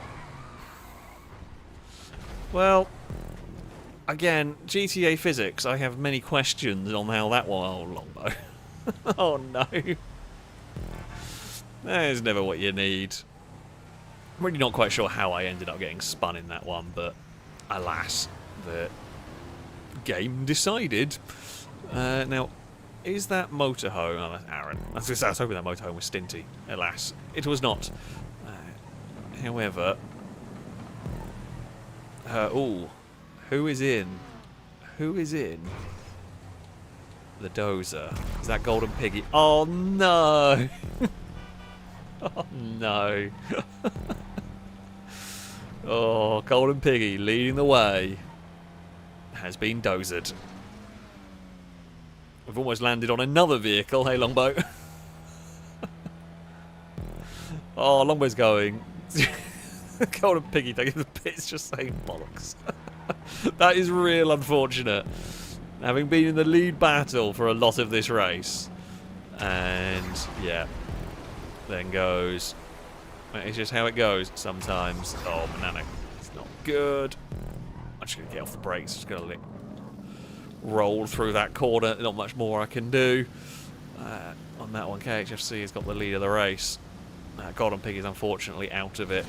Well, again, GTA physics. I have many questions on how that one. Oh, Longbow. Oh, no. That is never what you need. I'm really not quite sure how I ended up getting spun in that one, but alas, the game decided. Now, is that motorhome? Oh, that's Aaron. I was hoping that motorhome was Stinty. Alas, it was not. However, ooh, who is in? Who is in? The Dozer. Is that Golden Piggy? Oh no! Oh no! Oh, Golden Piggy leading the way has been dozered. We've almost landed on another vehicle. Hey, Longbow. Oh, Longbow's going. Golden Piggy taking the pits, just saying bollocks. That is real unfortunate. Having been in the lead battle for a lot of this race. And, yeah. Then goes... It's just how it goes sometimes. Oh, banana. It's not good. I'm just going to get off the brakes. Just going to roll through that corner. Not much more I can do. On that one, KHFC has got the lead of the race. Golden Pig is unfortunately out of it.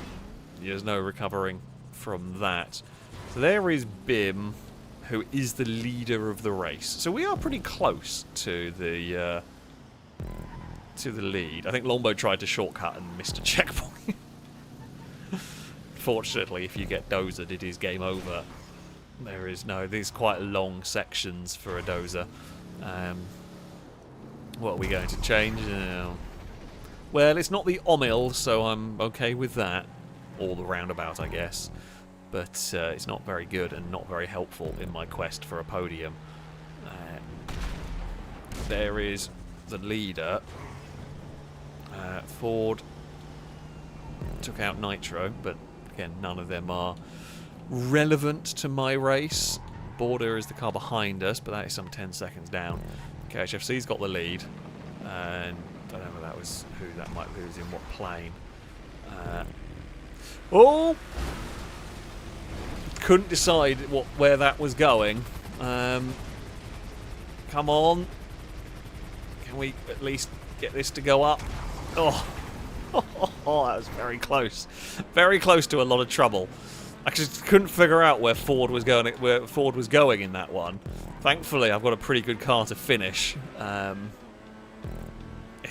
There's no recovering from that. So there is Bim, who is the leader of the race. So we are pretty close to the lead. I think Longbow tried to shortcut and missed a checkpoint. Fortunately, if you get dozered, it is game over. There is no... These quite long sections for a dozer. What are we going to change? Well, it's not the Omil, so I'm okay with that. Or the roundabout, I guess. But it's not very good and not very helpful in my quest for a podium. There is the leader. Ford took out Nitro, but again, none of them are relevant to my race. Border is the car behind us, but that is some 10 seconds down. KHFC's got the lead, and I don't know if that was who's in what plane. Oh! Couldn't decide where that was going. Come on. Can we at least get this to go up? Oh, oh, that was very close. Very close to a lot of trouble. I just couldn't figure out where Ford was going in that one. Thankfully, I've got a pretty good car to finish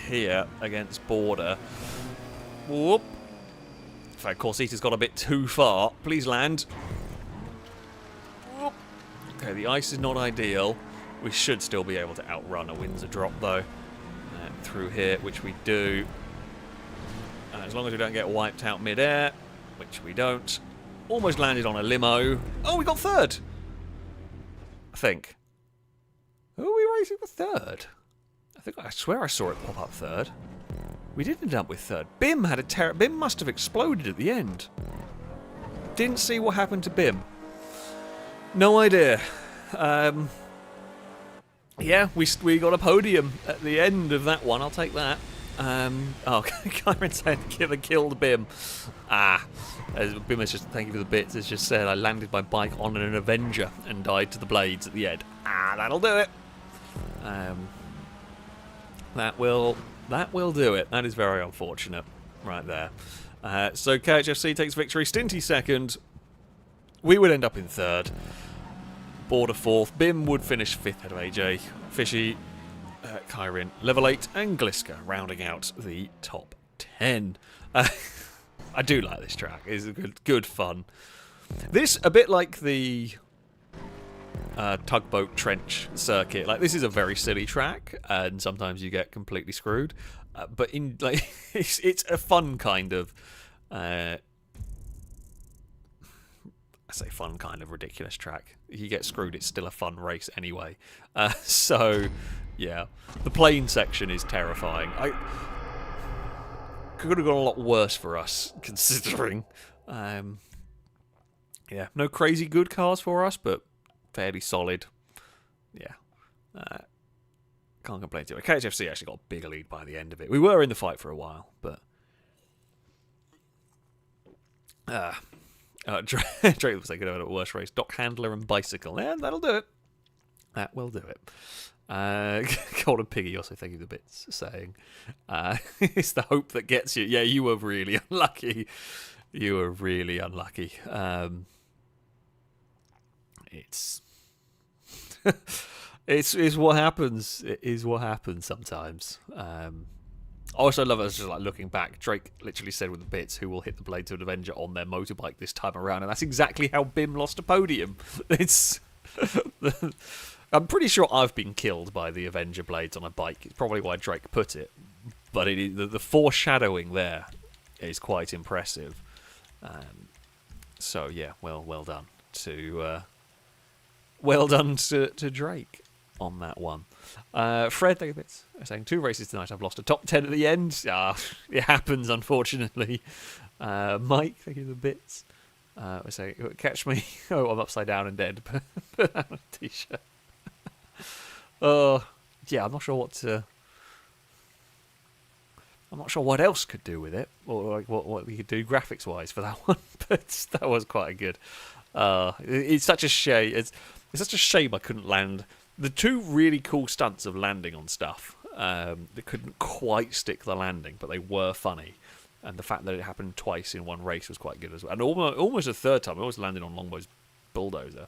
here against Border. Whoop. In fact, Corsita's got a bit too far. Please land. Whoop. Okay, the ice is not ideal. We should still be able to outrun a Windsor drop, though. Through here, which we do. As long as we don't get wiped out mid-air, which we don't. Almost landed on a limo. Oh, we got third! I think. Who are we racing for third? I swear I saw it pop up third. We did end up with third. Bim had a Bim must have exploded at the end. Didn't see what happened to Bim. No idea. Yeah, we got a podium at the end of that one. I'll take that. Oh, Kyron said they killed Bim. As Bim has just, thank you for the bits, has just said I landed my bike on an Avenger and died to the blades at the end. That'll do it. That will do it. That is very unfortunate, right there. So KHFC takes victory. Stinty second. We would end up in third. Border fourth. Bim would finish fifth ahead of AJ. Fishy, Kyrin, level 8, and Gliska rounding out the top 10. I do like this track. It's good fun. This, a bit like the tugboat trench circuit. Like, this is a very silly track, and sometimes you get completely screwed. But in it's a fun kind of I say fun, kind of ridiculous track. If you get screwed, it's still a fun race anyway. So, yeah. The plane section is terrifying. I could have gone a lot worse for us, considering. Yeah, no crazy good cars for us, but fairly solid. Yeah. Can't complain too much. KHFC actually got a bigger lead by the end of it. We were in the fight for a while, but... Drake was like, good over at worst race. Dock handler and bicycle. Yeah, that'll do it. That will do it. Golden Piggy also thank you the bits, saying, it's the hope that gets you. Yeah, you were really unlucky. You were really unlucky. It's... it's what happens. It is what happens sometimes. I also love it, just like looking back. Drake literally said with the bits, "Who will hit the blades of an Avenger on their motorbike this time around?" And that's exactly how Bim lost a podium. It's. I'm pretty sure I've been killed by the Avenger blades on a bike. It's probably why Drake put it, but it is, the foreshadowing there is quite impressive. So yeah, well done to Drake on that one. Fred, thank you bits. Saying 2 races tonight. I've lost a top 10 at the end. It happens, unfortunately. Mike, thank you the bits. We're saying, catch me. Oh, I'm upside down and dead. Put on a t-shirt. Yeah, I'm not sure what to. I'm not sure what else could do with it, or like what we could do graphics wise for that one. But that was quite good. It's such a shame. It's such a shame I couldn't land the 2 really cool stunts of landing on stuff. They couldn't quite stick the landing, but they were funny. And the fact that it happened twice in one race was quite good as well. And almost a third time, I always landed on Longbow's bulldozer.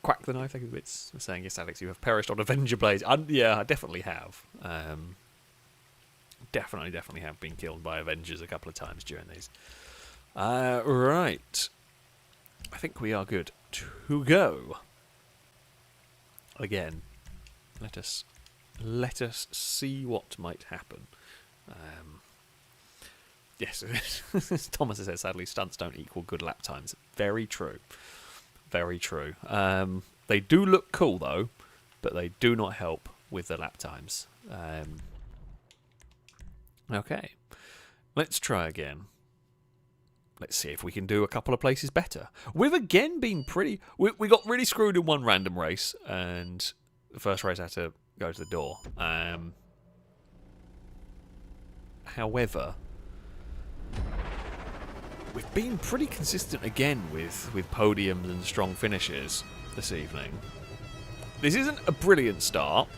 Quack the Knife, thank you for bits. I'm saying, yes, Alex, you have perished on Avenger Blades. Yeah, I definitely have. Definitely have been killed by Avengers a couple of times during these. Right. I think we are good to go. Again, let us see what might happen. Yes, Thomas has said, sadly, stunts don't equal good lap times. Very true. Very true. They do look cool, though, but they do not help with the lap times. Okay. Let's try again. Let's see if we can do a couple of places better. We've again been pretty... We got really screwed in one random race, and the first race had to go to the door. However, we've been pretty consistent again with podiums and strong finishes this evening. This isn't a brilliant start.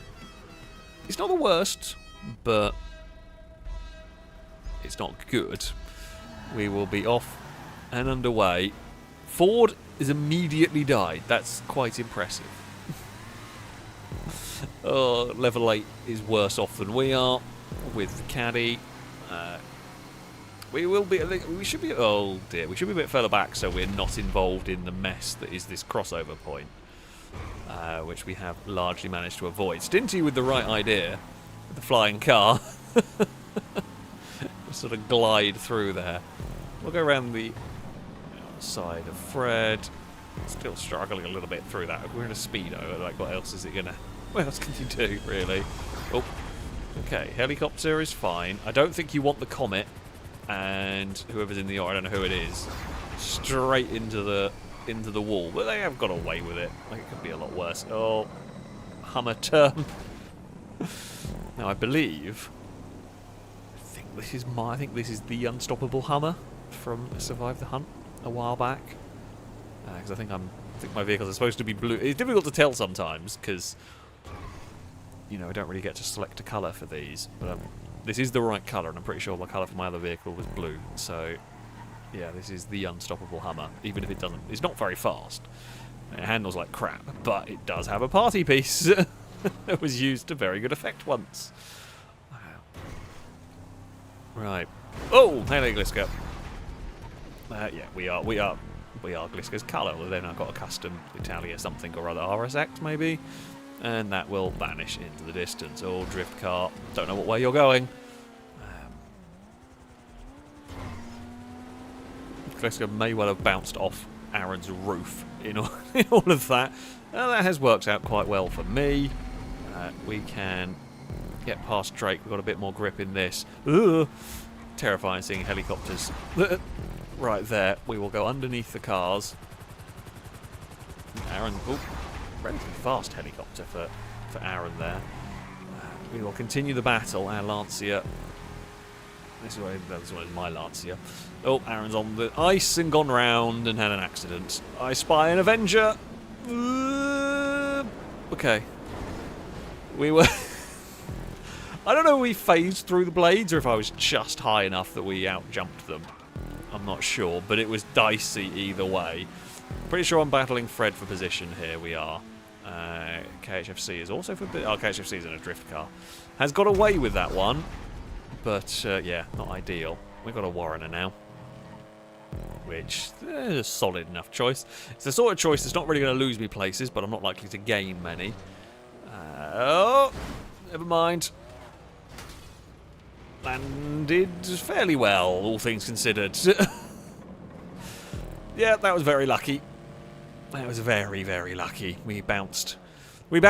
It's not the worst, but it's not good. We will be off and underway. Ford is immediately died. That's quite impressive. Level 8 is worse off than we are with the caddy. We should be. Oh dear, we should be a bit further back so we're not involved in the mess that is this crossover point, which we have largely managed to avoid. Stinty with the right idea, with the flying car. Sort of glide through there. We'll go around the side of Fred. Still struggling a little bit through that. We're in a speedo. Like, what else is it gonna? What else can you do, really? Oh, okay. Helicopter is fine. I don't think you want the Comet, and whoever's in the yard, I don't know who it is, straight into the wall. But they have got away with it. Like, it could be a lot worse. Oh, Hummer turn. Now I believe. I think this is the unstoppable Hummer from Survive the Hunt a while back. Because I think my vehicles are supposed to be blue. It's difficult to tell sometimes because I don't really get to select a colour for these. But this is the right colour, and I'm pretty sure the colour for my other vehicle was blue. So yeah, this is the unstoppable Hummer. Even if it doesn't, it's not very fast. It handles like crap, but it does have a party piece that was used to very good effect once. Right. Oh, hello, Gliska. Yeah, we are Gliska's colour. They've now got a custom Italia something or other, RSX maybe, and that will vanish into the distance. Oh, drift car. Don't know what way you're going. Gleska may well have bounced off Aaron's roof in all, in all of that. That has worked out quite well for me. We can get past Drake. We've got a bit more grip in this. Ugh. Terrifying seeing helicopters right there. We will go underneath the cars. Aaron, oh, relatively fast helicopter for Aaron there. We will continue the battle. Our Lancia. This one is my Lancia. Oh, Aaron's on the ice and gone round and had an accident. I spy an Avenger. Okay. We were... I don't know if we phased through the blades or if I was just high enough that we out-jumped them. I'm not sure, but it was dicey either way. Pretty sure I'm battling Fred for position here. We are. KHFC is also for... Oh, KHFC is in a drift car. Has got away with that one. But, yeah, not ideal. We've got a Warrener now. Which is a solid enough choice. It's the sort of choice that's not really going to lose me places, but I'm not likely to gain many. Oh, never mind. Landed fairly well, all things considered. Yeah, that was very lucky. That was very, very lucky. We bounced. We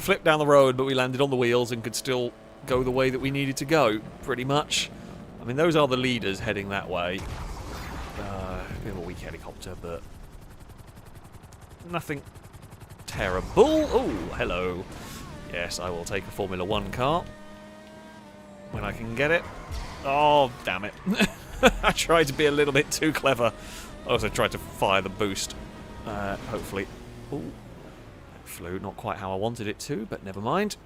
flipped down the road, but we landed on the wheels and could still go the way that we needed to go, pretty much. I mean, those are the leaders heading that way. A bit of a weak helicopter, but nothing terrible. Oh, hello. Yes, I will take a Formula 1 car when I can get it. Oh, damn it. I tried to be a little bit too clever. I also tried to fire the boost. Hopefully. Ooh, that flew not quite how I wanted it to, but never mind.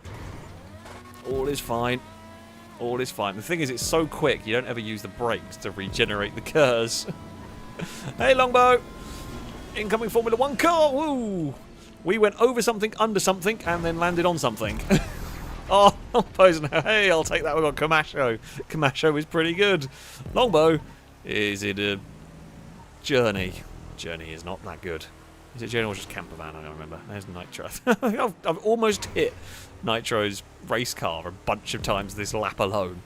All is fine. All is fine. The thing is, it's so quick, you don't ever use the brakes to regenerate the cars. Hey, Longbow! Incoming Formula 1 car! Woo! We went over something, under something, and then landed on something. Oh, Longbow's now. Hey, I'll take that. We've got Camacho. Camacho is pretty good. Longbow is in a Journey. Journey is not that good. Is it Journey or just camper van? I don't remember. There's Nitro. I've almost hit Nitro's race car a bunch of times this lap alone.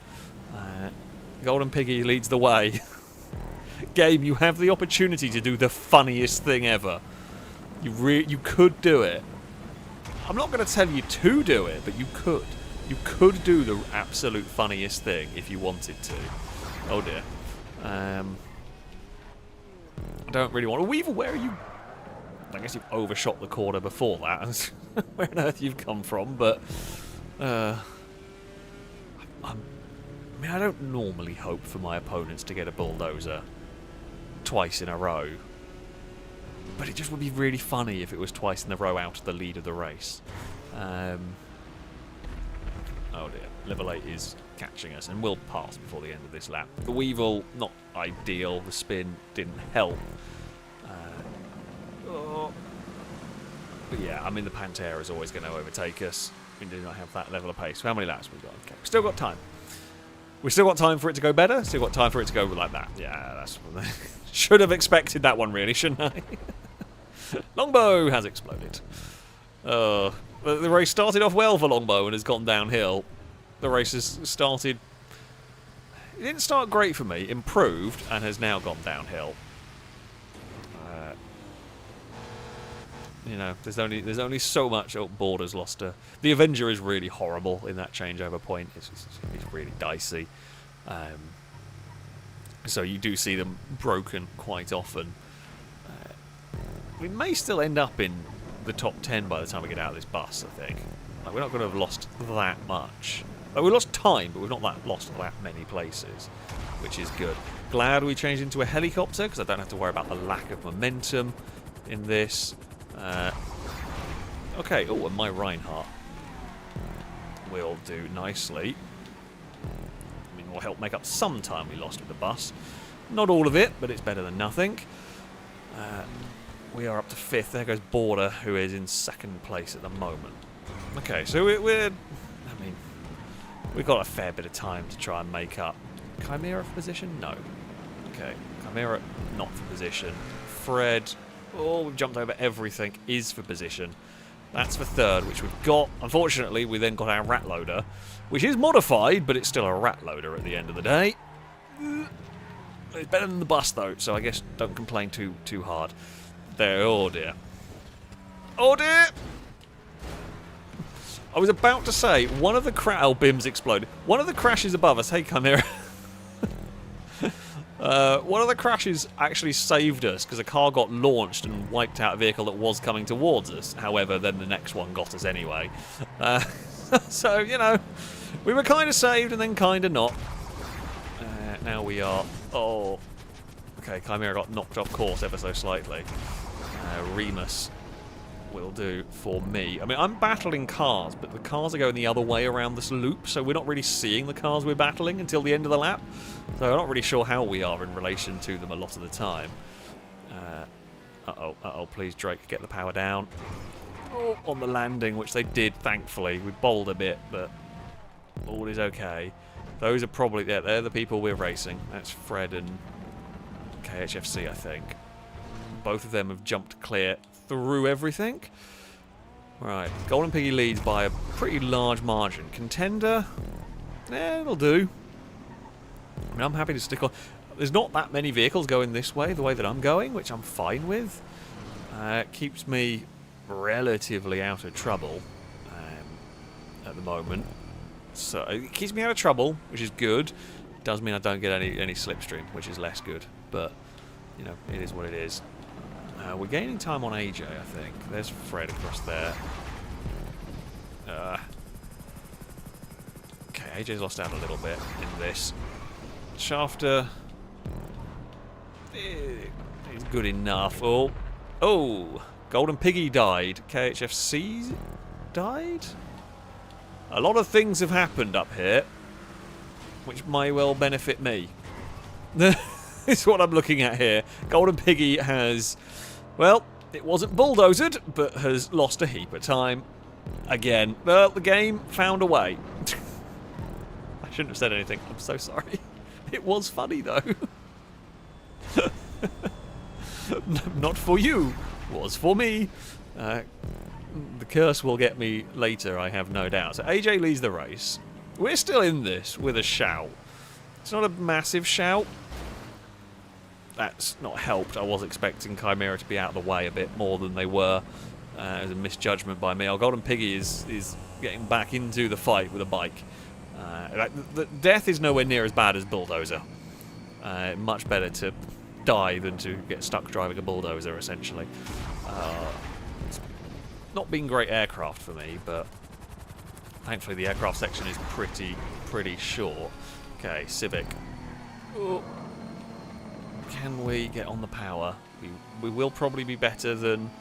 Golden Piggy leads the way. Game, you have the opportunity to do the funniest thing ever. You could do it. I'm not going to tell you to do it, but you could. You could do the absolute funniest thing if you wanted to. Oh dear. I don't really want to. Weaver, where are you? I guess you've overshot the corner before that. Where on earth you've come from, but... I mean, I don't normally hope for my opponents to get a bulldozer twice in a row. But it just would be really funny if it was twice in a row out of the lead of the race. Oh dear. Level 8 is catching us, and we'll pass before the end of this lap. The Weevil, not ideal. The spin didn't help. But yeah, I mean, the Pantera is always going to overtake us. We do not have that level of pace. How many laps have we got? Okay. We've still got time. We've still got time for it to go better. Still got time for it to go like that. Yeah, that's... Should have expected that one, really, shouldn't I? Longbow has exploded. The race started off well for Longbow and has gone downhill. The race has started... It didn't start great for me. Improved and has now gone downhill. You know, there's only so much. Oh, Border's lost her. The Avenger is really horrible in that changeover point. It's really dicey. So you do see them broken quite often. We may still end up in the top 10 by the time we get out of this bus, I think. Like, we're not going to have lost that much. Like, we lost time, but we've not lost that many places, which is good. Glad we changed into a helicopter, because I don't have to worry about the lack of momentum in this. Okay, oh, and my Reinhardt will do nicely. I mean, will help make up some time we lost with the bus. Not all of it, but it's better than nothing. We are up to 5th. There goes Border, who is in 2nd place at the moment. Okay, so we're... I mean, we've got a fair bit of time to try and make up. Chimera for position? No. Okay, Chimera not for position. Fred... Oh, we've jumped over everything. Is for position. That's for 3rd, which we've got. Unfortunately, we then got our rat loader, which is modified, but it's still a rat loader at the end of the day. It's better than the bus, though, so I guess don't complain too hard. There, oh dear. Oh dear! I was about to say, one of the oh, bims exploded. One of the crashes above us, hey Chimera. One of the crashes actually saved us because a car got launched and wiped out a vehicle that was coming towards us. However, then the next one got us anyway. So, you know, we were kind of saved and then kind of not. Now we are... Oh, okay, Chimera got knocked off course ever so slightly. Remus will do for me. I mean, I'm battling cars, but the cars are going the other way around this loop, so we're not really seeing the cars we're battling until the end of the lap. So I'm not really sure how we are in relation to them a lot of the time. Uh-oh, please, Drake, get the power down. Oh, on the landing, which they did, thankfully. We bowled a bit, but all is okay. Those are probably... Yeah, they're the people we're racing. That's Fred and KHFC, I think. Both of them have jumped clear through everything. Right, Golden Piggy leads by a pretty large margin. Contender, it'll do. I mean, I'm happy to stick on. There's not that many vehicles going this way, the way that I'm going, which I'm fine with. It keeps me relatively out of trouble at the moment. So it keeps me out of trouble, which is good. It does mean I don't get any slipstream, which is less good. But, you know, it is what it is. We're gaining time on AJ, I think. There's Fred across there. Okay, AJ's lost out a little bit in this. Shafter is good enough. Oh, Golden Piggy died. KHFC died? A lot of things have happened up here, which may well benefit me. It's what I'm looking at here. Golden Piggy has... Well, it wasn't bulldozed, but has lost a heap of time. Again. Well, the game found a way. I shouldn't have said anything. I'm so sorry. It was funny, though. Not for you. Was for me. The curse will get me later, I have no doubt. So AJ leads the race. We're still in this with a shout. It's not a massive shout. That's not helped. I was expecting Chimera to be out of the way a bit more than they were. It was a misjudgment by me. Our Golden Piggy is getting back into the fight with a bike. The death is nowhere near as bad as Bulldozer. Much better to die than to get stuck driving a Bulldozer, essentially. It's not been great aircraft for me, but thankfully the aircraft section is pretty short. Okay, Civic. Oh. Can we get on the power? We will probably be better than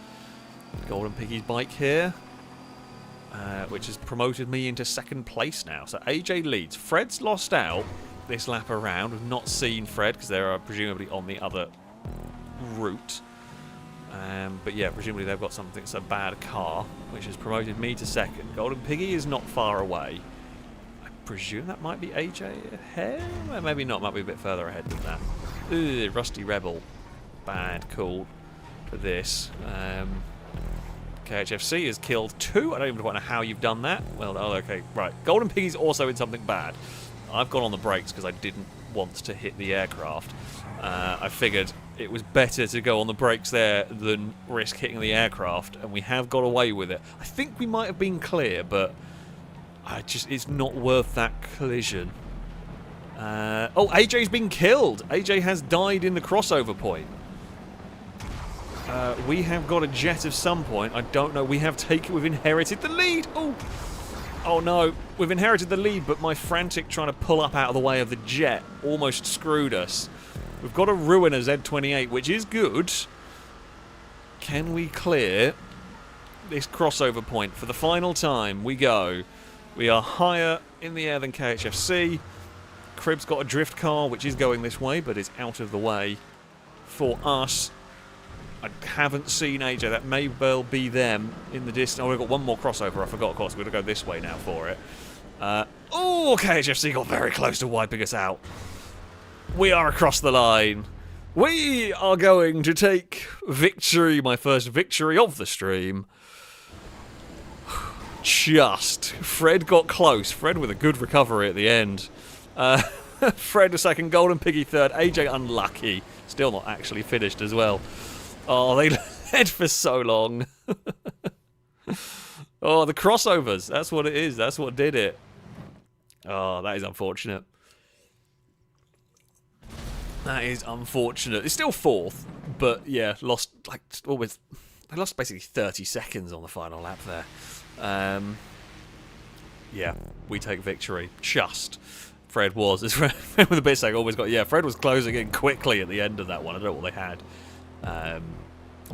Golden Piggy's bike here, which has promoted me into second place now. So AJ leads. Fred's lost out this lap around. We've not seen Fred because they're presumably on the other route. But yeah, presumably they've got something, it's a bad car, which has promoted me to second. Golden Piggy is not far away. I presume that might be AJ ahead? Well, maybe not, might be a bit further ahead than that. Ugh, Rusty Rebel. Bad call for this. KHFC has killed 2. I don't even quite know how you've done that. Well, oh, okay, right. Golden Piggy's also in something bad. I've gone on the brakes because I didn't want to hit the aircraft. I figured it was better to go on the brakes there than risk hitting the aircraft, and we have got away with it. I think we might have been clear, but it's not worth that collision. Oh, AJ's been killed. AJ has died in the crossover point. We have got a jet of some point. I don't know. We've inherited the lead. Oh no. We've inherited the lead, but my frantic trying to pull up out of the way of the jet almost screwed us. We've got to ruin a Z28, which is good. Can we clear this crossover point? For the final time, we go. We are higher in the air than KHFC. Crib's got a drift car, which is going this way, but is out of the way for us. I haven't seen AJ. That may well be them in the distance. Oh, we've got one more crossover. I forgot, of course. We're going to go this way now for it. Oh, KHFC got very close to wiping us out. We are across the line. We are going to take victory, my first victory of the stream. Just. Fred got close. Fred with a good recovery at the end. Fred was second, Golden Piggy third, AJ unlucky. Still not actually finished as well. Oh, they led for so long. Oh, the crossovers. That's what it is. That's what did it. Oh, that is unfortunate. That is unfortunate. It's still fourth, but yeah, lost like almost. They lost basically 30 seconds on the final lap there. Yeah, we take victory. Just. Fred was. As Fred with a bit saying always got. Yeah, Fred was closing in quickly at the end of that one. I don't know what they had.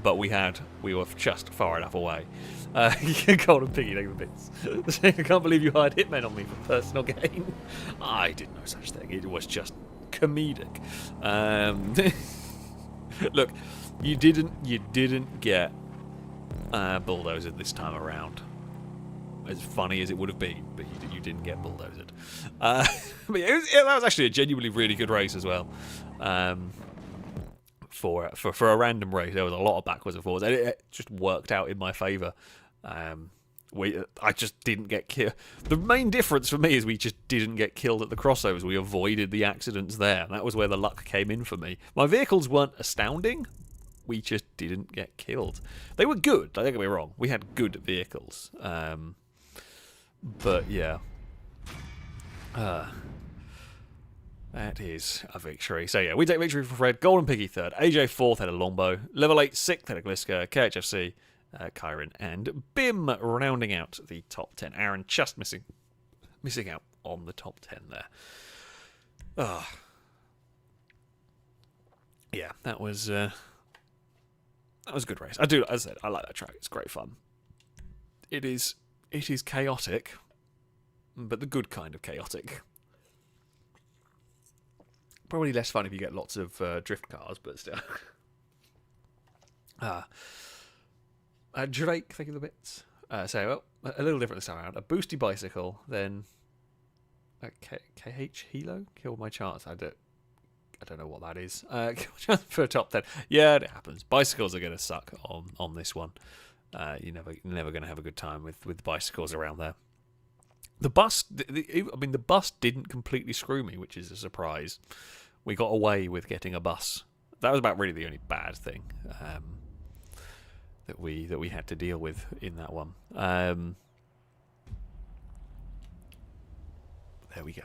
But we were just far enough away. Golden Piggy, take the bits. I can't believe you hired hitmen on me for personal gain. I did no such thing. It was just comedic. Look, you didn't get bulldozed this time around. As funny as it would have been, but you didn't get bulldozed. But that was actually a genuinely really good race as well. For a random race, there was a lot of backwards and forwards, and it just worked out in my favour. I just didn't get killed. The main difference for me is we just didn't get killed at the crossovers. We avoided the accidents there, and that was where the luck came in for me. My vehicles weren't astounding. We just didn't get killed. They were good, don't get me wrong. We had good vehicles. But yeah. That is a victory. So yeah, we take victory for Fred. Golden Piggy third. AJ fourth, had a longbow. Level 8 sixth, had a Gliska. KHFC, Kyron, and Bim rounding out the top 10. Aaron just missing out on the top 10 there. Yeah, that was a good race. As I said, I like that track. It's great fun. It is chaotic, but the good kind of chaotic. Probably less fun if you get lots of drift cars, but still. Drake, think of the bits. So, well, a little different this time around. A boosty bicycle, then a KH Hilo? Killed my chance. I don't know what that is. For a top 10. Yeah, it happens. Bicycles are going to suck on this one. You're never going to have a good time with bicycles around there. The bus, the bus didn't completely screw me, which is a surprise. We got away with getting a bus. That was about really the only bad thing that we had to deal with in that one. There we go.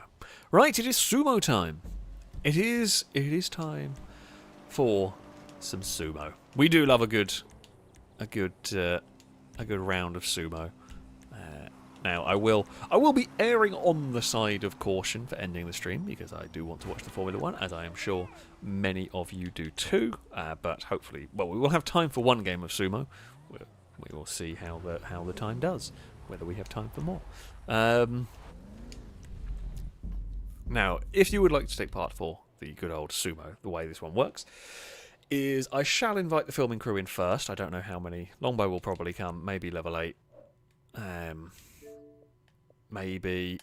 Right, it is sumo time. It is time for some sumo. We do love a good round of sumo. Now, I will be erring on the side of caution for ending the stream, because I do want to watch the Formula 1, as I am sure many of you do too. But hopefully, well, we will have time for one game of sumo. We will see how the time does, whether we have time for more. Now, if you would like to take part for the good old sumo, the way this one works is I shall invite the filming crew in first. I don't know how many. Longbow will probably come, maybe level 8. Maybe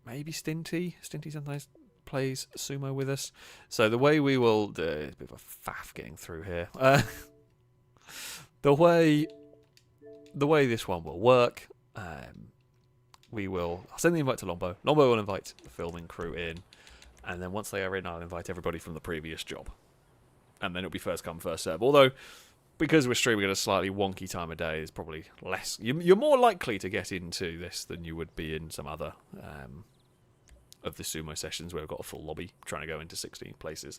Stinty. Stinty sometimes plays sumo with us. So the way we will do, it's a bit of a faff getting through here. The way this one will work, I'll send the invite to Longbow. Longbow will invite the filming crew in, and then once they are in, I'll invite everybody from the previous job, and then it'll be first come first serve. Although, because we're streaming at a slightly wonky time of day, it's probably less. You're more likely to get into this than you would be in some other of the sumo sessions where we've got a full lobby trying to go into 16 places.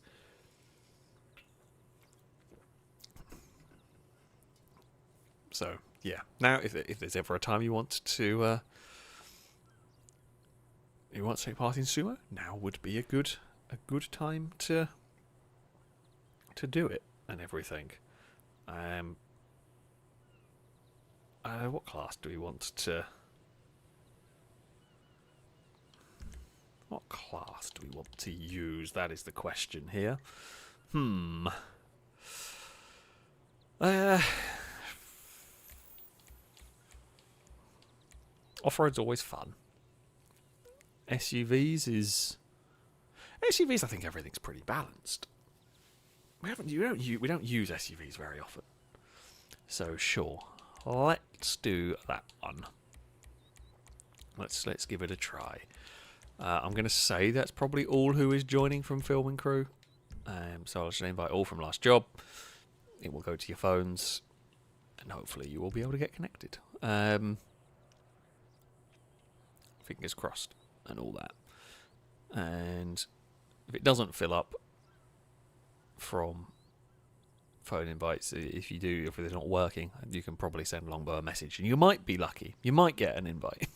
So yeah, now if there's ever a time you want to take part in sumo, now would be a good time to do it and everything. What class do we want to? What class do we want to use? That is the question here. Off-road's always fun. SUVs, I think everything's pretty balanced. We don't use SUVs very often. So sure, let's do that one. Let's give it a try. I'm going to say that's probably all who is joining from filming crew. So I'll just invite all from last job. It will go to your phones, and hopefully you will be able to get connected. Fingers crossed and all that. And if it doesn't fill up from phone invites, if it's not working, you can probably send Longbow a message, and you might be lucky. You might get an invite.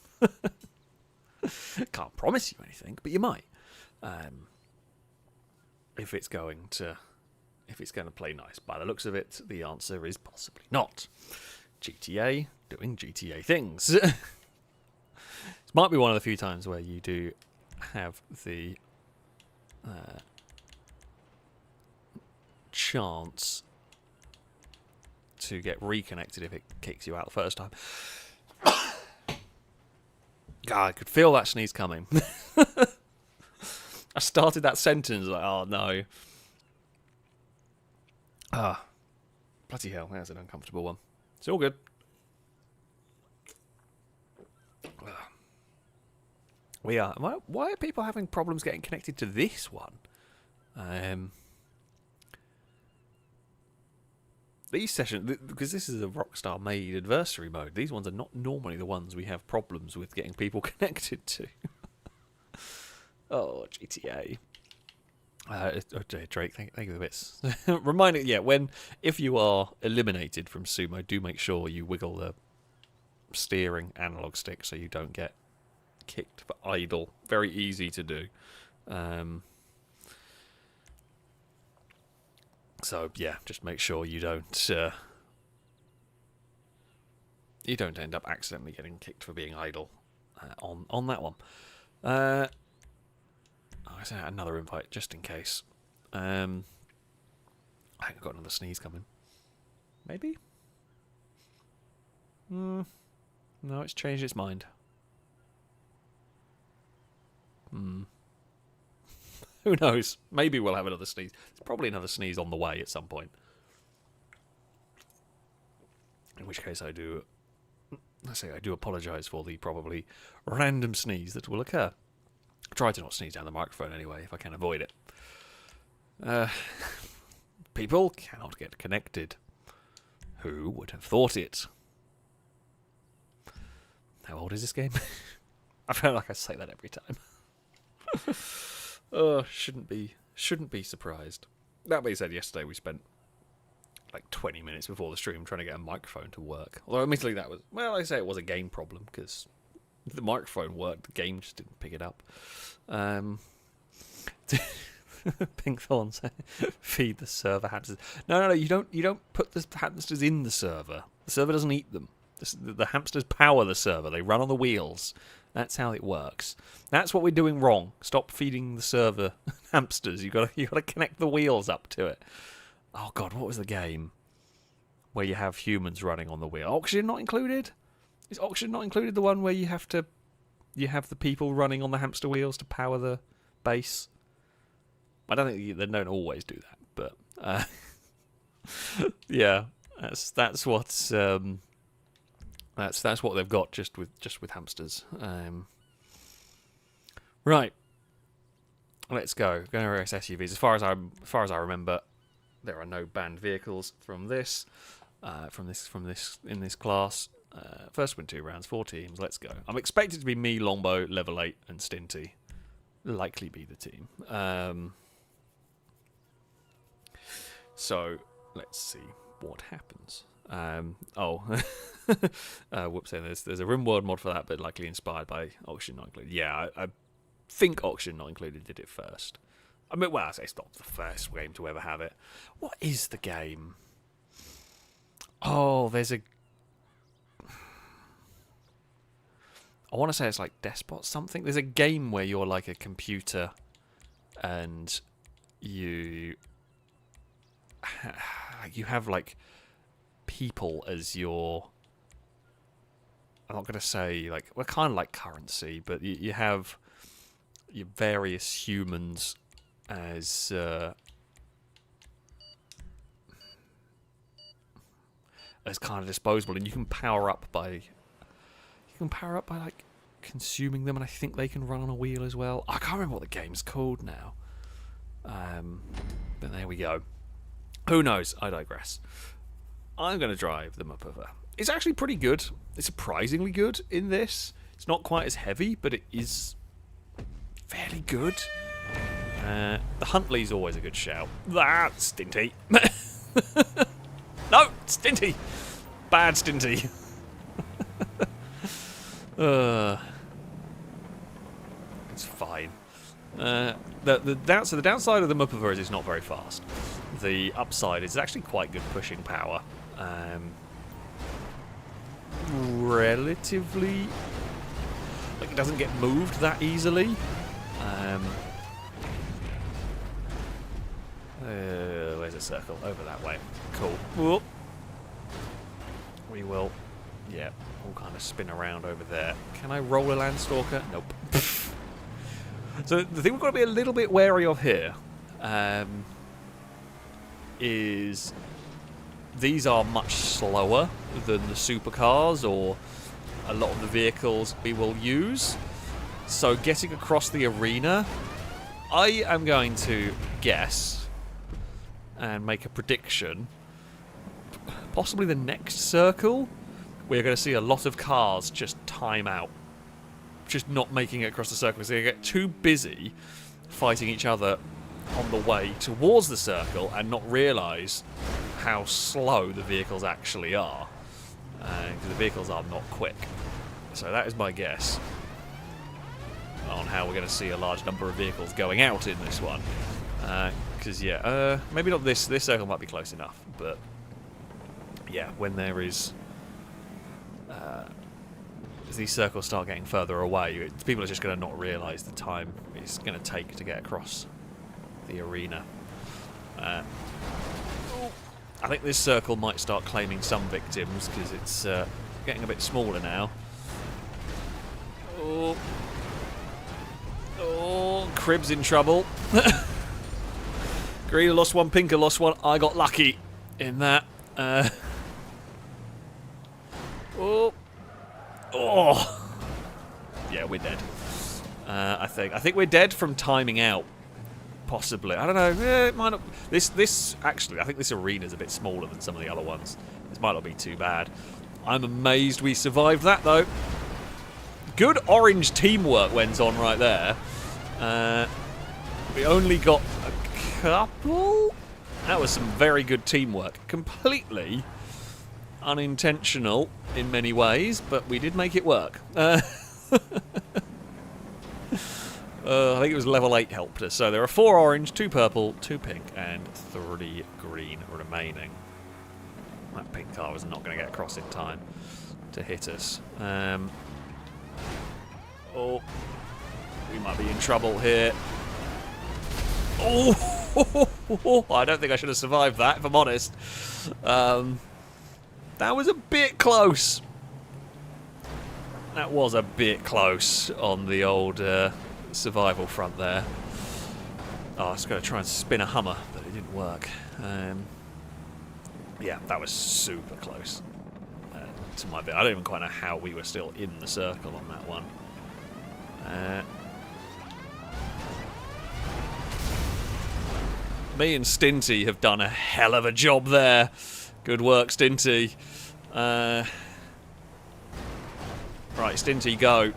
Can't promise you anything, but you might. If it's going to play nice. By the looks of it, the answer is possibly not. GTA doing GTA things. This might be one of the few times where you do have the chance to get reconnected if it kicks you out the first time. God, I could feel that sneeze coming. I started that sentence like, oh no. Bloody hell, that's an uncomfortable one. It's all good. We are. Why are people having problems getting connected to this one? These sessions, because this is a Rockstar made adversary mode, these ones are not normally the ones we have problems with getting people connected to. Oh, GTA. Drake, thank you for the bits. Remind it, if you are eliminated from Sumo, do make sure you wiggle the steering analog stick so you don't get kicked for idle. Very easy to do. So yeah, just make sure you don't end up accidentally getting kicked for being idle on that one. I sent out another invite just in case. I think I've got another sneeze coming. Maybe? No, it's changed its mind. Who knows? Maybe we'll have another sneeze. There's probably another sneeze on the way at some point. In which case I do apologise for the probably random sneeze that will occur. Try to not sneeze down the microphone anyway, if I can avoid it. People cannot get connected. Who would have thought it? How old is this game? I feel like I say that every time. Shouldn't be surprised. That being said, yesterday we spent like 20 minutes before the stream trying to get a microphone to work. Although admittedly that was, well, I say it was a game problem because the microphone worked, the game just didn't pick it up. Pinkthorn said, feed the server hamsters. No, you don't put the hamsters in the server. The server doesn't eat them. The hamsters power the server. They run on the wheels. That's how it works. That's what we're doing wrong. Stop feeding the server hamsters. You got to connect the wheels up to it. Oh God, what was the game where you have humans running on the wheel? Oxygen not included? Is Oxygen not included? The one where you have the people running on the hamster wheels to power the base. I don't think they don't always do that, but yeah, that's what's that's what they've got just with hamsters. Right, let's go. Going to race SUVs. As far as I remember, there are no banned vehicles from this in this class. First win 2 rounds, 4 teams. Let's go. I'm expected to be me, Longbow, Level 8, and Stinty. Likely be the team. So let's see what happens. Whoops! There's a RimWorld mod for that, but likely inspired by Oxygen Not Included. Yeah, I think Oxygen Not Included did it first. I mean, well, I say it's not the first game to ever have it. What is the game? Oh, there's a. I want to say it's like Despot something. There's a game where you're like a computer, and you have like people as your. I'm not going to say like, well, kind of like currency, but you have your various humans as kind of disposable, and you can power up by like consuming them, and I think they can run on a wheel as well. I can't remember what the game's called now. But there we go. Who knows? I digress. I'm going to drive the Muppet. It's actually pretty good. It's surprisingly good in this. It's not quite as heavy, but it is fairly good. The Huntley's always a good shout. That Stinty. No, Stinty. Bad Stinty. It's fine. The downside of the Muppet is it's not very fast. The upside is actually quite good pushing power. Relatively, like, it doesn't get moved that easily. Where's the circle? Over that way. Cool. Whoop. We will, yeah, we'll kind of spin around over there. Can I roll a Landstalker? Nope. So the thing we've got to be a little bit wary of here is these are much slower than the supercars or a lot of the vehicles we will use. So getting across the arena, I am going to guess and make a prediction. Possibly the next circle, we're going to see a lot of cars just time out. Just not making it across the circle. So they get too busy fighting each other on the way towards the circle and not realise how slow the vehicles actually are. Because the vehicles are not quick. So that is my guess on how we're going to see a large number of vehicles going out in this one. Because, yeah, maybe not this circle might be close enough, but yeah, when there is... as these circles start getting further away, people are just going to not realise the time it's going to take to get across the arena. I think this circle might start claiming some victims because it's getting a bit smaller now. Oh, Crib's in trouble. Green lost one, Pinker lost one. I got lucky in that. Oh, yeah, we're dead. I think we're dead from timing out. Possibly, I don't know. It might not. This actually, I think this arena's a bit smaller than some of the other ones. This might not be too bad. I'm amazed we survived that though. Good orange teamwork went on right there. We only got a couple. That was some very good teamwork. Completely unintentional in many ways, but we did make it work. I think it was level 8 helped us. So there are 4 orange, 2 purple, 2 pink, and 3 green remaining. That pink car was not going to get across in time to hit us. Oh, we might be in trouble here. Oh, I don't think I should have survived that, if I'm honest. That was a bit close. That was a bit close on the old survival front there. Oh, I was going to try and spin a Hummer, but it didn't work. Yeah, that was super close to my bit. I don't even quite know how we were still in the circle on that one. Me and Stinty have done a hell of a job there. Good work, Stinty. Right, Stinty, go.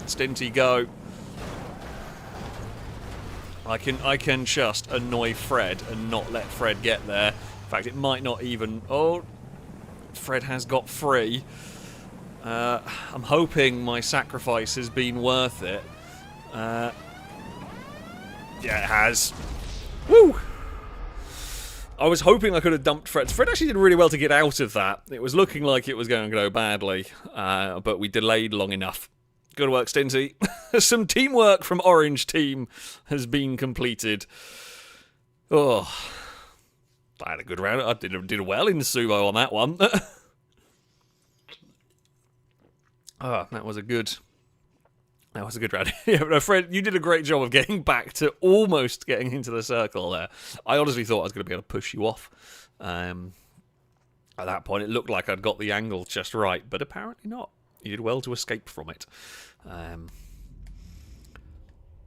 Stinty, go. I can just annoy Fred and not let Fred get there. In fact, it might not even... Oh, Fred has got free. I'm hoping my sacrifice has been worth it. Yeah, it has. Woo! I was hoping I could have dumped Fred. Fred actually did really well to get out of that. It was looking like it was going to go badly, but we delayed long enough. Good work, Stinty. Some teamwork from Orange Team has been completed. Oh, I had a good round. I did well in sumo on that one. Oh, that was a good round. Yeah, no, Fred, you did a great job of getting back to almost getting into the circle there. I honestly thought I was going to be able to push you off. At that point, it looked like I'd got the angle just right, but apparently not. You did well to escape from it.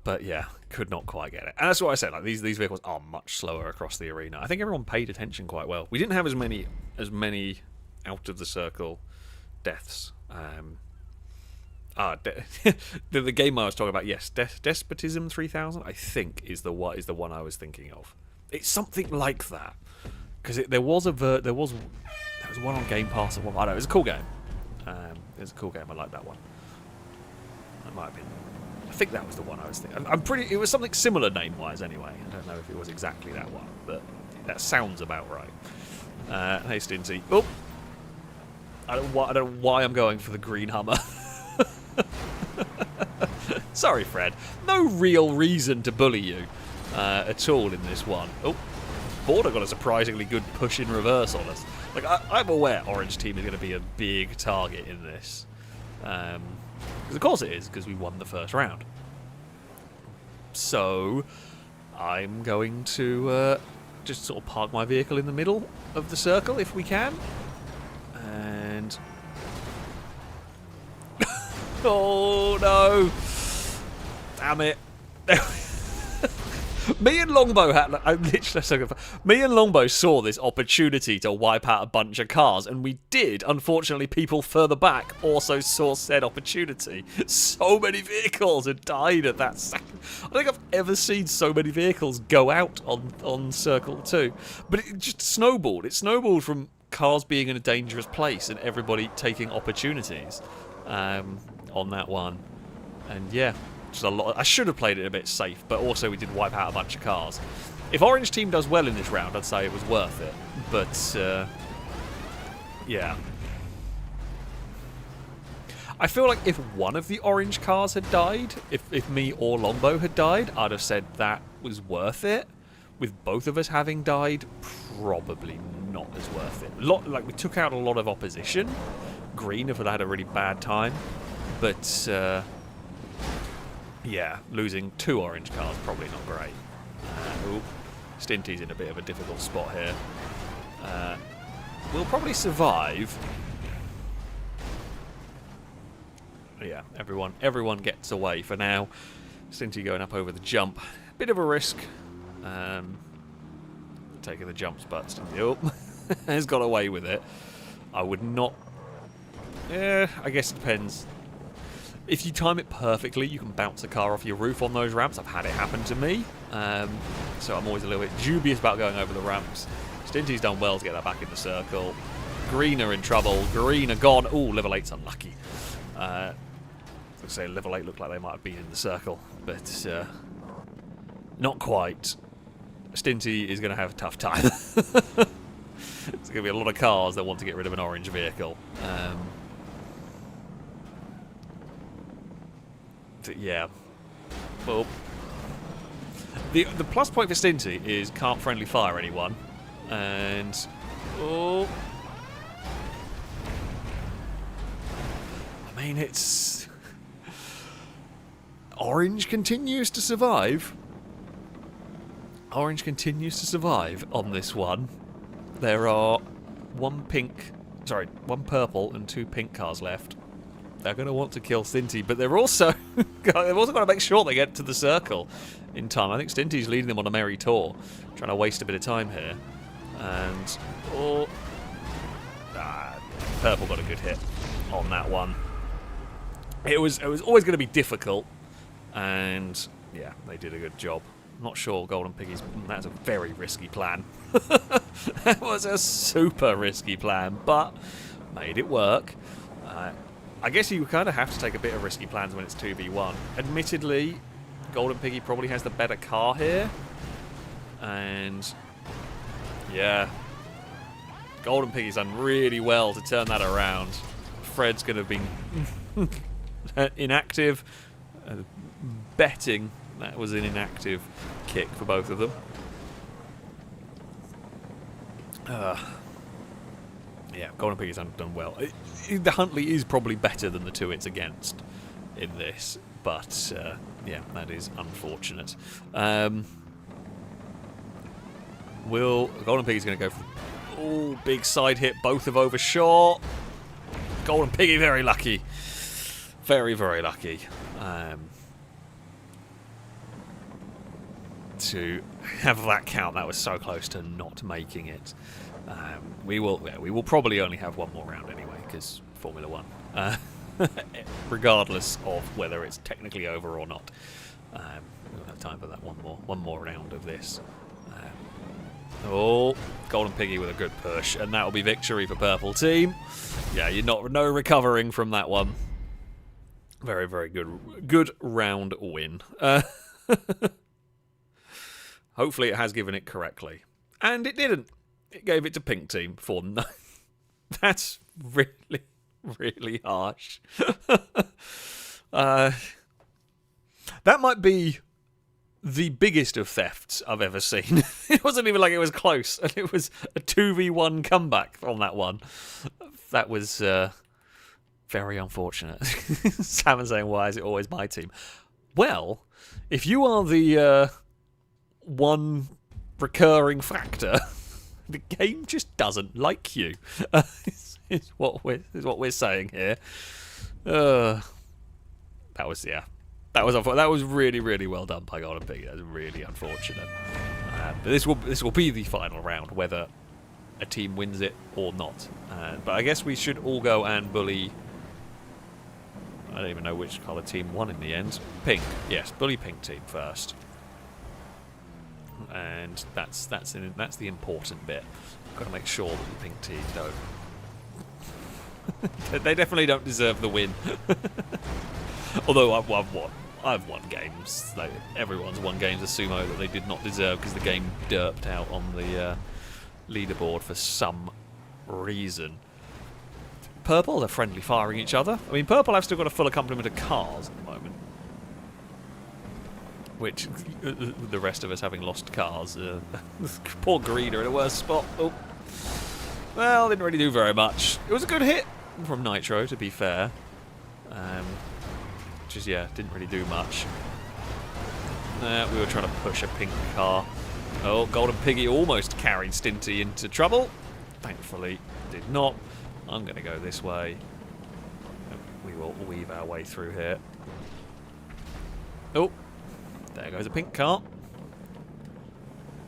But yeah, could not quite get it. And that's what I said, like these vehicles are much slower across the arena. I think everyone paid attention quite well. We didn't have as many out of the circle deaths. The game I was talking about, yes, Despotism 3000, I think is the one I was thinking of. It's something like that, because there was one on Game Pass. I don't know. It was a cool game. It was a cool game. I like that one. That might have been. I think that was the one I was thinking. It was something similar name-wise, anyway. I don't know if it was exactly that one, but that sounds about right. Hey, Stinty. Oh, I don't know why I'm going for the green Hummer. Sorry, Fred. No real reason to bully you at all in this one. Oh, Border got a surprisingly good push in reverse on us. Like I'm aware Orange Team is going to be a big target in this. Because of course it is, because we won the first round. So I'm going to just sort of park my vehicle in the middle of the circle if we can. And... oh no! Damn it! Me and Longbow saw this opportunity to wipe out a bunch of cars, and we did. Unfortunately, people further back also saw said opportunity. So many vehicles had died at that second. I don't think I've ever seen so many vehicles go out on Circle 2. But it just snowballed. It snowballed from cars being in a dangerous place and everybody taking opportunities on that one. And yeah. A lot. I should have played it a bit safe, but also we did wipe out a bunch of cars. If Orange Team does well in this round, I'd say it was worth it. But, yeah. I feel like if one of the orange cars had died, if me or Longbow had died, I'd have said that was worth it. With both of us having died, probably not as worth it. Like, we took out a lot of opposition. Green if it had a really bad time. But, yeah, losing 2 orange cars, probably not great. Stinty's in a bit of a difficult spot here. We'll probably survive. Yeah, everyone gets away for now. Stinty going up over the jump. Bit of a risk. Taking the jumps, but Stinty has got away with it. I would not... yeah, I guess it depends. If you time it perfectly, you can bounce a car off your roof on those ramps. I've had it happen to me. So I'm always a little bit dubious about going over the ramps. Stinty's done well to get that back in the circle. Green are in trouble. Green are gone. Ooh, level 8's unlucky. Let's say level 8 looked like they might have been in the circle, but not quite. Stinty is going to have a tough time. There's going to be a lot of cars that want to get rid of an orange vehicle. Yeah. Well, the plus point for Stinty is can't friendly fire anyone, and I mean it's Orange continues to survive. Orange continues to survive on this one. There are one purple and 2 pink cars left. They're going to want to kill Stinty, but they've also got to make sure they get to the circle in time. I think Stinty's leading them on a merry tour, trying to waste a bit of time here. And purple got a good hit on that one. It was always going to be difficult, and yeah, they did a good job. I'm not sure Golden Piggies. That's a very risky plan. That was a super risky plan, but made it work. I guess you kind of have to take a bit of risky plans when it's 2v1. Admittedly, Golden Piggy probably has the better car here. And, yeah. Golden Piggy's done really well to turn that around. Fred's going to be inactive. Betting that was an inactive kick for both of them. Yeah, Golden Piggy's done well. The Huntley is probably better than the 2 it's against in this, but yeah, that is unfortunate. Golden Piggy's going to go for big side hit. Both have overshot. Golden Piggy, very lucky. Very, very lucky. To have that count. That was so close to not making it. We will probably only have one more round anyway, because Formula 1. Regardless of whether it's technically over or not. We'll have time for that one more round of this. Oh, Golden Piggy with a good push, and that'll be victory for Purple Team. Yeah, no recovering from that one. Very, very good round win. Hopefully it has given it correctly. And it didn't. It gave it to Pink Team for no. That's really, really harsh. That might be the biggest of thefts I've ever seen. It wasn't even like it was close. And it was a 2v1 comeback on that one. That was very unfortunate. Salmon saying, why is it always my team? Well, if you are the one recurring factor, the game just doesn't like you. Is what we're saying here. That was really, really well done by Golden Piggy. That was really unfortunate. But this will be the final round, whether a team wins it or not. But I guess we should all go and bully. I don't even know which colour team won in the end. Pink, yes, bully Pink Team first. And that's the important bit. Got to make sure that the Pink Team don't. They definitely don't deserve the win. Although I've won games. Like, everyone's won games of sumo that they did not deserve because the game derped out on the leaderboard for some reason. Purple, they're friendly firing each other. I mean, Purple have still got a full complement of cars at the moment. Which, the rest of us having lost cars. Poor Green are in a worse spot. Oh. Well, didn't really do very much. It was a good hit from Nitro, to be fair. Just, yeah, didn't really do much. We were trying to push a pink car. Oh, Golden Piggy almost carried Stinty into trouble. Thankfully, did not. I'm going to go this way. We will weave our way through here. Oh, there goes a pink car.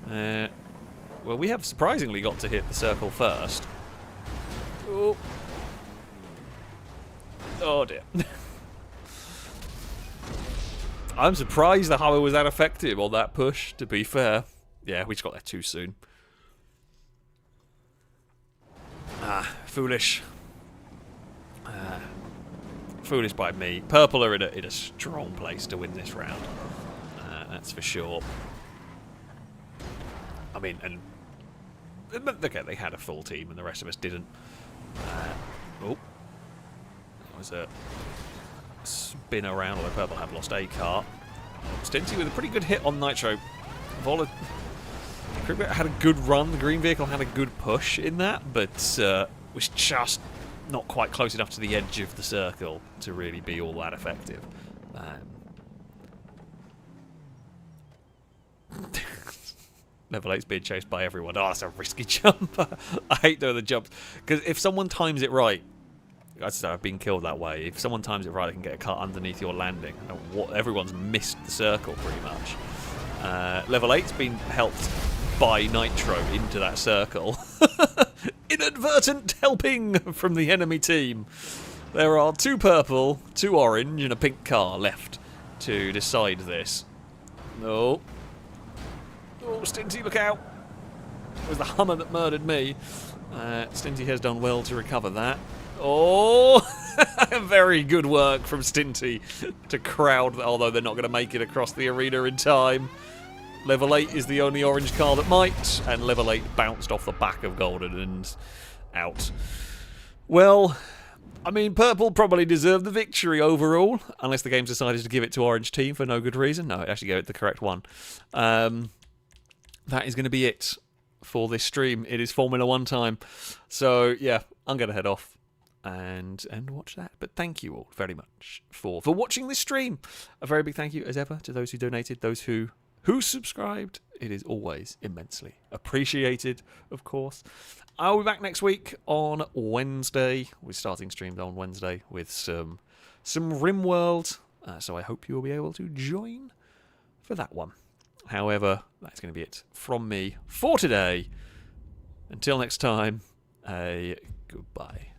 Well, we have surprisingly got to hit the circle first. Oh, oh dear. I'm surprised the hammer was that effective on that push, to be fair. Yeah, we just got there too soon. Foolish. Foolish by me. Purple are in a strong place to win this round. That's for sure. I mean, and okay, they had a full team and the rest of us didn't. Oh. That was a spin around, although Purple have lost a car. Stinty with a pretty good hit on Nitro. Had a good run. The green vehicle had a good push in that, but was just not quite close enough to the edge of the circle to really be all that effective. Level 8's being chased by everyone. Oh, that's a risky jump. I hate doing the jumps. Because if someone times it right, I've been killed that way. If someone times it right, they can get a car underneath your landing. Everyone's missed the circle, pretty much. Level 8's been helped by Nitro into that circle. Inadvertent helping from the enemy team. There are 2 purple, 2 orange, and a pink car left to decide this. No. Oh, Stinty, look out. It was the Hummer that murdered me. Stinty has done well to recover that. Oh, very good work from Stinty to crowd, although they're not going to make it across the arena in time. Level 8 is the only orange car that might, and Level 8 bounced off the back of Golden and out. Well, I mean, Purple probably deserved the victory overall, unless the game's decided to give it to Orange Team for no good reason. No, it actually gave it the correct one. That is going to be it for this stream. It is Formula 1 time. So, yeah, I'm going to head off and watch that. But thank you all very much for watching this stream. A very big thank you, as ever, to those who donated, those who who subscribed. It is always immensely appreciated, of course. I'll be back next week on Wednesday. We're starting streams on Wednesday with some RimWorld, so I hope you'll be able to join for that one. However, that's going to be it from me for today. Until next time, goodbye.